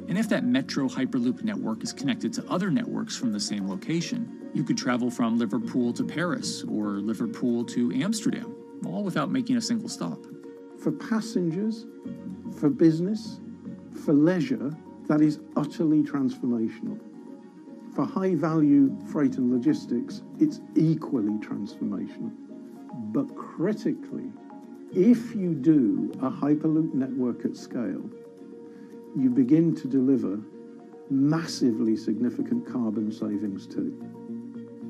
And if that metro Hyperloop network is connected to other networks from the same location, you could travel from Liverpool to Paris or Liverpool to Amsterdam, all without making a single stop. For passengers, for business, for leisure, that is utterly transformational. For high-value freight and logistics, it's equally transformational. But critically, if you do a Hyperloop network at scale, you begin to deliver massively significant carbon savings too.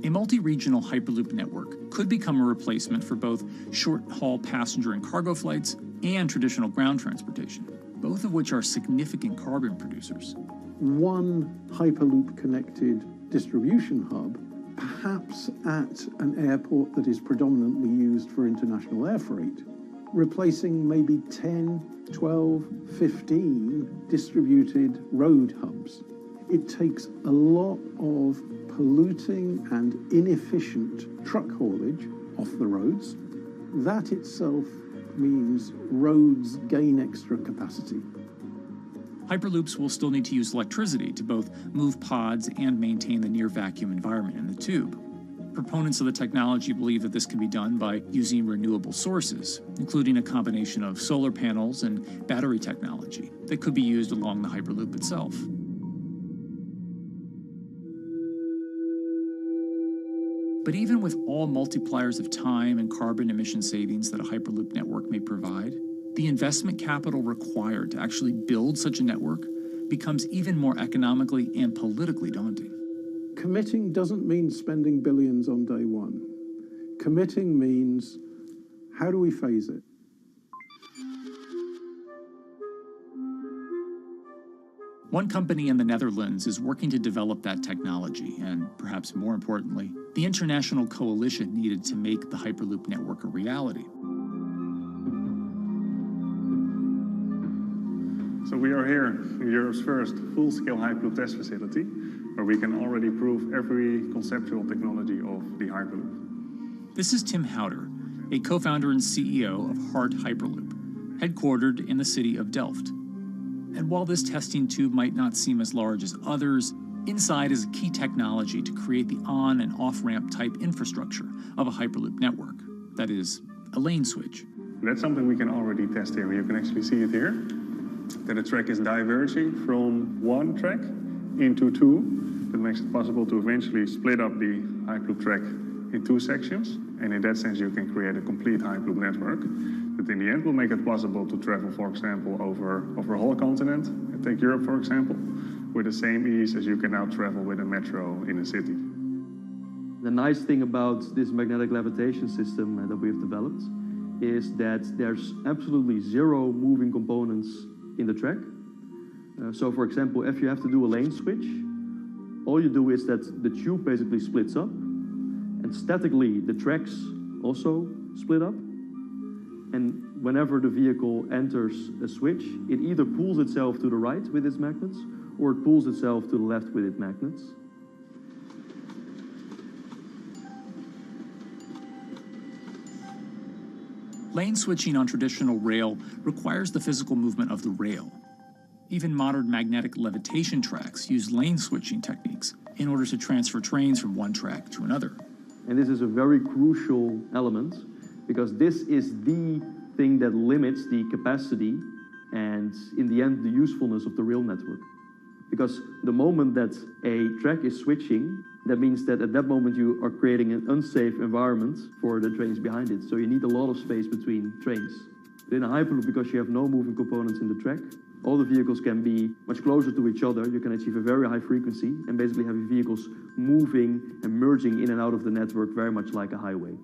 A multi-regional Hyperloop network could become a replacement for both short-haul passenger and cargo flights and traditional ground transportation, both of which are significant carbon producers. One Hyperloop-connected distribution hub, perhaps at an airport that is predominantly used for international air freight, replacing maybe 10, 12, 15 distributed road hubs. It takes a lot of polluting and inefficient truck haulage off the roads. That itself means roads gain extra capacity. Hyperloops will still need to use electricity to both move pods and maintain the near-vacuum environment in the tube. Proponents of the technology believe that this can be done by using renewable sources, including a combination of solar panels and battery technology that could be used along the Hyperloop itself. But even with all multipliers of time and carbon emission savings that a Hyperloop network may provide, the investment capital required to actually build such a network becomes even more economically and politically daunting. Committing doesn't mean spending billions on day one. Committing means, how do we phase it? One company in the Netherlands is working to develop that technology, and perhaps more importantly, the international coalition needed to make the Hyperloop network a reality. So we are here in Europe's first full-scale Hyperloop test facility, where we can already prove every conceptual technology of the Hyperloop. This is Tim Houter, a co-founder and CEO of Hart Hyperloop, headquartered in the city of Delft. And while this testing tube might not seem as large as others, inside is a key technology to create the on- and off-ramp type infrastructure of a Hyperloop network. That is, a lane switch. That's something we can already test here. You can actually see it here, that the track is diverging from one track into two. That makes it possible to eventually split up the Hyperloop track in two sections. And in that sense, you can create a complete Hyperloop network that in the end will make it possible to travel, for example, over a whole continent. Take Europe, for example, with the same ease as you can now travel with a metro in a city. The nice thing about this magnetic levitation system that we've developed is that there's absolutely zero moving components in the track. So for example, if you have to do a lane switch, all you do is that the tube basically splits up, and statically the tracks also split up. And whenever the vehicle enters a switch, it either pulls itself to the right with its magnets, or it pulls itself to the left with its magnets. Lane switching on traditional rail requires the physical movement of the rail. Even modern magnetic levitation tracks use lane switching techniques in order to transfer trains from one track to another. And this is a very crucial element, because this is the thing that limits the capacity and, in the end, the usefulness of the rail network. Because the moment that a track is switching, that means that at that moment you are creating an unsafe environment for the trains behind it. So you need a lot of space between trains. In a Hyperloop, because you have no moving components in the track, all the vehicles can be much closer to each other. You can achieve a very high frequency and basically have your vehicles moving and merging in and out of the network very much like a highway.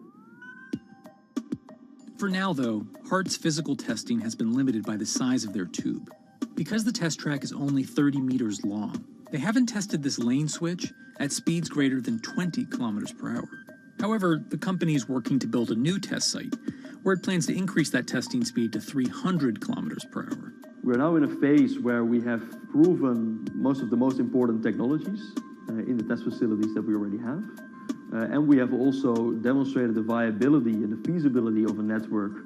For now, though, Hart's physical testing has been limited by the size of their tube. Because the test track is only 30 meters long, they haven't tested this lane switch at speeds greater than 20 kilometers per hour. However, the company is working to build a new test site where it plans to increase that testing speed to 300 kilometers per hour. We're now in a phase where we have proven most of the most important technologies in the test facilities that we already have. And we have also demonstrated the viability and the feasibility of a network.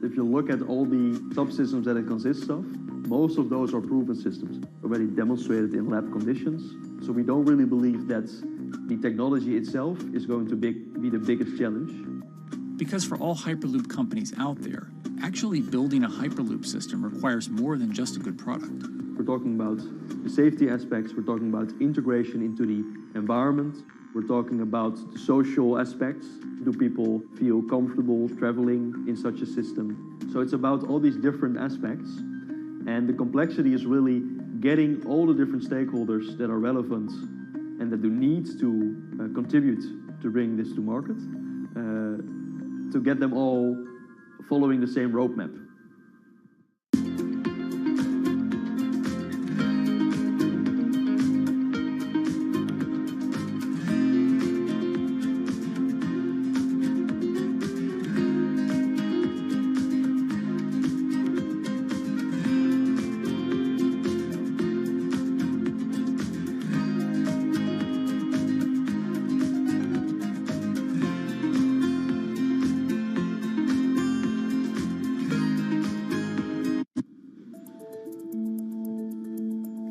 If you look at all the subsystems that it consists of, most of those are proven systems, already demonstrated in lab conditions. So we don't really believe that the technology itself is going to be the biggest challenge. Because for all Hyperloop companies out there, actually building a Hyperloop system requires more than just a good product. We're talking about the safety aspects, we're talking about integration into the environment, we're talking about the social aspects. Do people feel comfortable traveling in such a system? So it's about all these different aspects, and the complexity is really getting all the different stakeholders that are relevant and that do need to contribute to bring this to market, to get them all following the same roadmap.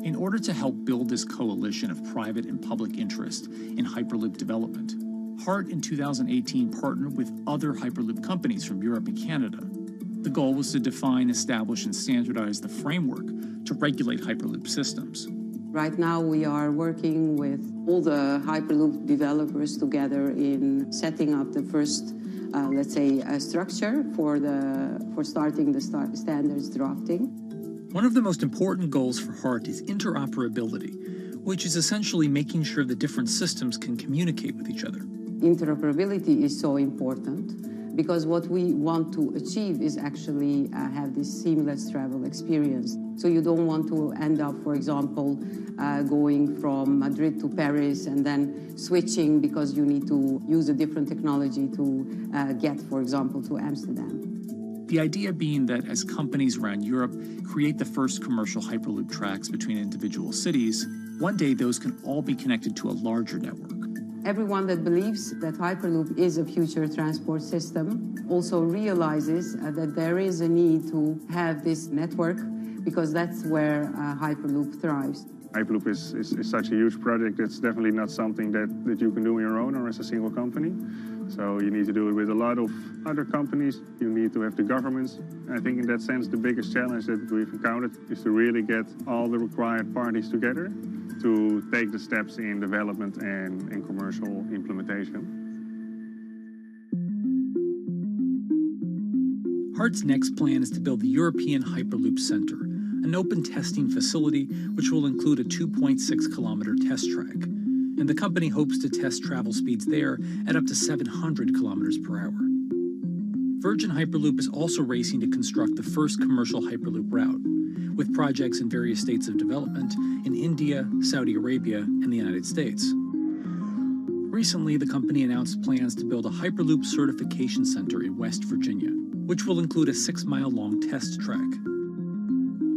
In order to help build this coalition of private and public interest in Hyperloop development, Hart in 2018 partnered with other Hyperloop companies from Europe and Canada. The goal was to define, establish, and standardize the framework to regulate Hyperloop systems. Right now, we are working with all the Hyperloop developers together in setting up the first, let's say, structure for starting the standards drafting. One of the most important goals for HART is interoperability, which is essentially making sure the different systems can communicate with each other. Interoperability is so important because what we want to achieve is actually have this seamless travel experience. So you don't want to end up, for example, going from Madrid to Paris and then switching because you need to use a different technology to get, for example, to Amsterdam. The idea being that as companies around Europe create the first commercial Hyperloop tracks between individual cities, one day those can all be connected to a larger network. Everyone that believes that Hyperloop is a future transport system also realizes that there is a need to have this network because that's where Hyperloop thrives. Hyperloop is such a huge project. It's definitely not something that you can do on your own or as a single company. So you need to do it with a lot of other companies. You need to have the governments. And I think in that sense, the biggest challenge that we've encountered is to really get all the required parties together to take the steps in development and in commercial implementation. HART's next plan is to build the European Hyperloop Center, an open testing facility which will include a 2.6-kilometer test track. And the company hopes to test travel speeds there at up to 700 kilometers per hour. Virgin Hyperloop is also racing to construct the first commercial Hyperloop route, with projects in various states of development in India, Saudi Arabia, and the United States. Recently, the company announced plans to build a Hyperloop certification center in West Virginia, which will include a 6-mile-long test track.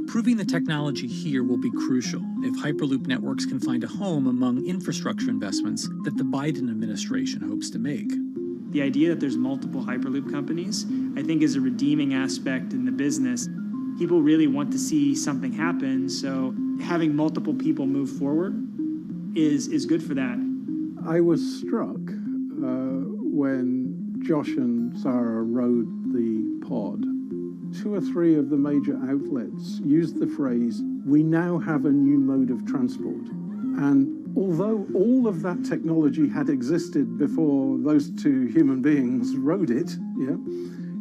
Proving the technology here will be crucial if Hyperloop networks can find a home among infrastructure investments that the Biden administration hopes to make. The idea that there's multiple Hyperloop companies, I think, is a redeeming aspect in the business. People really want to see something happen, so having multiple people move forward is good for that. I was struck when Josh and Sarah rode the pod. 2 or 3 of the major outlets used the phrase, "We now have a new mode of transport." And although all of that technology had existed before those 2 human beings rode it,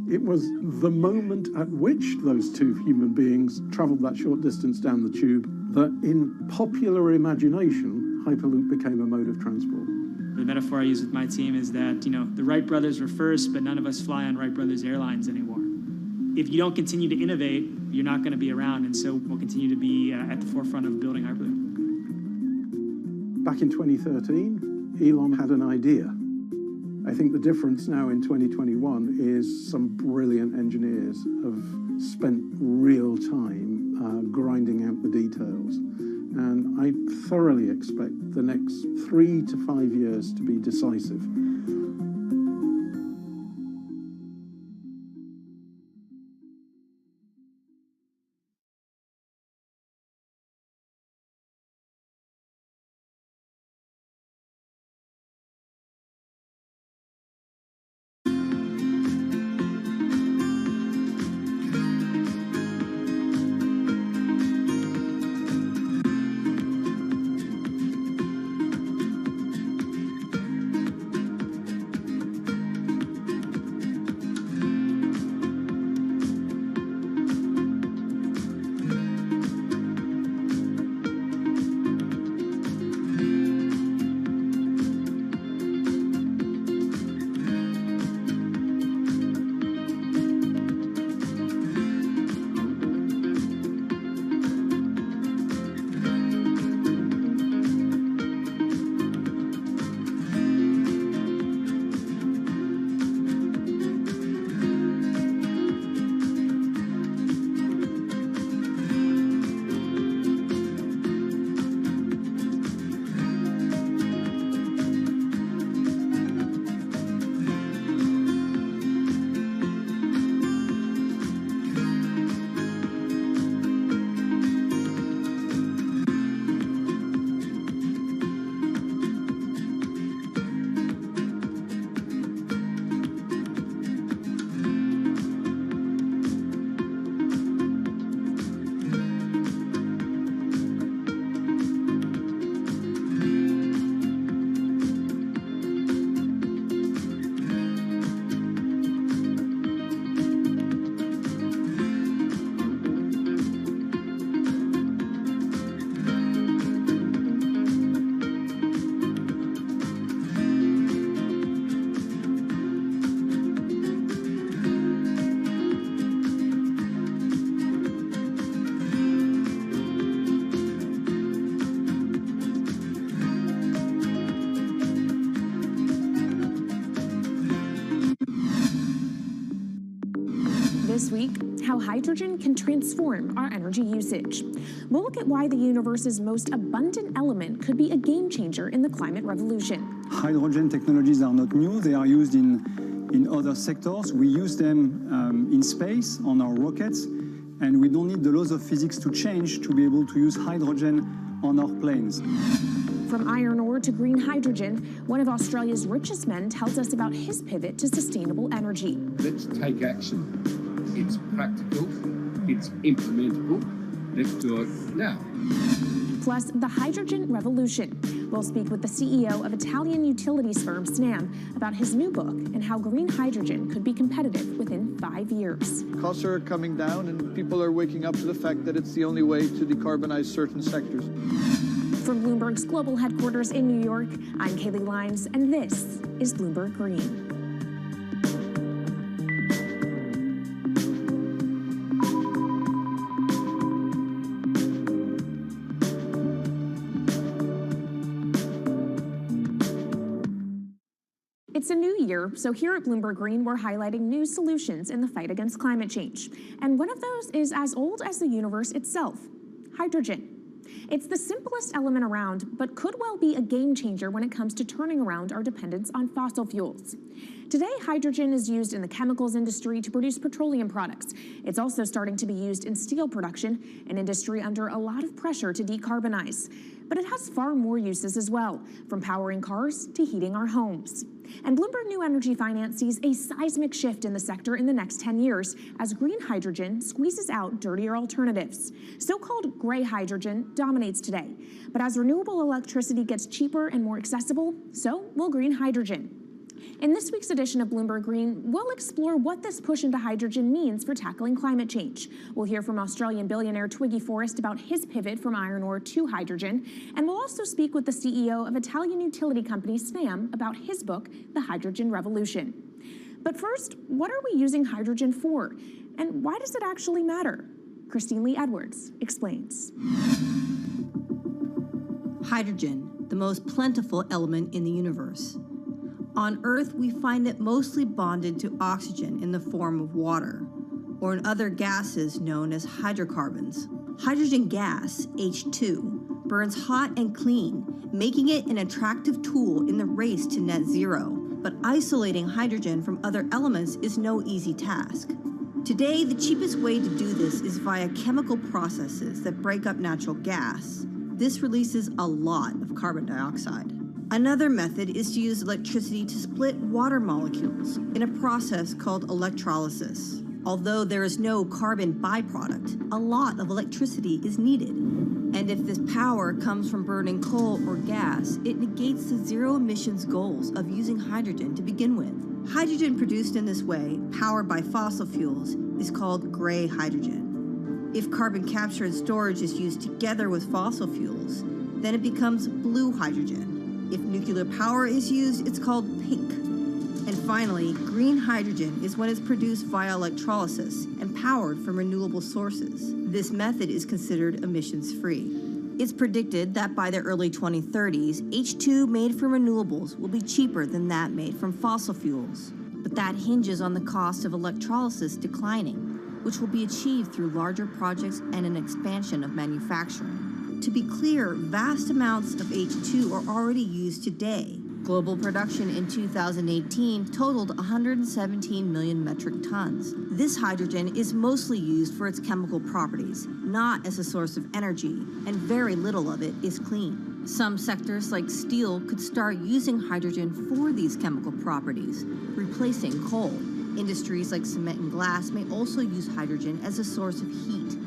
it was the moment at which those 2 human beings traveled that short distance down the tube that in popular imagination, Hyperloop became a mode of transport. The metaphor I use with my team is that, the Wright brothers were first, but none of us fly on Wright Brothers Airlines anymore. If you don't continue to innovate, you're not going to be around, and so we'll continue to be at the forefront of building Hyperloop. Back in 2013, Elon had an idea. I think the difference now in 2021 is some brilliant engineers have spent real time grinding out the details. And I thoroughly expect the next 3 to 5 years to be decisive. This week, how hydrogen can transform our energy usage. We'll look at why the universe's most abundant element could be a game changer in the climate revolution. Hydrogen technologies are not new. They are used in other sectors. We use them in space, on our rockets, and we don't need the laws of physics to change to be able to use hydrogen on our planes. From iron ore to green hydrogen, one of Australia's richest men tells us about his pivot to sustainable energy. Let's take action. It's practical, it's implementable. Let's do it now. Plus, the hydrogen revolution. We'll speak with the CEO of Italian utilities firm Snam about his new book and how green hydrogen could be competitive within 5 years. Costs are coming down and people are waking up to the fact that it's the only way to decarbonize certain sectors. From Bloomberg's global headquarters in New York, I'm Kaylee Lyons, and this is Bloomberg Green. It's a new year, so here at Bloomberg Green, we're highlighting new solutions in the fight against climate change. And one of those is as old as the universe itself, hydrogen. It's the simplest element around, but could well be a game changer when it comes to turning around our dependence on fossil fuels. Today, hydrogen is used in the chemicals industry to produce petroleum products. It's also starting to be used in steel production, an industry under a lot of pressure to decarbonize. But it has far more uses as well, from powering cars to heating our homes. And Bloomberg New Energy Finance sees a seismic shift in the sector in the next 10 years as green hydrogen squeezes out dirtier alternatives. So-called gray hydrogen dominates today. But as renewable electricity gets cheaper and more accessible, so will green hydrogen. In this week's edition of Bloomberg Green, we'll explore what this push into hydrogen means for tackling climate change. We'll hear from Australian billionaire Twiggy Forrest about his pivot from iron ore to hydrogen, and we'll also speak with the CEO of Italian utility company Snam about his book, The Hydrogen Revolution. But first, what are we using hydrogen for? And why does it actually matter? Christine Lee Edwards explains. Hydrogen, the most plentiful element in the universe. On Earth, we find it mostly bonded to oxygen in the form of water, or in other gases known as hydrocarbons. Hydrogen gas, H2, burns hot and clean, making it an attractive tool in the race to net zero. But isolating hydrogen from other elements is no easy task. Today, the cheapest way to do this is via chemical processes that break up natural gas. This releases a lot of carbon dioxide. Another method is to use electricity to split water molecules in a process called electrolysis. Although there is no carbon byproduct, a lot of electricity is needed. And if this power comes from burning coal or gas, it negates the zero emissions goals of using hydrogen to begin with. Hydrogen produced in this way, powered by fossil fuels, is called gray hydrogen. If carbon capture and storage is used together with fossil fuels, then it becomes blue hydrogen. If nuclear power is used, it's called pink. And finally, green hydrogen is when it's produced via electrolysis and powered from renewable sources. This method is considered emissions-free. It's predicted that by the early 2030s, H2 made from renewables will be cheaper than that made from fossil fuels. But that hinges on the cost of electrolysis declining, which will be achieved through larger projects and an expansion of manufacturing. To be clear, vast amounts of H2 are already used today. Global production in 2018 totaled 117 million metric tons. This hydrogen is mostly used for its chemical properties, not as a source of energy, and very little of it is clean. Some sectors like steel could start using hydrogen for these chemical properties, replacing coal. Industries like cement and glass may also use hydrogen as a source of heat.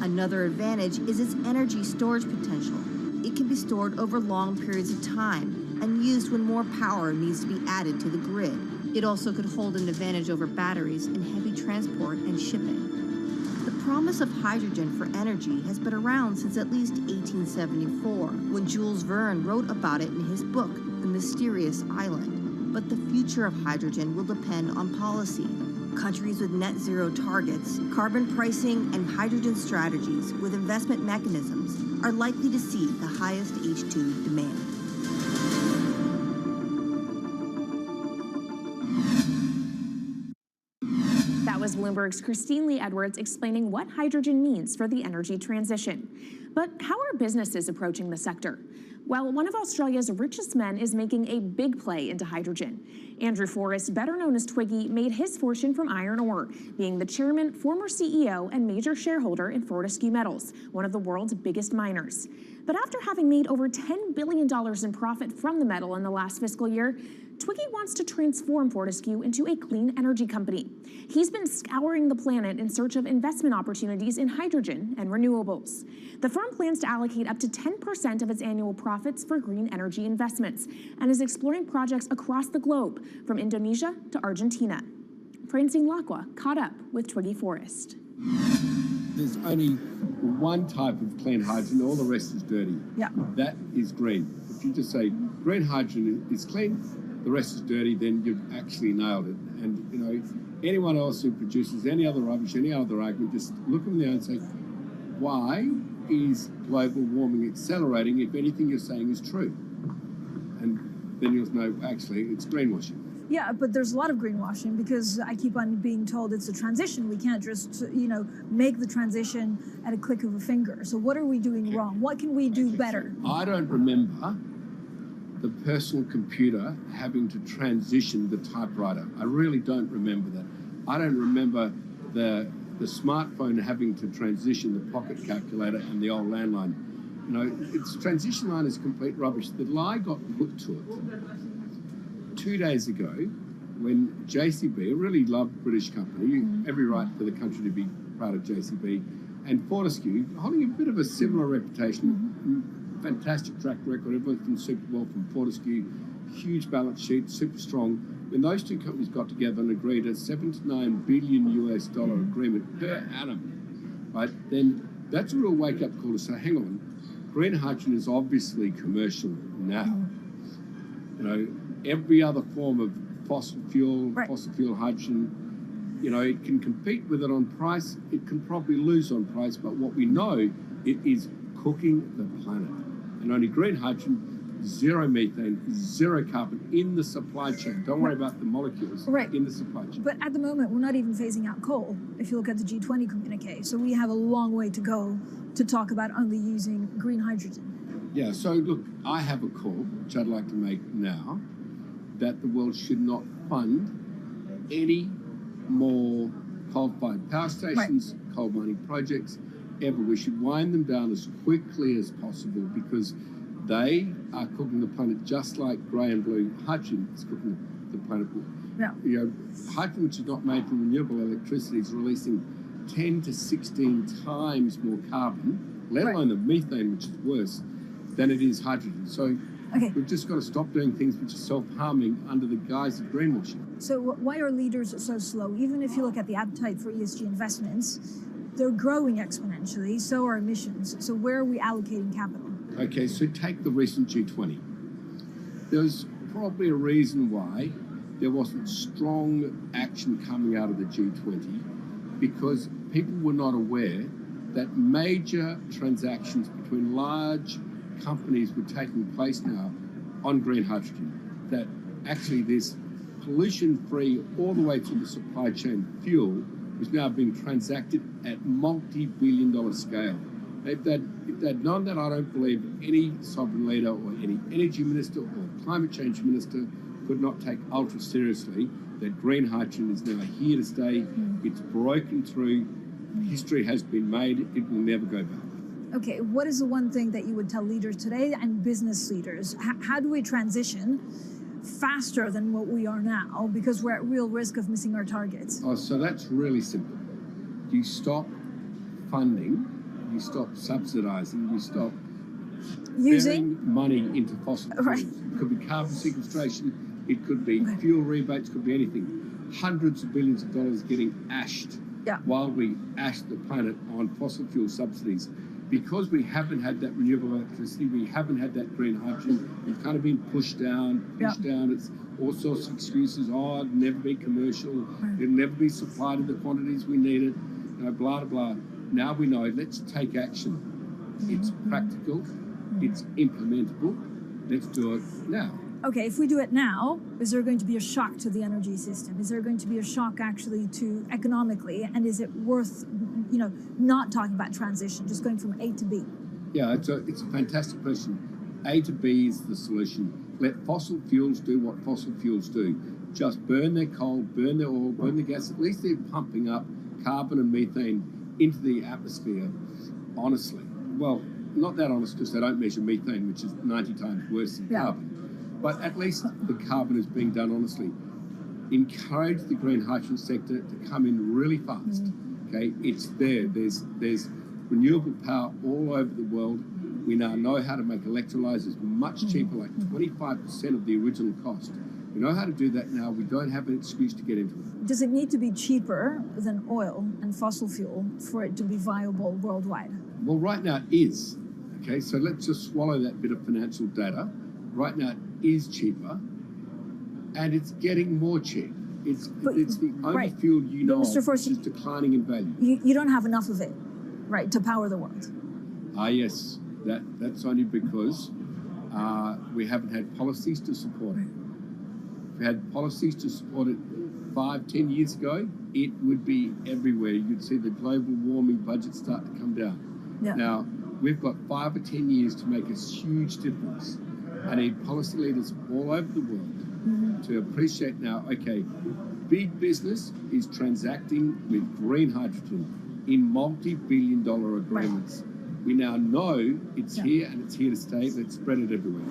Another advantage is its energy storage potential. It can be stored over long periods of time and used when more power needs to be added to the grid. It also could hold an advantage over batteries in heavy transport and shipping. The promise of hydrogen for energy has been around since at least 1874, when Jules Verne wrote about it in his book, The Mysterious Island. But the future of hydrogen will depend on policy. Countries with net zero targets, carbon pricing, and hydrogen strategies with investment mechanisms are likely to see the highest H2 demand. That was Bloomberg's Christine Lee Edwards explaining what hydrogen means for the energy transition. But how are businesses approaching the sector? Well, one of Australia's richest men is making a big play into hydrogen. Andrew Forrest, better known as Twiggy, made his fortune from iron ore, being the chairman, former CEO, and major shareholder in Fortescue Metals, one of the world's biggest miners. But after having made over $10 billion in profit from the metal in the last fiscal year, Twiggy wants to transform Fortescue into a clean energy company. He's been scouring the planet in search of investment opportunities in hydrogen and renewables. The firm plans to allocate up to 10% of its annual profits for green energy investments and is exploring projects across the globe, from Indonesia to Argentina. Francine Lacqua caught up with Twiggy Forrest. There's only one type of clean hydrogen, all the rest is dirty. Yeah. That is green. If you just say green hydrogen is clean, the rest is dirty, then you've actually nailed it. And, you know, anyone else who produces any other rubbish, any other argument, just look them there and say, why is global warming accelerating if anything you're saying is true? And then you'll know, actually, it's greenwashing. Yeah, but there's a lot of greenwashing because I keep on being told it's a transition. We can't just, make the transition at a click of a finger. So what are we doing wrong? What can we do better? I don't remember the personal computer having to transition the typewriter. I really don't remember that. I don't remember the smartphone having to transition the pocket calculator and the old landline. You know, its transition line is complete rubbish. The lie got put to it 2 days ago when JCB, a really loved British company, every right for the country to be proud of JCB, and Fortescue, holding a bit of a similar reputation, fantastic track record, everyone's been super well from Fortescue, huge balance sheet, super strong. When those two companies got together and agreed a $7 to $9 billion US agreement per annum, right, then that's a real wake-up call to say, hang on, green hydrogen is obviously commercial now. You know, every other form of fossil fuel hydrogen, you know, it can compete with it on price, it can probably lose on price, but what we know, it is cooking the planet. And only green hydrogen, zero methane, zero carbon in the supply chain. Don't worry about the molecules in the supply chain. But at the moment, we're not even phasing out coal, if you look at the G20 communique. So we have a long way to go to talk about only using green hydrogen. Yeah, so look, I have a call, which I'd like to make now, that the world should not fund any more coal-fired power stations, coal mining projects, ever. We should wind them down as quickly as possible because they are cooking the planet just like grey and blue hydrogen is cooking the planet. Yeah. You know, hydrogen, which is not made from renewable electricity, is releasing 10 to 16 times more carbon, let alone the methane, which is worse, than it is hydrogen. So we've just got to stop doing things which are self-harming under the guise of greenwashing. So why are leaders so slow? Even if you look at the appetite for ESG investments, they're growing exponentially, so are emissions. So where are we allocating capital? Okay, so take the recent G20. There's probably a reason why there wasn't strong action coming out of the G20 because people were not aware that major transactions between large companies were taking place now on green hydrogen, that actually this pollution-free all the way through the supply chain fuel was now being transacted at multi-billion-dollar scale. If they'd known that, I don't believe any sovereign leader or any energy minister or climate change minister could not take ultra seriously that green hydrogen is now here to stay. It's broken through. History has been made. It will never go back. Okay, what is the one thing that you would tell leaders today and business leaders? How do we transition faster than what we are now because we're at real risk of missing our targets? Oh, so that's really simple. You stop funding, you stop subsidizing, you stop using burying money into fossil fuels. It could be carbon sequestration, it could be fuel rebates, it could be anything. Hundreds of billions of dollars getting ashed while we ash the planet on fossil fuel subsidies. Because we haven't had that renewable electricity, we haven't had that green hydrogen, we've kind of been pushed down. It's all sorts of excuses. Oh, it'll never be commercial. It'll never be supplied in the quantities we need it. You know, blah, blah, blah. Now we know, let's take action. It's practical. It's implementable. Let's do it now. okay, if we do it now, is there going to be a shock to the energy system? Is there going to be a shock actually to economically? And is it worth, not talking about transition, just going from A to B? Yeah, it's a fantastic question. A to B is the solution. Let fossil fuels do what fossil fuels do. Just burn their coal, burn their oil, burn the gas. At least they're pumping up carbon and methane into the atmosphere, honestly. Well, not that honest, because they don't measure methane, which is 90 times worse than carbon. But at least the carbon is being done honestly. Encourage the green hydrogen sector to come in really fast. Okay, it's there. There's renewable power all over the world. We now know how to make electrolyzers much cheaper, like 25% of the original cost. We know how to do that now. We don't have an excuse to get into it. Does it need to be cheaper than oil and fossil fuel for it to be viable worldwide? Well, right now it is. Okay, so let's just swallow that bit of financial data. Right now it is cheaper, and it's getting more cheap. It's the only fuel you know of which is declining in value. You don't have enough of it, right, to power the world? Yes. That's only because we haven't had policies to support it. If we had policies to support it 5-10 years ago, it would be everywhere. You'd see the global warming budget start to come down. Yeah. Now, we've got 5 or 10 years to make a huge difference. I need policy leaders all over the world to appreciate now, okay, big business is transacting with green hydrogen in multi-billion-dollar agreements. We now know it's here and it's here to stay. Let's spread it everywhere.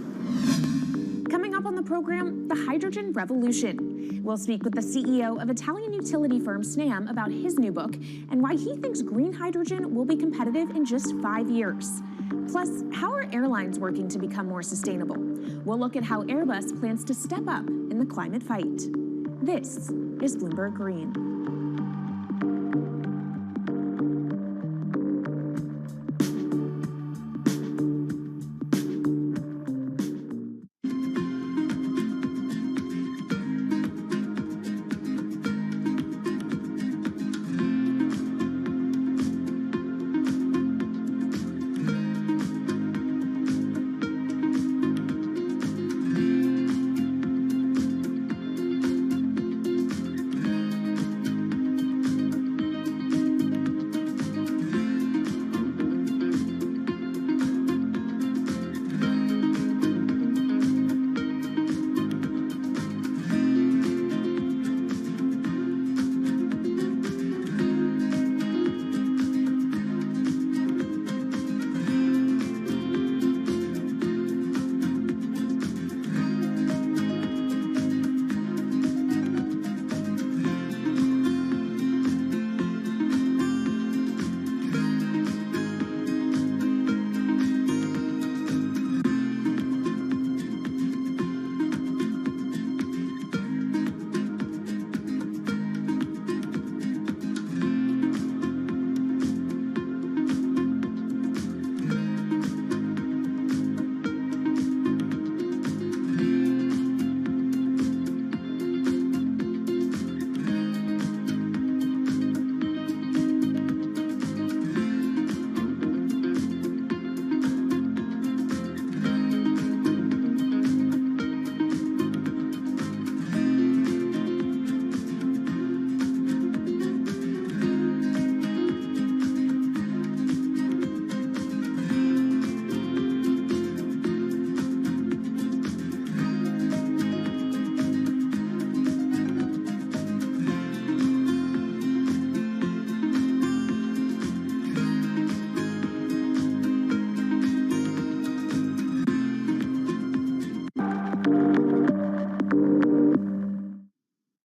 Coming up on the program, the hydrogen revolution. We'll speak with the CEO of Italian utility firm Snam about his new book and why he thinks green hydrogen will be competitive in just 5 years. Plus, how are airlines working to become more sustainable? We'll look at how Airbus plans to step up in the climate fight. This is Bloomberg Green.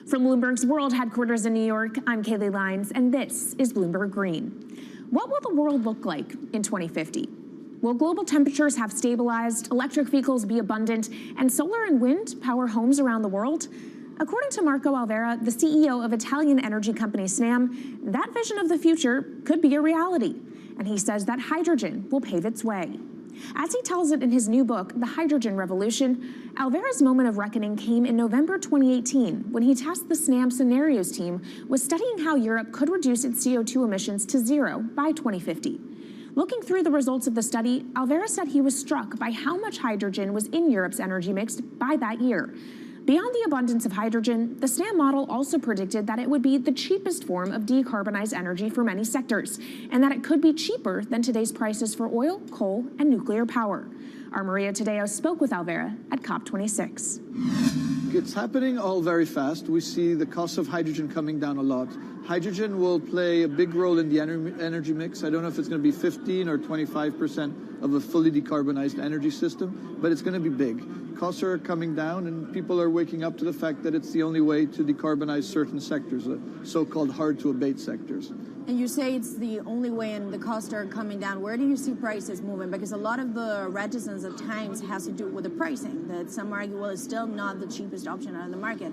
From Bloomberg's world headquarters in New York, I'm Kaylee Lines, and this is Bloomberg Green. What will the world look like in 2050? Will global temperatures have stabilized, electric vehicles be abundant, and solar and wind power homes around the world? According to Marco Alvera, the CEO of Italian energy company Snam, that vision of the future could be a reality. And he says that hydrogen will pave its way. As he tells it in his new book, The Hydrogen Revolution, Alvera's moment of reckoning came in November 2018 when he tasked the Snam Scenarios team with studying how Europe could reduce its CO2 emissions to zero by 2050. Looking through the results of the study, Alvera said he was struck by how much hydrogen was in Europe's energy mix by that year. Beyond the abundance of hydrogen, the SNAM model also predicted that it would be the cheapest form of decarbonized energy for many sectors, and that it could be cheaper than today's prices for oil, coal, and nuclear power. Our Maria Tadeo spoke with Alvera at COP26. It's happening all very fast. We see the cost of hydrogen coming down a lot. Hydrogen will play a big role in the energy mix. I don't know if it's going to be 15 or 25% of a fully decarbonized energy system, but it's going to be big. Costs are coming down, and people are waking up to the fact that it's the only way to decarbonize certain sectors, the so-called hard-to-abate sectors. And you say it's the only way and the costs are coming down. Where do you see prices moving? Because a lot of the reticence at times has to do with the pricing, that some argue, well, it's still not the cheapest option on the market.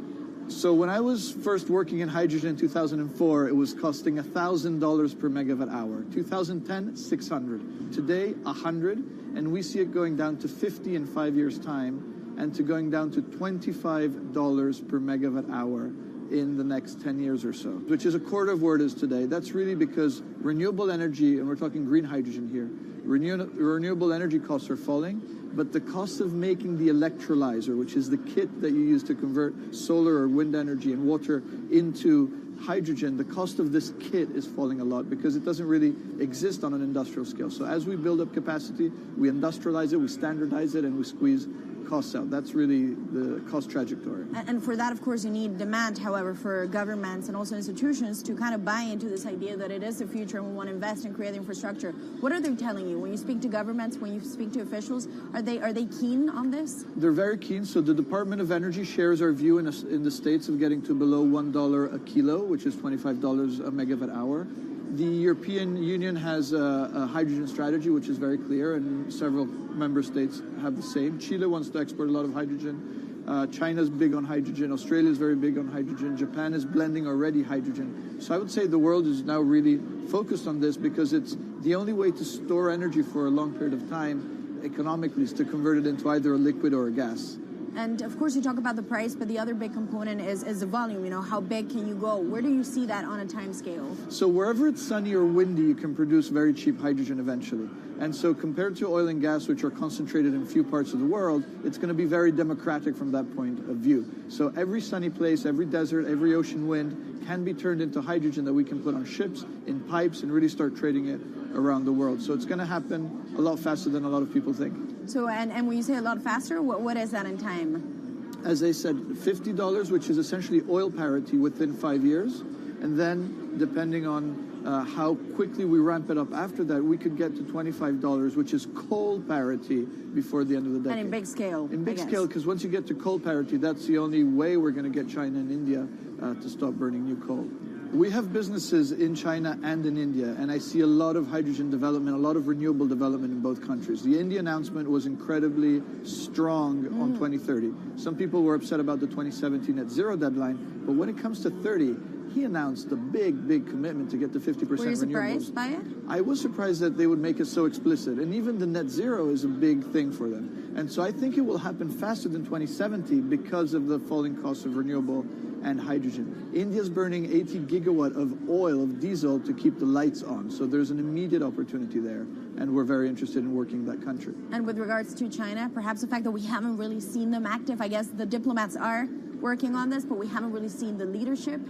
So when I was first working in hydrogen in 2004, it was costing $1,000 per megawatt hour. 2010, 600. Today, 100, and we see it going down to 50 in 5 years' time, and to going down to $25 per megawatt hour in the next 10 years or so, which is a quarter of where it is today. That's really because renewable energy, and we're talking green hydrogen here, renewable energy costs are falling, but the cost of making the electrolyzer, which is the kit that you use to convert solar or wind energy and water into hydrogen, the cost of this kit is falling a lot because it doesn't really exist on an industrial scale. So as we build up capacity, we industrialize it, we standardize it, and we squeeze costs out. That's really the cost trajectory. And for that, of course, you need demand, however, for governments and also institutions to kind of buy into this idea that it is the future and we want to invest and create infrastructure. What are they telling you? When you speak to governments, when you speak to officials, are they keen on this? They're very keen. So the Department of Energy shares our view in the States of getting to below $1 a kilo, which is $25 a megawatt hour. The European Union has a hydrogen strategy, which is very clear, and several member states have the same. Chile wants to export a lot of hydrogen. China's big on hydrogen. Australia is very big on hydrogen. Japan is blending already hydrogen. So I would say the world is now really focused on this because it's the only way to store energy for a long period of time economically is to convert it into either a liquid or a gas. And of course, you talk about the price, but the other big component is the volume. You know, how big can you go? Where do you see that on a time scale? So wherever it's sunny or windy, you can produce very cheap hydrogen eventually. And so compared to oil and gas, which are concentrated in few parts of the world, it's going to be very democratic from that point of view. So every sunny place, every desert, every ocean wind can be turned into hydrogen that we can put on ships, in pipes, and really start trading it around the world. So it's going to happen a lot faster than a lot of people think. So, and when you say a lot faster, what is that in time? As I said, $50, which is essentially oil parity within 5 years. And then, depending on how quickly we ramp it up after that, we could get to $25, which is coal parity before the end of the decade. And in big scale. In big scale, because once you get to coal parity, that's the only way we're going to get China and India to stop burning new coal. We have businesses in China and in India, and I see a lot of hydrogen development, a lot of renewable development in both countries. The India announcement was incredibly strong on 2030. Some people were upset about the 2017 net zero deadline, but when it comes to 30, he announced a big, big commitment to get to 50% renewables. Were you surprised by it? I was surprised that they would make it so explicit, and even the net zero is a big thing for them. And so I think it will happen faster than 2070 because of the falling cost of renewable and hydrogen. India's burning 80 gigawatt of oil, of diesel, to keep the lights on. So there's an immediate opportunity there, and we're very interested in working in that country. And with regards to China, perhaps the fact that we haven't really seen them active, I guess the diplomats are working on this, but we haven't really seen the leadership.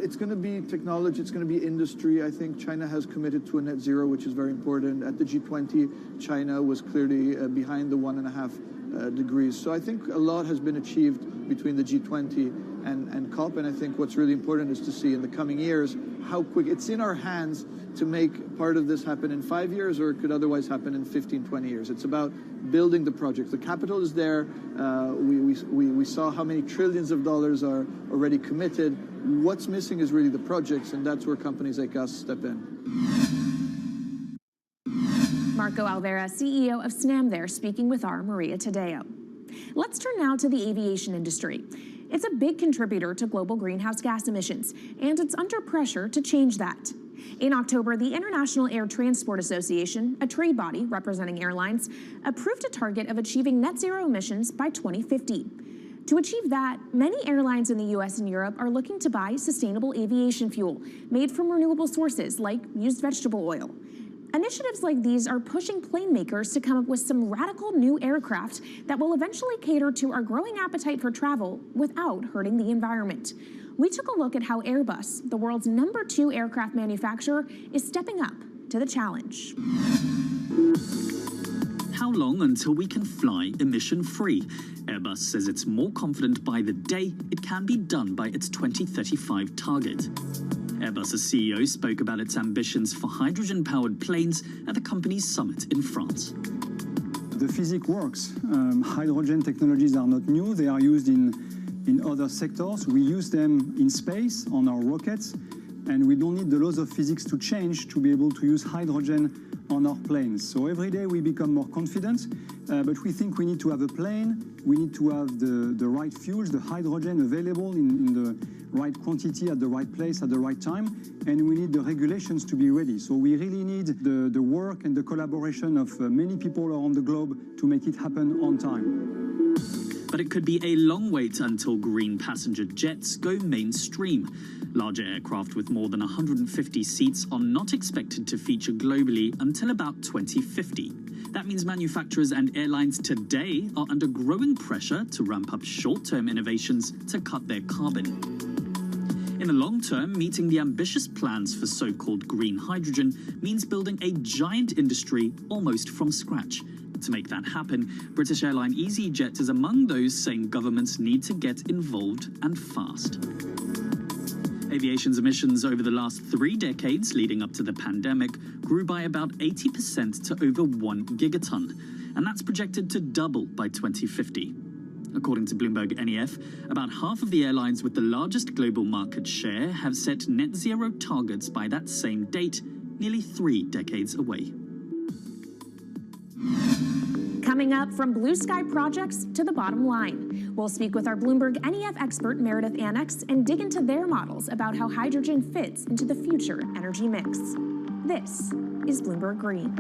It's going to be technology, it's going to be industry. I think China has committed to a net zero, which is very important. At the G20, China was clearly behind the 1.5 degrees. So I think a lot has been achieved between the G20 and COP, and I think what's really important is to see in the coming years how quick it's in our hands to make part of this happen in 5 years, or it could otherwise happen in 15, 20 years. It's about building the project. The capital is there. We saw how many trillions of dollars are already committed. What's missing is really the projects, and that's where companies like us step in. Marco Alvera, CEO of SNAM there, speaking with our Maria Tadeo. Let's turn now to the aviation industry. It's a big contributor to global greenhouse gas emissions, and it's under pressure to change that. In October, the International Air Transport Association, a trade body representing airlines, approved a target of achieving net zero emissions by 2050. To achieve that, many airlines in the US and Europe are looking to buy sustainable aviation fuel made from renewable sources like used vegetable oil. Initiatives like these are pushing plane makers to come up with some radical new aircraft that will eventually cater to our growing appetite for travel without hurting the environment. We took a look at how Airbus, the world's #2 aircraft manufacturer, is stepping up to the challenge. How long until we can fly emission-free? Airbus says it's more confident by the day it can be done by its 2035 target. Airbus's CEO spoke about its ambitions for hydrogen-powered planes at the company's summit in France. The physics works. Hydrogen technologies are not new. They are used in other sectors. We use them in space on our rockets, and we don't need the laws of physics to change to be able to use hydrogen on our planes. So every day we become more confident, but we think we need to have a plane, we need to have the right fuels, the hydrogen available in the right quantity at the right place at the right time, and we need the regulations to be ready. So we really need the work and the collaboration of many people around the globe to make it happen on time. But it could be a long wait until green passenger jets go mainstream. Larger aircraft with more than 150 seats are not expected to feature globally until about 2050. That means manufacturers and airlines today are under growing pressure to ramp up short-term innovations to cut their carbon. In the long term, meeting the ambitious plans for so-called green hydrogen means building a giant industry almost from scratch. To make that happen, British airline EasyJet is among those saying governments need to get involved and fast. Aviation's emissions over the last 3 decades leading up to the pandemic grew by about 80% to over 1 gigaton, and that's projected to double by 2050. According to Bloomberg NEF, about half of the airlines with the largest global market share have set net zero targets by that same date, nearly 3 decades away. Coming up, from blue sky projects to the bottom line. We'll speak with our Bloomberg NEF expert Meredith Annex and dig into their models about how hydrogen fits into the future energy mix. This is Bloomberg Green.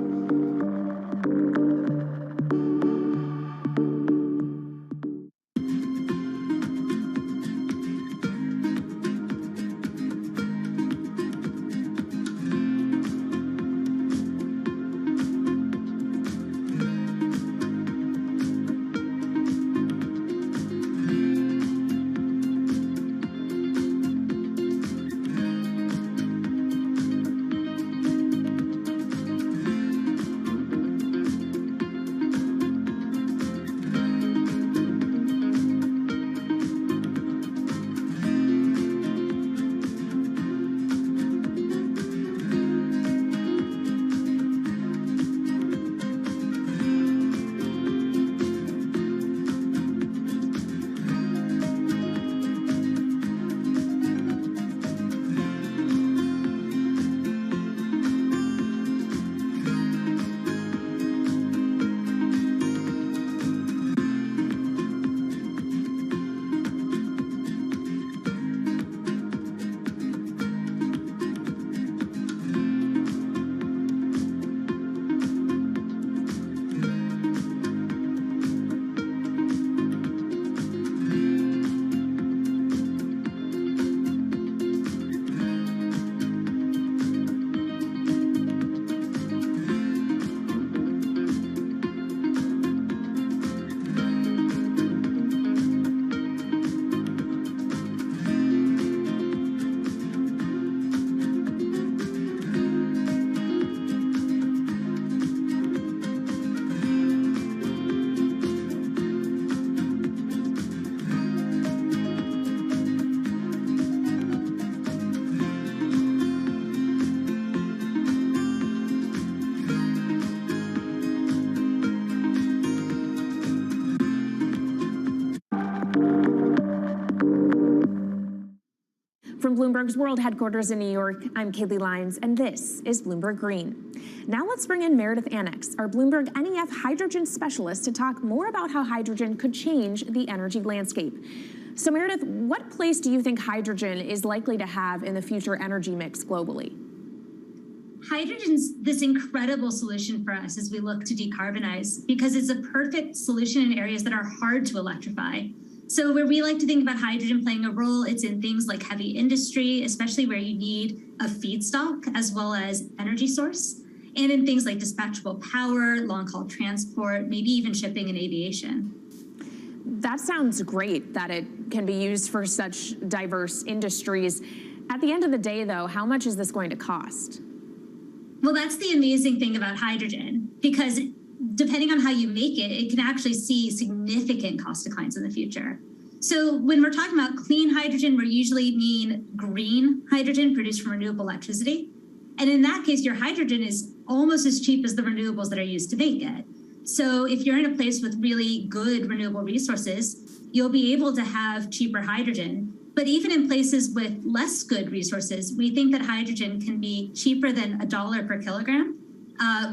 From Bloomberg's world headquarters in New York, I'm Kaylee Lyons, and this is Bloomberg Green. Now let's bring in Meredith Annex, our Bloomberg NEF hydrogen specialist, to talk more about how hydrogen could change the energy landscape. So Meredith, what place do you think hydrogen is likely to have in the future energy mix globally? Hydrogen's this incredible solution for us as we look to decarbonize because it's a perfect solution in areas that are hard to electrify. So where we like to think about hydrogen playing a role, it's in things like heavy industry, especially where you need a feedstock as well as energy source. and in things like dispatchable power, long-haul transport, maybe even shipping and aviation. That sounds great that it can be used for such diverse industries. At the end of the day, though, how much is this going to cost? Well, that's the amazing thing about hydrogen, because depending on how you make it, it can actually see significant cost declines in the future. So when we're talking about clean hydrogen, we usually mean green hydrogen produced from renewable electricity. And in that case, your hydrogen is almost as cheap as the renewables that are used to make it. So if you're in a place with really good renewable resources, you'll be able to have cheaper hydrogen. But even in places with less good resources, we think that hydrogen can be cheaper than $1 per kilogram,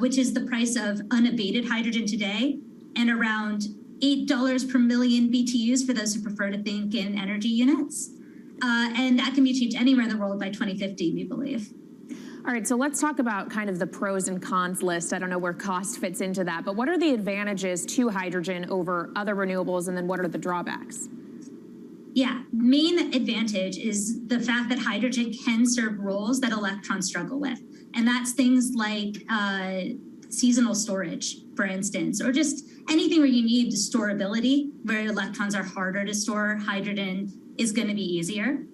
which is the price of unabated hydrogen today, and around $8 per million BTUs for those who prefer to think in energy units. And that can be achieved anywhere in the world by 2050, we believe. All right, so let's talk about kind of the pros and cons list. I don't know where cost fits into that, but what are the advantages to hydrogen over other renewables, and then what are the drawbacks? Yeah, main advantage is the fact that hydrogen can serve roles that electrons struggle with. And that's things like seasonal storage, for instance, or just anything where you need storability, where electrons are harder to store, hydrogen is going to be easier.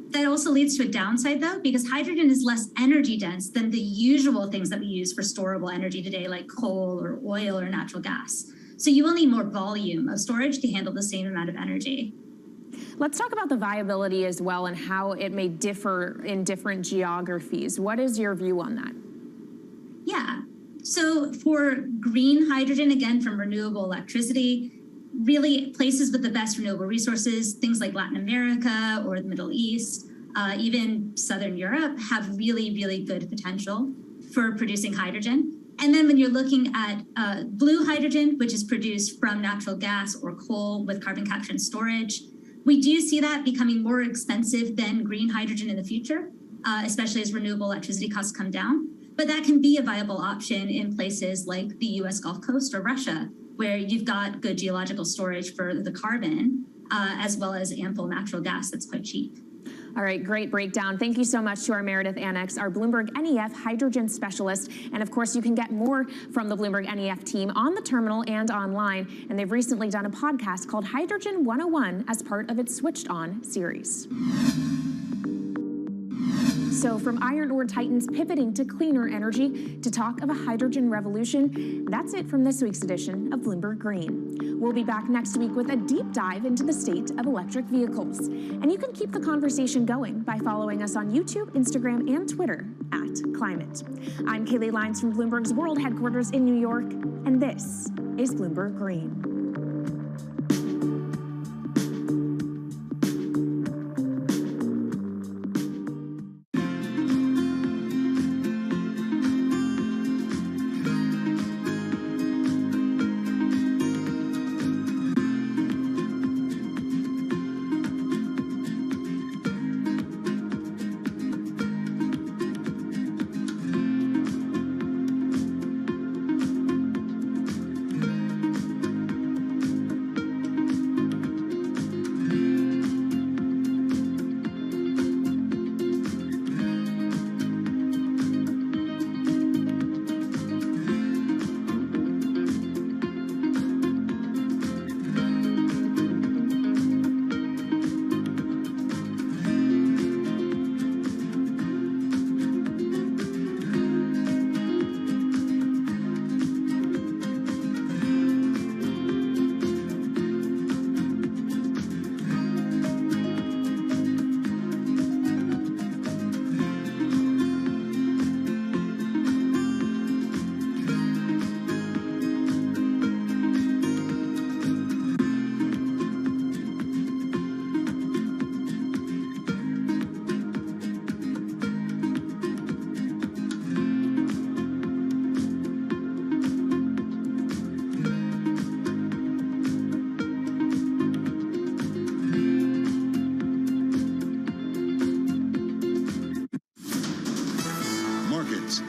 That also leads to a downside, though, because hydrogen is less energy dense than the usual things that we use for storable energy today, like coal or oil or natural gas. So you will need more volume of storage to handle the same amount of energy. Let's talk about the viability as well and how it may differ in different geographies. What is your view on that? Yeah, so for green hydrogen, again, from renewable electricity, really places with the best renewable resources, things like Latin America or the Middle East, even Southern Europe, have really, really good potential for producing hydrogen. And then when you're looking at blue hydrogen, which is produced from natural gas or coal with carbon capture and storage, we do see that becoming more expensive than green hydrogen in the future, especially as renewable electricity costs come down. But that can be a viable option in places like the US Gulf Coast or Russia, where you've got good geological storage for the carbon, as well as ample natural gas that's quite cheap. All right, great breakdown. Thank you so much to our Meredith Annex, our Bloomberg NEF hydrogen specialist. And of course, you can get more from the Bloomberg NEF team on the terminal and online. And they've recently done a podcast called Hydrogen 101 as part of its Switched On series. So from iron ore titans pivoting to cleaner energy to talk of a hydrogen revolution, that's it from this week's edition of Bloomberg Green. We'll be back next week with a deep dive into the state of electric vehicles. And you can keep the conversation going by following us on YouTube, Instagram, and Twitter @Climate. I'm Kaylee Lyons from Bloomberg's World Headquarters in New York, and this is Bloomberg Green.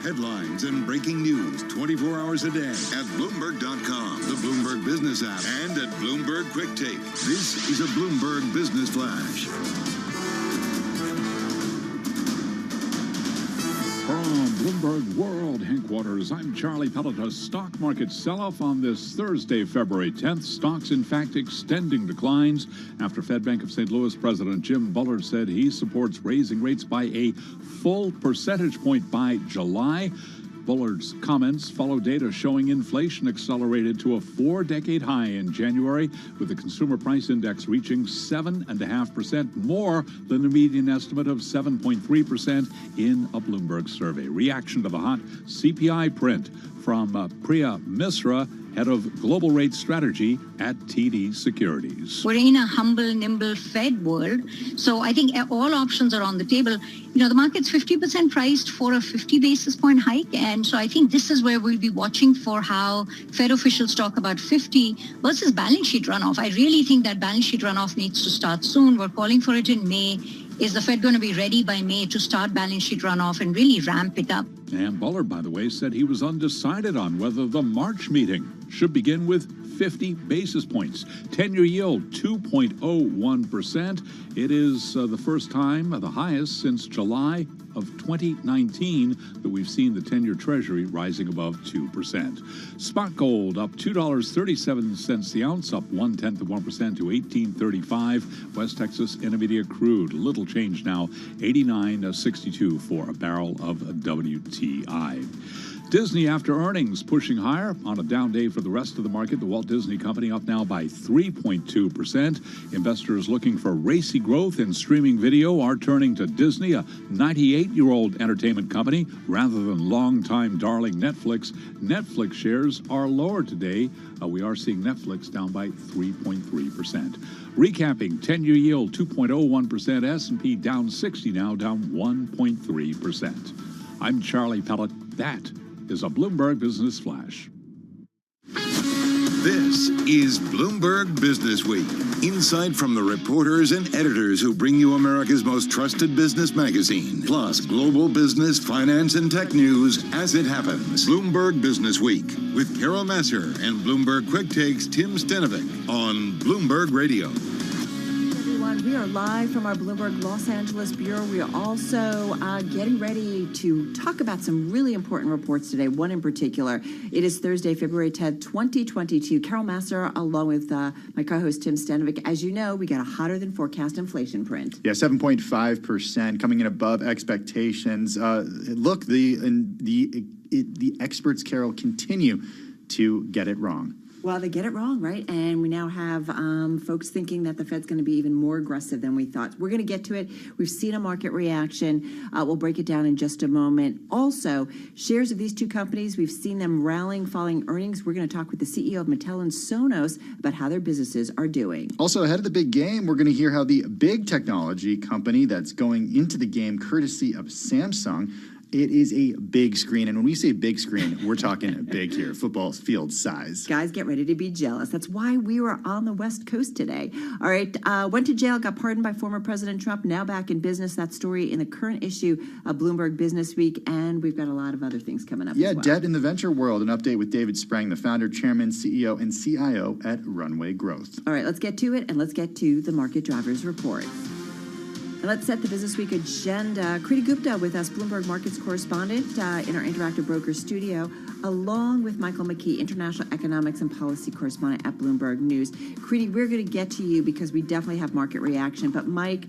Headlines and breaking news 24 hours a day at Bloomberg.com, the Bloomberg Business app, and at Bloomberg Quick Take. This is a Bloomberg Business Flash. From Bloomberg World Headquarters, I'm Charlie Pellet. A stock market sell-off on this Thursday, February 10th. Stocks, in fact, extending declines after Fed Bank of St. Louis President Jim Bullard said he supports raising rates by a full percentage point by July. Bullard's comments follow data showing inflation accelerated to a 4-decade high in January, with the consumer price index reaching 7.5% more than the median estimate of 7.3% in a Bloomberg survey. Reaction to the hot CPI print from Priya Misra, head of global rate strategy at TD Securities. We're in a humble, nimble Fed world. So I think all options are on the table. You know, the market's 50% priced for a 50 basis point hike. And so I think this is where we'll be watching for how Fed officials talk about 50 versus balance sheet runoff. I really think that balance sheet runoff needs to start soon. We're calling for it in May. Is the Fed going to be ready by May to start balance sheet runoff and really ramp it up? And Bullard, by the way, said he was undecided on whether the March meeting should begin with 50 basis points. 10-year yield, 2.01%. It is the first time, the highest since July of 2019, that we've seen the 10-year Treasury rising above 2%. Spot gold up $2.37 the ounce, up 0.1% to $18.35. West Texas Intermediate crude, little change now, $89.62 for a barrel of WTI. Disney, after earnings, pushing higher on a down day for the rest of the market. The Walt Disney Company up now by 3.2%. Investors looking for racy growth in streaming video are turning to Disney, a 98-year-old entertainment company, rather than longtime darling Netflix. Netflix shares are lower today. We are seeing Netflix down by 3.3%. Recapping, 10-year yield 2.01%. S&P down 60 now, down 1.3%. I'm Charlie Pellet. That is a Bloomberg Business Flash. This is Bloomberg Business Week. Insight from the reporters and editors who bring you America's most trusted business magazine, plus global business, finance, and tech news as it happens. Bloomberg Business Week with Carol Masser and Bloomberg Quick Takes Tim Stenovic on Bloomberg Radio. We are live from our Bloomberg Los Angeles Bureau. We are also getting ready to talk about some really important reports today, one in particular. It is Thursday, February 10th, 2022. Carol Masser, along with my co-host Tim Stenovic. As you know, we got a hotter than forecast inflation print. Yeah, 7.5%, coming in above expectations. Look, the experts, Carol, continue to get it wrong. Well, they get it wrong, right? And we now have folks thinking that the Fed's going to be even more aggressive than we thought. We're going to get to it. We've seen a market reaction. We'll break it down in just a moment. Also, shares of these two companies, we've seen them rallying following earnings. We're going to talk with the CEO of Mattel and Sonos about how their businesses are doing. Also, ahead of the big game, we're going to hear how the big technology company that's going into the game courtesy of Samsung, it is a big screen. And when we say big screen, we're talking big here, football field size. Guys, get ready to be jealous. That's why we were on the West Coast today. All right, went to jail, got pardoned by former President Trump, now back in business. That story in the current issue of Bloomberg Business Week. And we've got a lot of other things coming up as well. Debt in the venture world. An update with David Sprang, the founder, chairman, CEO, and CIO at Runway Growth. All right, let's get to it, and let's get to the Market Drivers Report. Let's set the Business Week agenda. Kriti Gupta with us, Bloomberg Markets correspondent in our Interactive Brokers studio, along with Michael McKee, International Economics and Policy correspondent at Bloomberg News. Kriti, we're going to get to you because we definitely have market reaction. But Mike,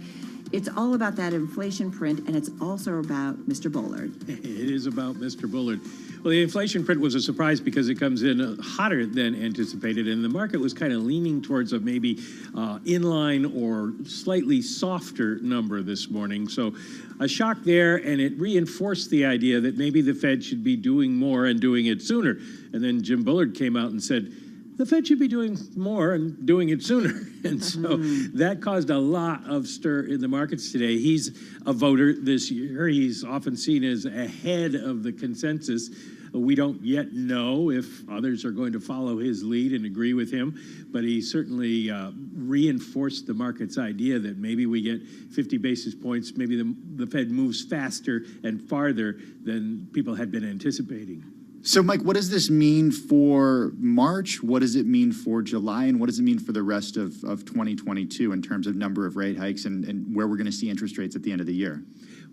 it's all about that inflation print, and it's also about Mr. Bullard. It is about Mr. Bullard. Well, the inflation print was a surprise because it comes in hotter than anticipated, and the market was kind of leaning towards a maybe inline or slightly softer number this morning. So a shock there, and it reinforced the idea that maybe the Fed should be doing more and doing it sooner. And then Jim Bullard came out and said, the Fed should be doing more and doing it sooner. And so that caused a lot of stir in the markets today. He's a voter this year. He's often seen as ahead of the consensus. We don't yet know if others are going to follow his lead and agree with him, but he certainly reinforced the market's idea that maybe we get 50 basis points, maybe the Fed moves faster and farther than people had been anticipating. So, Mike, what does this mean for March? What does it mean for July? And what does it mean for the rest of 2022 in terms of number of rate hikes and where we're going to see interest rates at the end of the year?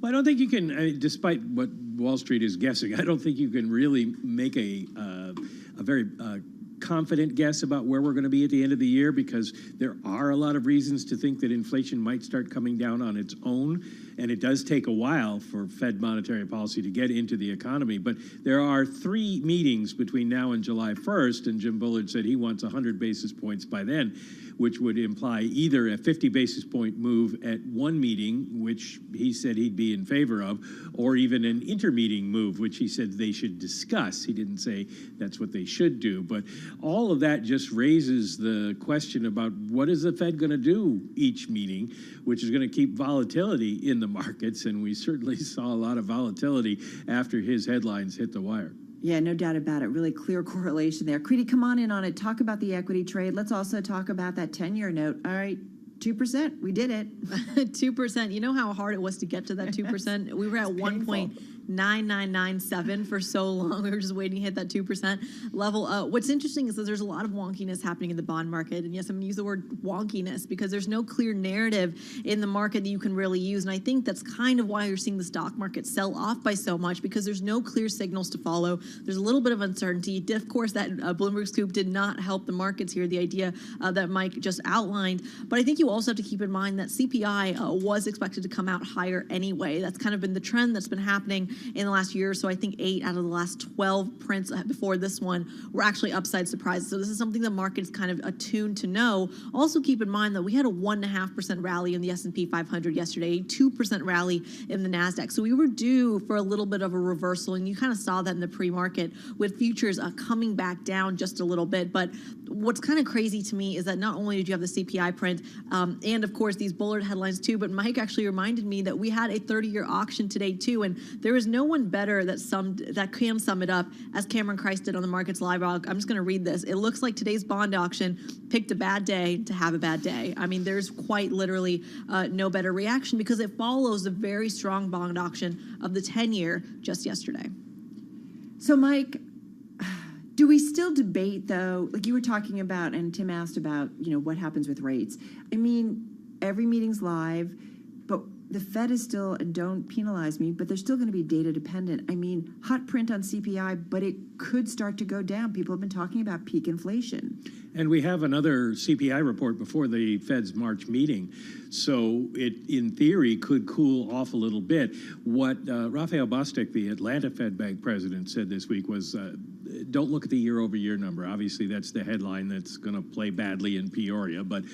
Well, I don't think you can, despite what Wall Street is guessing, I don't think you can really make a very confident guess about where we're going to be at the end of the year, because there are a lot of reasons to think that inflation might start coming down on its own. And it does take a while for Fed monetary policy to get into the economy. But there are 3 meetings between now and July 1st, and Jim Bullard said he wants 100 basis points by then, which would imply either a 50 basis point move at one meeting, which he said he'd be in favor of, or even an intermeeting move, which he said they should discuss. He didn't say that's what they should do. But all of that just raises the question about what is the Fed going to do each meeting, which is going to keep volatility in the markets. And we certainly saw a lot of volatility after his headlines hit the wire. Yeah, no doubt about it. Really clear correlation there. Kriti, come on in on it. Talk about the equity trade. Let's also talk about that 10-year note. All right, 2%. We did it. 2%. You know how hard it was to get to that 2%? We were at 1.9997 for so long. We were just waiting to hit that 2% level. What's interesting is that there's a lot of wonkiness happening in the bond market. And yes, I'm going to use the word wonkiness because there's no clear narrative in the market that you can really use. And I think that's kind of why you're seeing the stock market sell off by so much, because there's no clear signals to follow. There's a little bit of uncertainty. Of course, that Bloomberg scoop did not help the markets here, the idea that Mike just outlined. But I think you also have to keep in mind that CPI was expected to come out higher anyway. That's kind of been the trend that's been happening in the last year or so. I think 8 out of the last 12 prints before this one were actually upside surprises. So this is something the market's kind of attuned to know. Also keep in mind that we had a 1.5% rally in the S&P 500 yesterday, a 2% rally in the NASDAQ. So we were due for a little bit of a reversal, and you kind of saw that in the pre-market with futures coming back down just a little bit. But what's kind of crazy to me is that not only did you have the CPI print and, of course, these Bullard headlines too, but Mike actually reminded me that we had a 30-year auction today too, and there is no one better that can sum it up as Cameron Christ did on the Markets Live. I'm just going to read this. It looks like today's bond auction picked a bad day to have a bad day. I mean, there's quite literally no better reaction because it follows a very strong bond auction of the 10-year just yesterday. So, Mike, do we still debate, though, like you were talking about, and Tim asked about, what happens with rates? I mean, every meeting's live, but the Fed is still, and don't penalize me, but they're still going to be data dependent. I mean, hot print on CPI, but it could start to go down. People have been talking about peak inflation. And we have another CPI report before the Fed's March meeting. So it, in theory, could cool off a little bit. What Raphael Bostic, the Atlanta Fed Bank president, said this week was, don't look at the year-over-year number. Obviously, that's the headline that's going to play badly in Peoria. But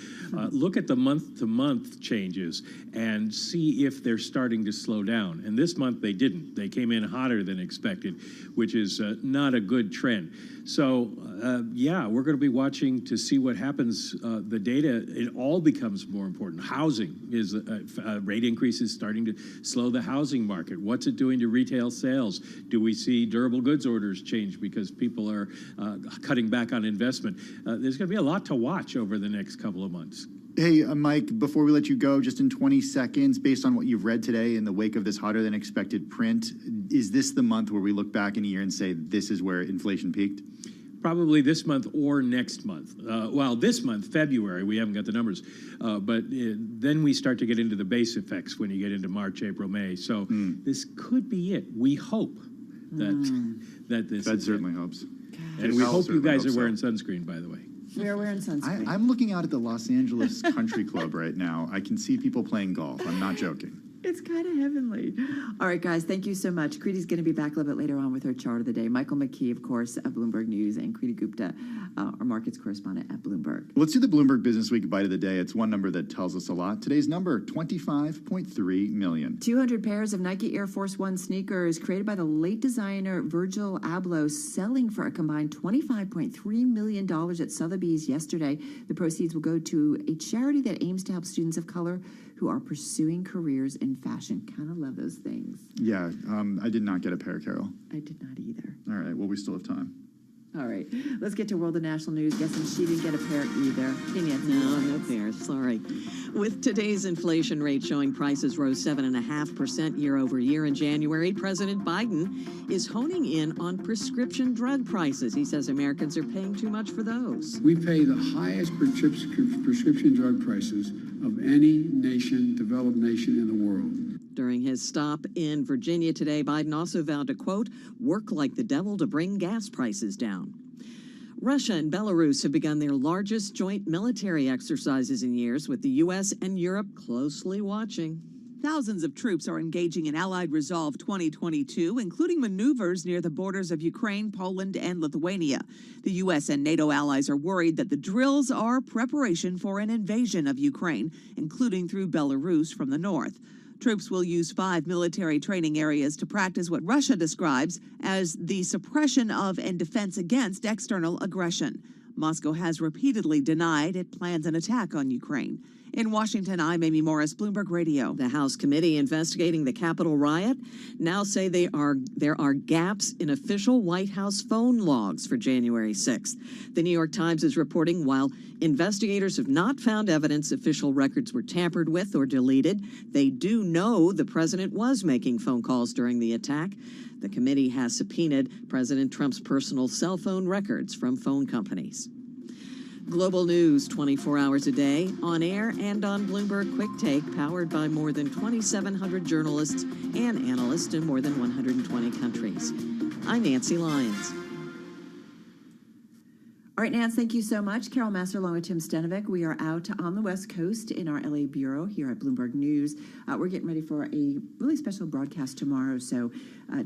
look at the month-to-month changes and see if they're starting to slow down. And this month, they didn't. They came in hotter than expected, which is not a good trend. So, yeah, we're going to be watching to see what happens. The data, it all becomes more important. Housing is rate increases starting to slow the housing market. What's it doing to retail sales? Do we see durable goods orders change because people are cutting back on investment? There's going to be a lot to watch over the next couple of months. Hey, Mike, before we let you go, just in 20 seconds, based on what you've read today in the wake of this hotter than expected print, is this the month where we look back in a year and say this is where inflation peaked? Probably this month or next month. Well, this month, February, we haven't got the numbers. But then we start to get into the base effects when you get into March, April, May. So this could be it. We hope that this Fed certainly hopes. And we hope you guys are wearing sunscreen, by the way. We are wearing sunscreen. I'm looking out at the Los Angeles Country Club right now. I can see people playing golf. I'm not joking. It's kind of heavenly. All right, guys, thank you so much. Kriti's going to be back a little bit later on with her chart of the day. Michael McKee, of course, at Bloomberg News, and Kriti Gupta, our markets correspondent at Bloomberg. Let's do the Bloomberg Business Week Bite of the Day. It's one number that tells us a lot. Today's number, 25.3 million. 200 pairs of Nike Air Force One sneakers created by the late designer Virgil Abloh selling for a combined $25.3 million at Sotheby's yesterday. The proceeds will go to a charity that aims to help students of color who are pursuing careers in fashion. Kind of love those things. Yeah, I did not get a pair, Carol. I did not either. All right, well, we still have time. All right, let's get to world and national news. Guessing she didn't get a pair either. Hey, Nancy. No pair. Sorry. With today's inflation rate showing prices rose 7.5% year over year in January, President Biden is honing in on prescription drug prices. He says Americans are paying too much for those. We pay the highest prescription drug prices of any nation, developed nation in the world. During his stop in Virginia today, Biden also vowed to, quote, work like the devil to bring gas prices down. Russia and Belarus have begun their largest joint military exercises in years, with the U.S. and Europe closely watching. Thousands of troops are engaging in Allied Resolve 2022, including maneuvers near the borders of Ukraine, Poland, and Lithuania. The U.S. and NATO allies are worried that the drills are preparation for an invasion of Ukraine, including through Belarus from the north. Troops will use 5 military training areas to practice what Russia describes as the suppression of and defense against external aggression. Moscow has repeatedly denied it plans an attack on Ukraine. In Washington, I'm Amy Morris, Bloomberg Radio. The House committee investigating the Capitol riot now say there are gaps in official White House phone logs for January 6th. The New York Times is reporting while investigators have not found evidence official records were tampered with or deleted, they do know the president was making phone calls during the attack. The committee has subpoenaed President Trump's personal cell phone records from phone companies. Global news 24 hours a day, on air and on Bloomberg Quick Take, powered by more than 2,700 journalists and analysts in more than 120 countries. I'm Nancy Lyons. All right, Nance, thank you so much. Carol Master along with Tim Stenovic. We are out on the West Coast in our LA bureau here at Bloomberg News. We're getting ready for a really special broadcast tomorrow, so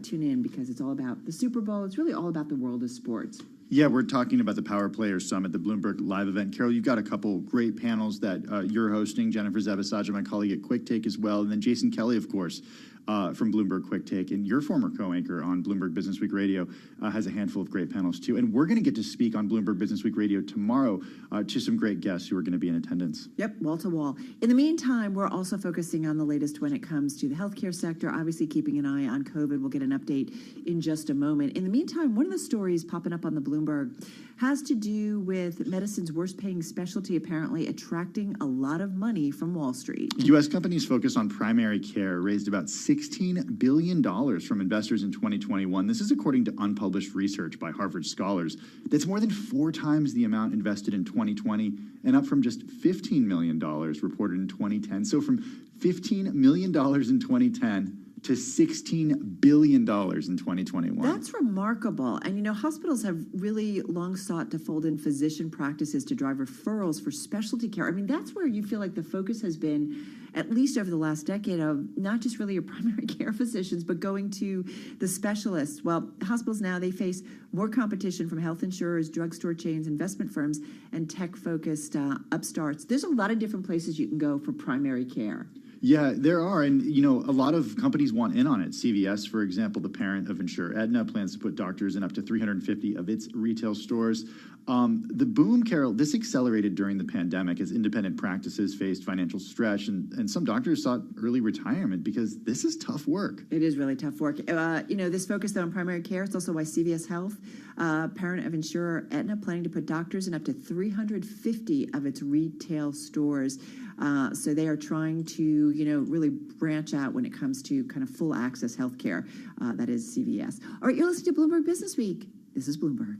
tune in because it's all about the Super Bowl. It's really all about the world of sports. Yeah, we're talking about the Power Players Summit, the Bloomberg Live event. Carol, you've got a couple great panels that you're hosting. Jennifer Zebasaja, my colleague at Quick Take as well, and then Jason Kelly, of course, from Bloomberg Quick Take, and your former co-anchor on Bloomberg Business Week Radio has a handful of great panels too. And we're going to get to speak on Bloomberg Business Week Radio tomorrow to some great guests who are going to be in attendance. Yep, wall to wall. In the meantime, we're also focusing on the latest when it comes to the healthcare sector, obviously keeping an eye on COVID. We'll get an update in just a moment. In the meantime, one of the stories popping up on the Bloomberg has to do with medicine's worst paying specialty apparently attracting a lot of money from Wall Street. U.S. companies focused on primary care raised about $16 billion from investors in 2021. This is according to unpublished research by Harvard scholars. That's more than 4 times the amount invested in 2020 and up from just $15 million reported in 2010. So from $15 million in 2010 to $16 billion in 2021. That's remarkable. And, you know, hospitals have really long sought to fold in physician practices to drive referrals for specialty care. I mean, that's where you feel like the focus has been, at least over the last decade, of not just really your primary care physicians, but going to the specialists. Well, hospitals now, they face more competition from health insurers, drugstore chains, investment firms, and tech-focused upstarts. There's a lot of different places you can go for primary care. Yeah, there are. And, you know, a lot of companies want in on it. CVS, for example, the parent of insurer Aetna, plans to put doctors in up to 350 of its retail stores. The boom, Carol, this accelerated during the pandemic as independent practices faced financial stress, and some doctors sought early retirement because this is tough work. It is really tough work. You know, this focus, though, on primary care is also why CVS Health, parent of insurer Aetna, planning to put doctors in up to 350 of its retail stores. So they are trying to, you know, really branch out when it comes to kind of full access health care. That is CVS. All right, you're listening to Bloomberg Business Week. This is Bloomberg.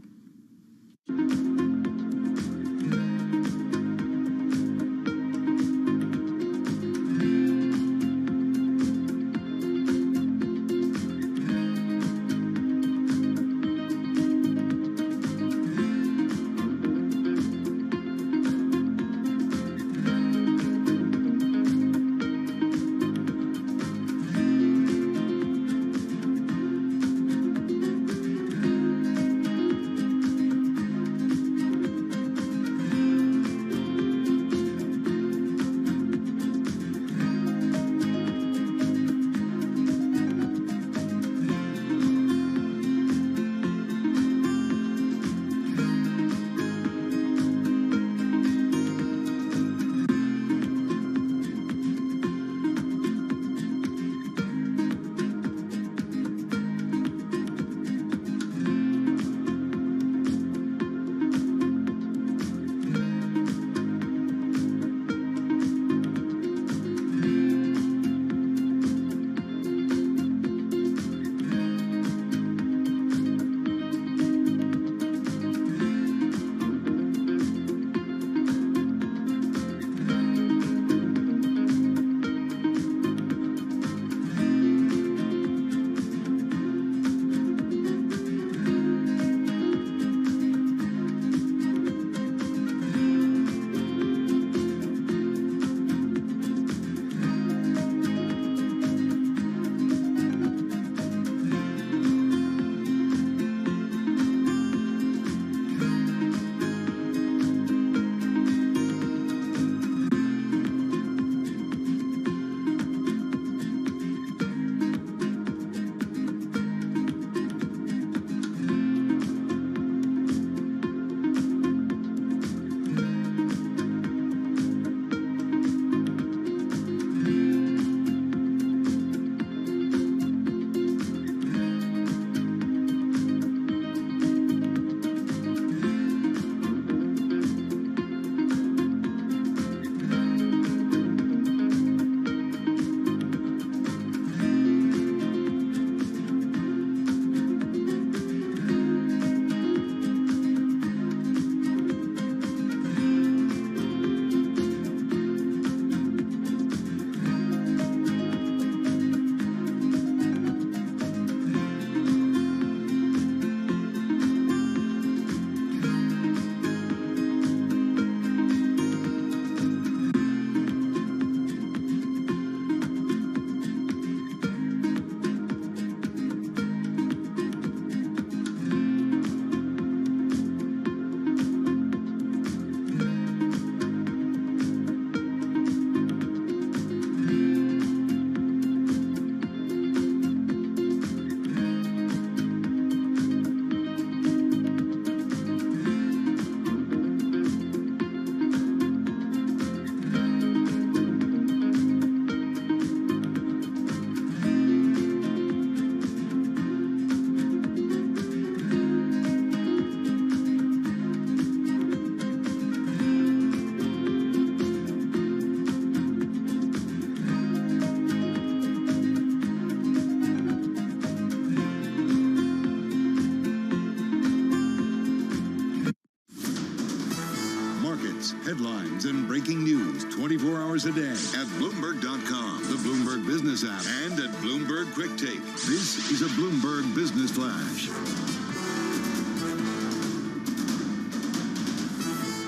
headlines and breaking news 24 hours a day at Bloomberg.com, the Bloomberg Business app, and at Bloomberg Quick Take. This is a Bloomberg Business Flash.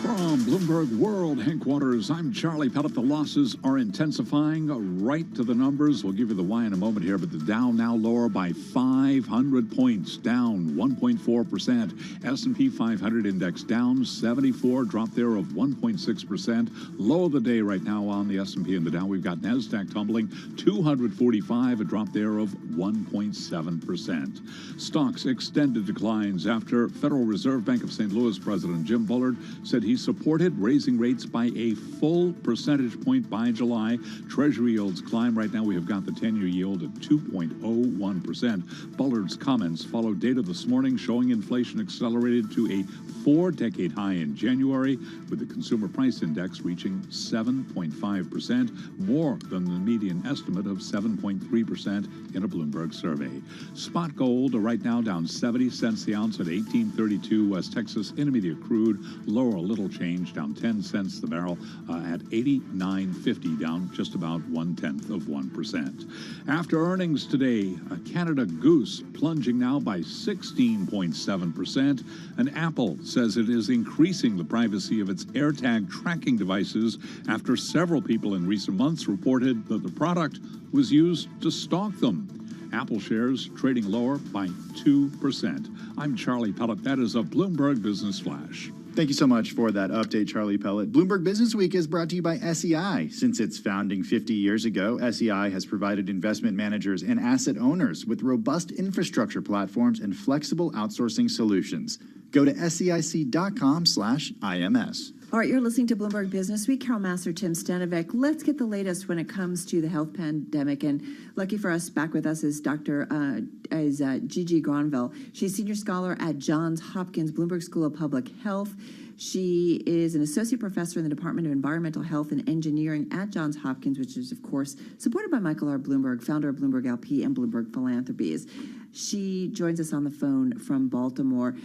From Bloomberg World Headquarters, I'm Charlie Pellet. The losses are intensifying right to the numbers. We'll give you the why in a moment here, but the Dow now lower by 500 points, down 1.4%. S&P 500 index down 74, drop there of 1.6%. Low of the day right now on the S&P and the Dow. We've got NASDAQ tumbling 245, a drop there of 1.7%. Stocks extended declines after Federal Reserve Bank of St. Louis President Jim Bullard said he supported raising rates by a full percentage point by July. Treasury yields climb. Right now we have got the 10-year yield at 2.01%. Bullard's comments followed data this morning showing inflation accelerated to a 4-decade high in January, with the consumer price index reaching 7.5%, more than the median estimate of 7.3% in a Bloomberg survey. Spot gold right now down 70 cents the ounce at $18.32. West Texas Intermediate crude lower a little change, down 10 cents the barrel at $89.50, down just about 0.1%. After earnings today, Canada Goose plunging now by 16.7%, and Apple says it is increasing the privacy of its AirTag tracking devices after several people in recent months reported that the product was used to stalk them. Apple shares trading lower by 2%. I'm Charlie Pellet. That is a Bloomberg Business Flash. Thank you so much for that update, Charlie Pellet. Bloomberg Business Week is brought to you by SEI. Since its founding 50 years ago, SEI has provided investment managers and asset owners with robust infrastructure platforms and flexible outsourcing solutions. Go to SEIC.com/IMS. All right, you're listening to Bloomberg Business Week. Carol Master, Tim Stanovic. Let's get the latest when it comes to the health pandemic. And lucky for us, back with us is Gigi Granville. She's senior scholar at Johns Hopkins Bloomberg School of Public Health. She is an associate professor in the Department of Environmental Health and Engineering at Johns Hopkins, which is, of course, supported by Michael R. Bloomberg, founder of Bloomberg LP and Bloomberg Philanthropies. She joins us on the phone from Baltimore.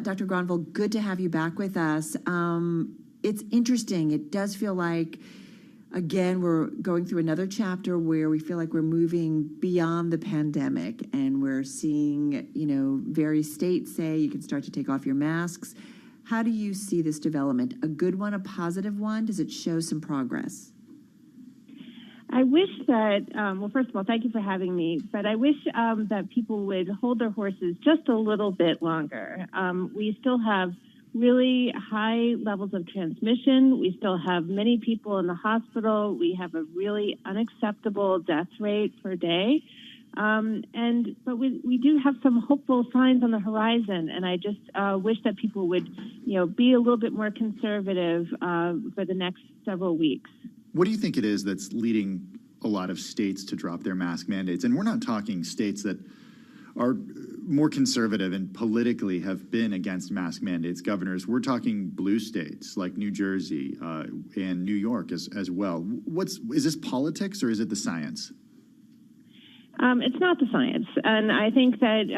Dr. Granville, good to have you back with us. It's interesting. It does feel like, again, we're going through another chapter where we feel like we're moving beyond the pandemic, and we're seeing, various states say you can start to take off your masks. How do you see this development? A good one, a positive one? Does it show some progress? I wish that, well, first of all, thank you for having me, but I wish that people would hold their horses just a little bit longer. We still have really high levels of transmission. We still have many people in the hospital. We have a really unacceptable death rate per day. But we do have some hopeful signs on the horizon, and I just wish that people would, be a little bit more conservative for the next several weeks. What do you think it is that's leading a lot of states to drop their mask mandates? And we're not talking states that are more conservative and politically have been against mask mandates, governors. We're talking blue states like New Jersey and New York as well. Is this politics or is it the science? It's not the science, and I think that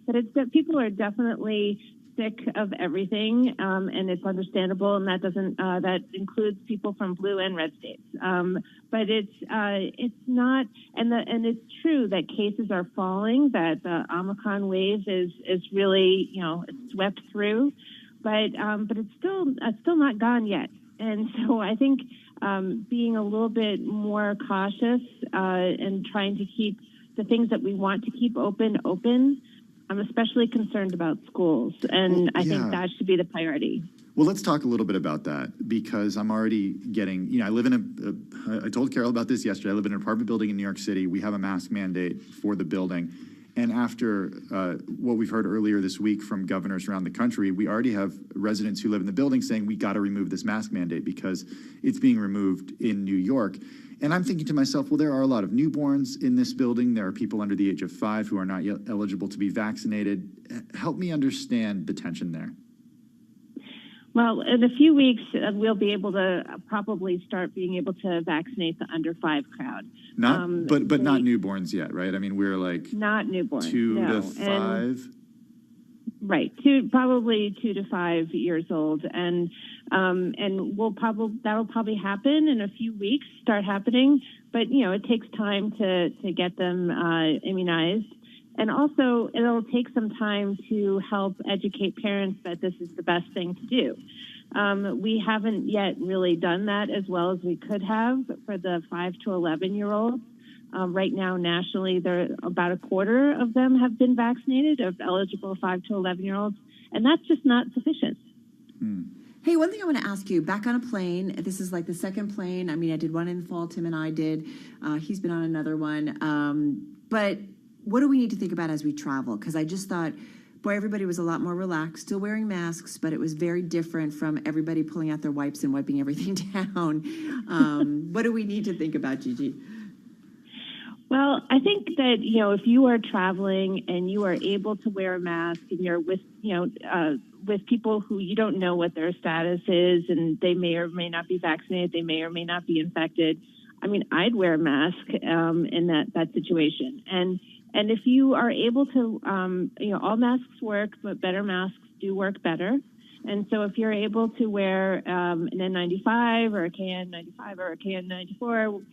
that people are definitely sick of everything, and it's understandable, and that includes people from blue and red states. But it's not, and it's true that cases are falling, that the Omicron wave is really it's swept through, but it's still not gone yet, and so I think being a little bit more cautious and trying to keep the things that we want to keep open. I'm especially concerned about schools, and I think that should be the priority. Well, let's talk a little bit about that, because I'm already getting, I live in I told Carol about this yesterday. I live in an apartment building in New York City. We have a mask mandate for the building. And after what we've heard earlier this week from governors around the country, we already have residents who live in the building saying we got to remove this mask mandate because it's being removed in New York. And I'm thinking to myself, well, there are a lot of newborns in this building. There are people under the age of 5 who are not yet eligible to be vaccinated. Help me understand the tension there. Well, in a few weeks, we'll be able to probably start being able to vaccinate the under 5 crowd. But not newborns yet, right? I mean, we're like not newborns, 2 to 5. Right, probably 2 to 5 years old, and that'll probably happen in a few weeks. Start happening, but it takes time to get them immunized, and also it'll take some time to help educate parents that this is the best thing to do. We haven't yet really done that as well as we could have for the 5 to 11-year-olds. Right now, nationally, about a quarter of them have been vaccinated, of eligible 5 to 11-year-olds, and that's just not sufficient. Hey, one thing I want to ask you, back on a plane, this is like the second plane. I mean, I did one in the fall, Tim and I did. He's been on another one. But what do we need to think about as we travel? Because I just thought, boy, everybody was a lot more relaxed, still wearing masks, but it was very different from everybody pulling out their wipes and wiping everything down. What do we need to think about, Gigi? Well, I think that, if you are traveling and you are able to wear a mask and you're with, with people who you don't know what their status is and they may or may not be vaccinated, they may or may not be infected. I mean, I'd wear a mask in that situation. And if you are able to, all masks work, but better masks do work better. And so if you're able to wear an N95 or a KN95 or a KN94,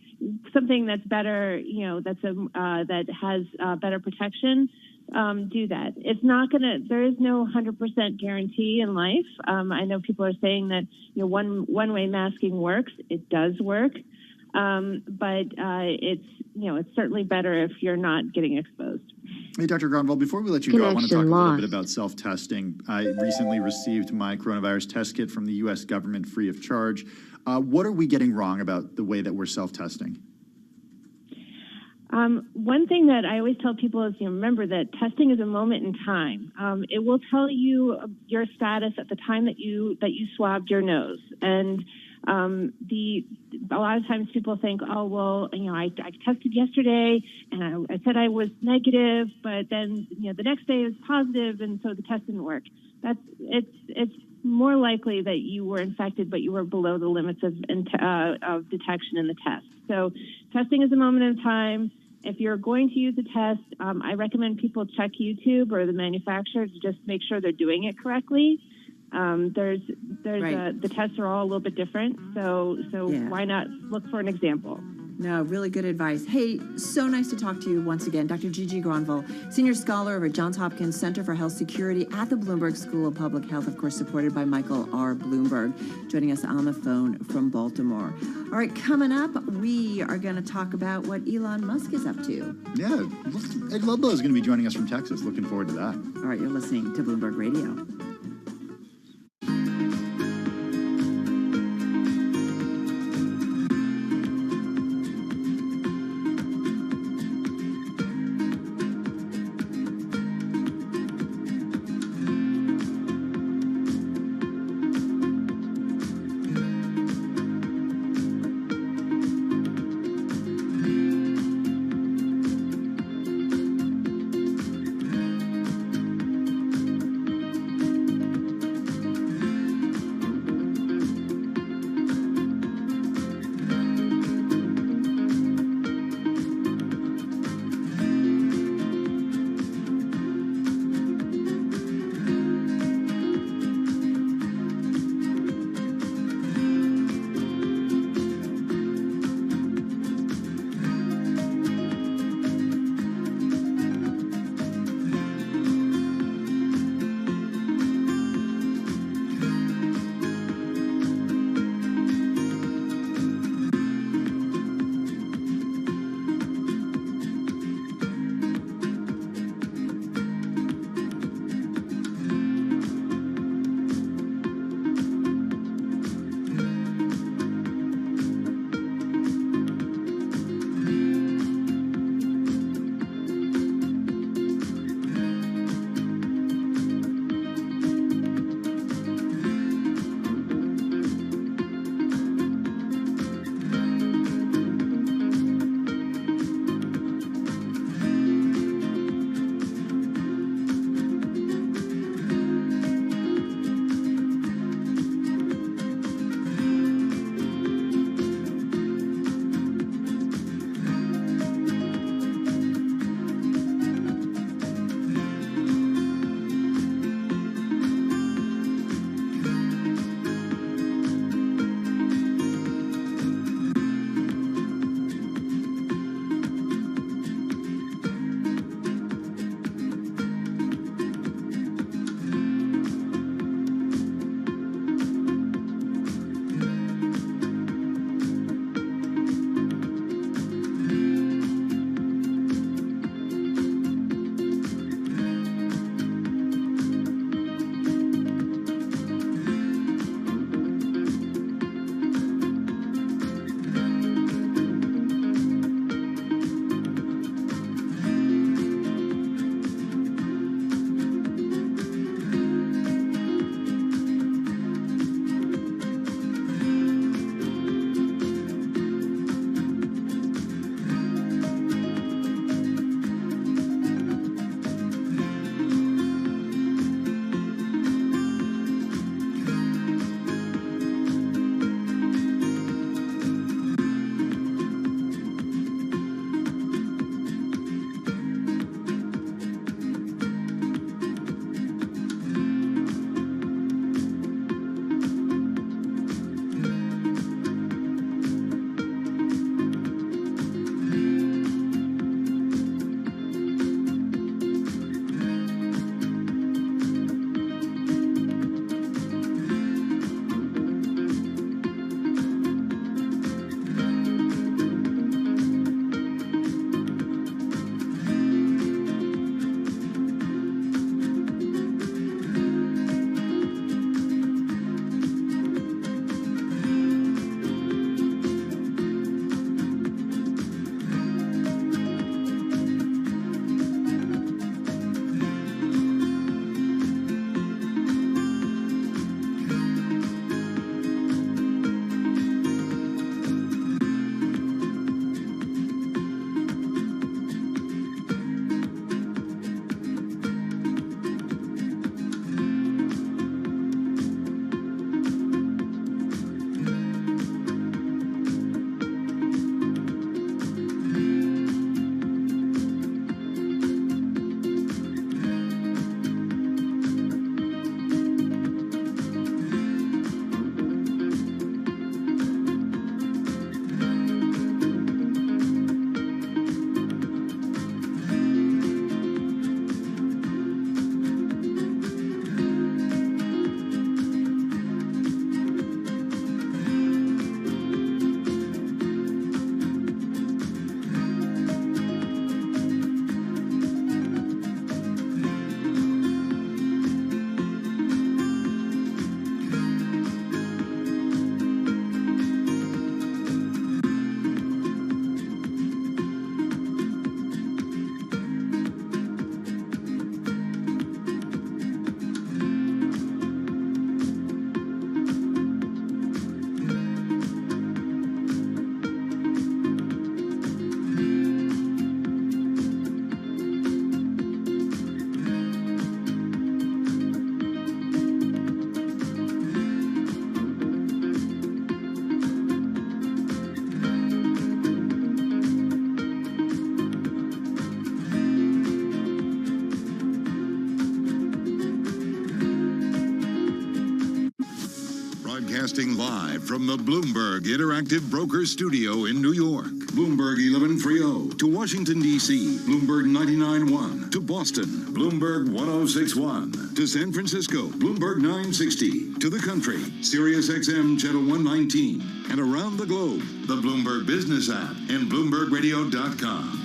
something that's better, that has better protection, do that. It's not there is no 100% guarantee in life. I know people are saying that, one-way masking works. It does work. But it's certainly better if you're not getting exposed. Hey, Dr. Gronvald, before we let you go, I want to talk a little bit about self-testing. I recently received my coronavirus test kit from the U.S. government free of charge. What are we getting wrong about the way that we're self-testing? One thing that I always tell people is, remember that testing is a moment in time. It will tell you your status at the time that you swabbed your nose. And a lot of times people think, oh, well, I tested yesterday and I said I was negative, but then, the next day it was positive, and so the test didn't work. It's more likely that you were infected, but you were below the limits of detection in the test. So testing is a moment in time. If you're going to use a test, I recommend people check YouTube or the manufacturer to just make sure they're doing it correctly. The tests are all a little bit different, so why not look for an example? No, really good advice. Hey, so nice to talk to you once again. Dr. Gigi Gronvald, Senior Scholar over at Johns Hopkins Center for Health Security at the Bloomberg School of Public Health, of course, supported by Michael R. Bloomberg, joining us on the phone from Baltimore. All right, coming up, we are going to talk about what Elon Musk is up to. Yeah, Ed Ludlow is going to be joining us from Texas. Looking forward to that. All right, you're listening to Bloomberg Radio. Broadcasting live from the Bloomberg Interactive Broker Studio in New York. Bloomberg 1130 to Washington, D.C. Bloomberg 99.1 to Boston. Bloomberg 106.1 to San Francisco. Bloomberg 960 to the country. Sirius XM Channel 119. And around the globe, the Bloomberg Business app and BloombergRadio.com.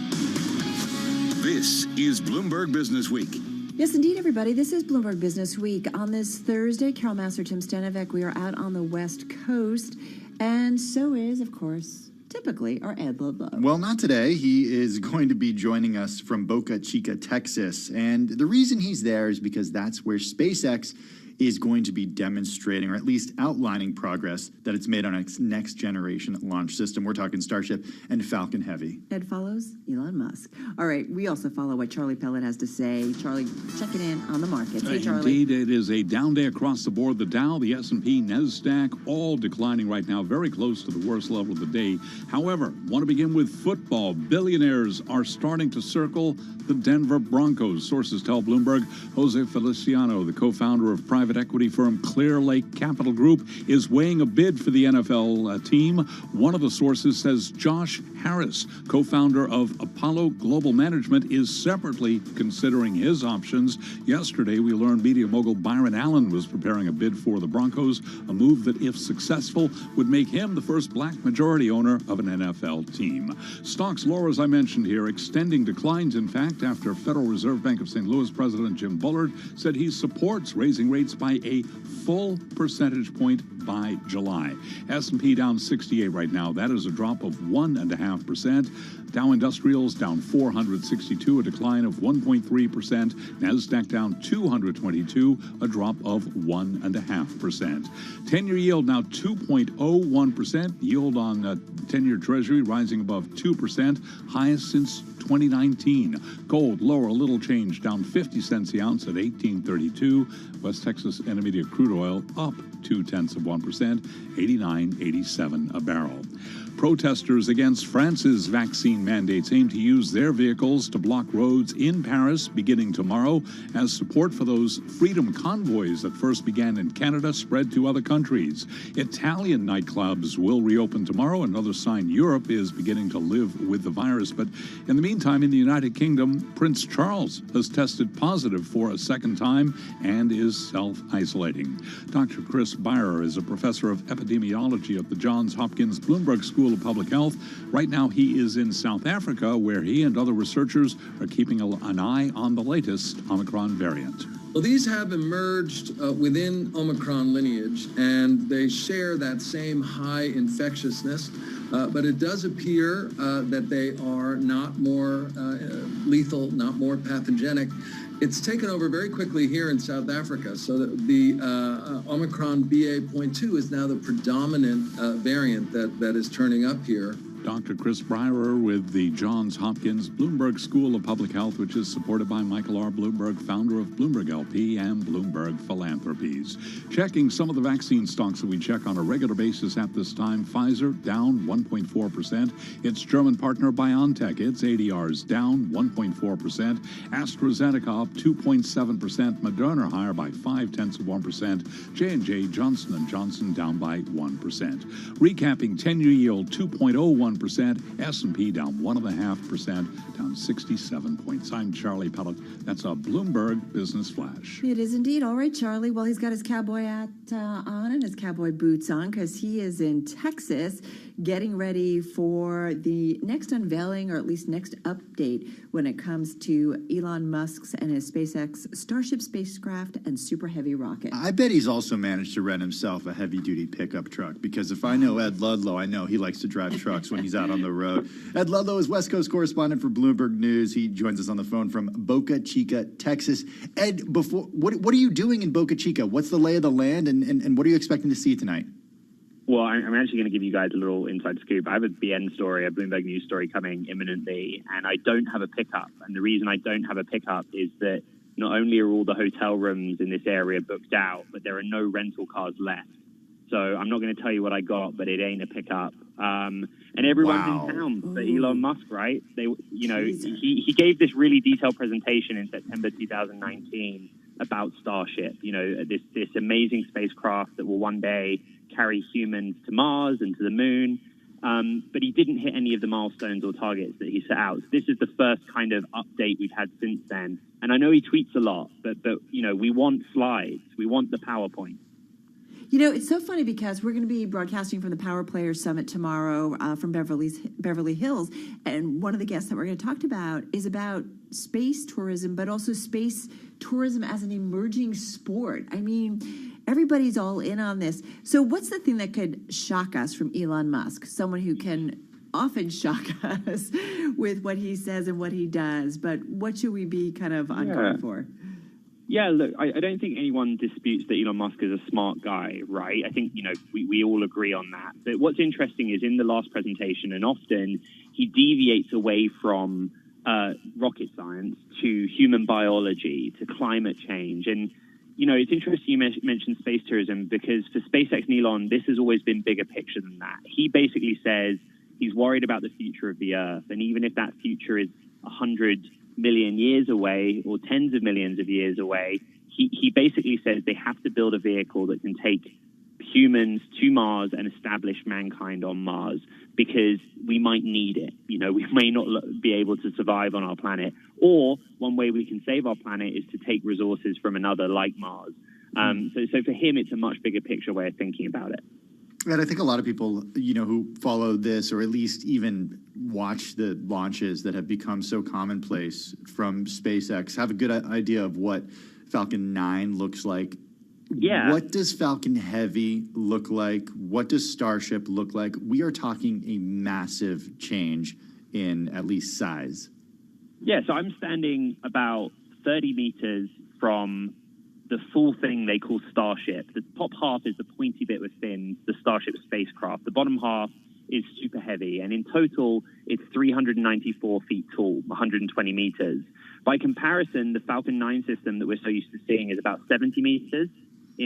This is Bloomberg Business Week. Yes, indeed, everybody. This is Bloomberg Business Week. On this Thursday, Carol Massar, Tim Stanovec, we are out on the West Coast. And so is, of course, typically our Ed Ludlow. Well, not today. He is going to be joining us from Boca Chica, Texas. And the reason he's there is because that's where SpaceX is going to be demonstrating, or at least outlining, progress that it's made on its next generation launch system. We're talking Starship and Falcon Heavy. Ed follows Elon Musk. All right, we also follow what Charlie Pellet has to say. Charlie, checking in on the markets. Hey, Charlie. Indeed, it is a down day across the board. The Dow, the S&P, NASDAQ, all declining right now, very close to the worst level of the day. However, want to begin with football. Billionaires are starting to circle the Denver Broncos. Sources tell Bloomberg Jose Feliciano, the co-founder of private equity firm Clear Lake Capital Group, is weighing a bid for the NFL team. One of the sources says Josh Harris, co-founder of Apollo Global Management, is separately considering his options. Yesterday, we learned media mogul Byron Allen was preparing a bid for the Broncos, a move that, if successful, would make him the first black majority owner of an NFL team. Stocks lower, as I mentioned here, extending declines, in fact, after Federal Reserve Bank of St. Louis President Jim Bullard said he supports raising rates by a full percentage point by July. S&P down 68 right now. That is a drop of 1.5%. Dow Industrials down 462, a decline of 1.3%. NASDAQ down 222, a drop of 1.5%. 10-year yield now 2.01%. Yield on 10-year Treasury rising above 2%, highest since 2019. Gold lower, a little change, down 50 cents the ounce at $18.32. West Texas Intermediate crude oil up 0.2%, 89.87 a barrel. Protesters against France's vaccine mandates aim to use their vehicles to block roads in Paris beginning tomorrow as support for those freedom convoys that first began in Canada spread to other countries. Italian nightclubs will reopen tomorrow, another sign Europe is beginning to live with the virus. But in the meantime, in the United Kingdom, Prince Charles has tested positive for a second time and is self-isolating. Dr. Chris Beyer is a professor of epidemiology at the Johns Hopkins Bloomberg School of Public Health. Right now, he is in South Africa, where he and other researchers are keeping an eye on the latest Omicron variant. Well, these have emerged within Omicron lineage, and they share that same high infectiousness, but it does appear that they are not more lethal, not more pathogenic. It's taken over very quickly here in South Africa, so that the Omicron BA.2 is now the predominant variant that is turning up here. Dr. Chris Beyer with the Johns Hopkins Bloomberg School of Public Health, which is supported by Michael R. Bloomberg, founder of Bloomberg LP and Bloomberg Philanthropies. Checking some of the vaccine stocks that we check on a regular basis at this time. Pfizer down 1.4%. Its German partner BioNTech, its ADRs down 1.4%. AstraZeneca up 2.7%. Moderna higher by 0.5%. J&J, Johnson & Johnson down by 1%. Recapping 10-year yield 2.01%. S&P down 1.5%, down 67 points. I'm Charlie Pellet. That's a Bloomberg Business Flash. It is indeed. All right, Charlie. Well, he's got his cowboy hat on and his cowboy boots on because he is in Texas getting ready for the next unveiling, or at least next update, when it comes to Elon Musk's and his SpaceX Starship spacecraft and Super Heavy rocket. I bet he's also managed to rent himself a heavy-duty pickup truck, because if I know Ed Ludlow, I know he likes to drive trucks when he's out on the road. Ed Ludlow is West Coast correspondent for Bloomberg News. He joins us on the phone from Boca Chica, Texas. Ed, what are you doing in Boca Chica? What's the lay of the land, and what are you expecting to see tonight? Well, I'm actually going to give you guys a little inside scoop. I have a BN story, a Bloomberg News story coming imminently, and I don't have a pickup. And the reason I don't have a pickup is that not only are all the hotel rooms in this area booked out, but there are no rental cars left. So I'm not going to tell you what I got, but it ain't a pickup. And everyone's in town for Elon Musk, right? He gave this really detailed presentation in September 2019 about Starship. This amazing spacecraft that will one day carry humans to Mars and to the moon. But he didn't hit any of the milestones or targets that he set out. So this is the first kind of update we've had since then. And I know he tweets a lot, but you know, we want slides. We want the PowerPoint. You know, it's so funny because we're going to be broadcasting from the Power Players Summit tomorrow from Beverly Hills. And one of the guests that we're going to talk about is about space tourism, but also space tourism as an emerging sport. I mean, everybody's all in on this. So what's the thing that could shock us from Elon Musk? Someone who can often shock us with what he says and what he does. But what should we be kind of on guard for? Yeah, look, I don't think anyone disputes that Elon Musk is a smart guy, right? I think, you know, we all agree on that. But what's interesting is in the last presentation, and often he deviates away from rocket science to human biology, to climate change. And, you know, it's interesting you mentioned space tourism because for SpaceX and Elon, this has always been bigger picture than that. He basically says he's worried about the future of the Earth. And even if that future is 100 million years away or tens of millions of years away, he basically says they have to build a vehicle that can take humans to Mars and establish mankind on Mars because we might need it. You know, we may not be able to survive on our planet. Or one way we can save our planet is to take resources from another like Mars. So for him, it's a much bigger picture way of thinking about it. And I think a lot of people, you know, who follow this or at least even watch the launches that have become so commonplace from SpaceX have a good idea of what Falcon 9 looks like. Yeah. What does Falcon Heavy look like? What does Starship look like? We are talking a massive change in at least size. Yeah, so I'm standing about 30 meters from the full thing they call Starship. The top half is the pointy bit with fins, the Starship spacecraft. The bottom half is super heavy, and in total, it's 394 feet tall, 120 meters. By comparison, the Falcon 9 system that we're so used to seeing is about 70 meters.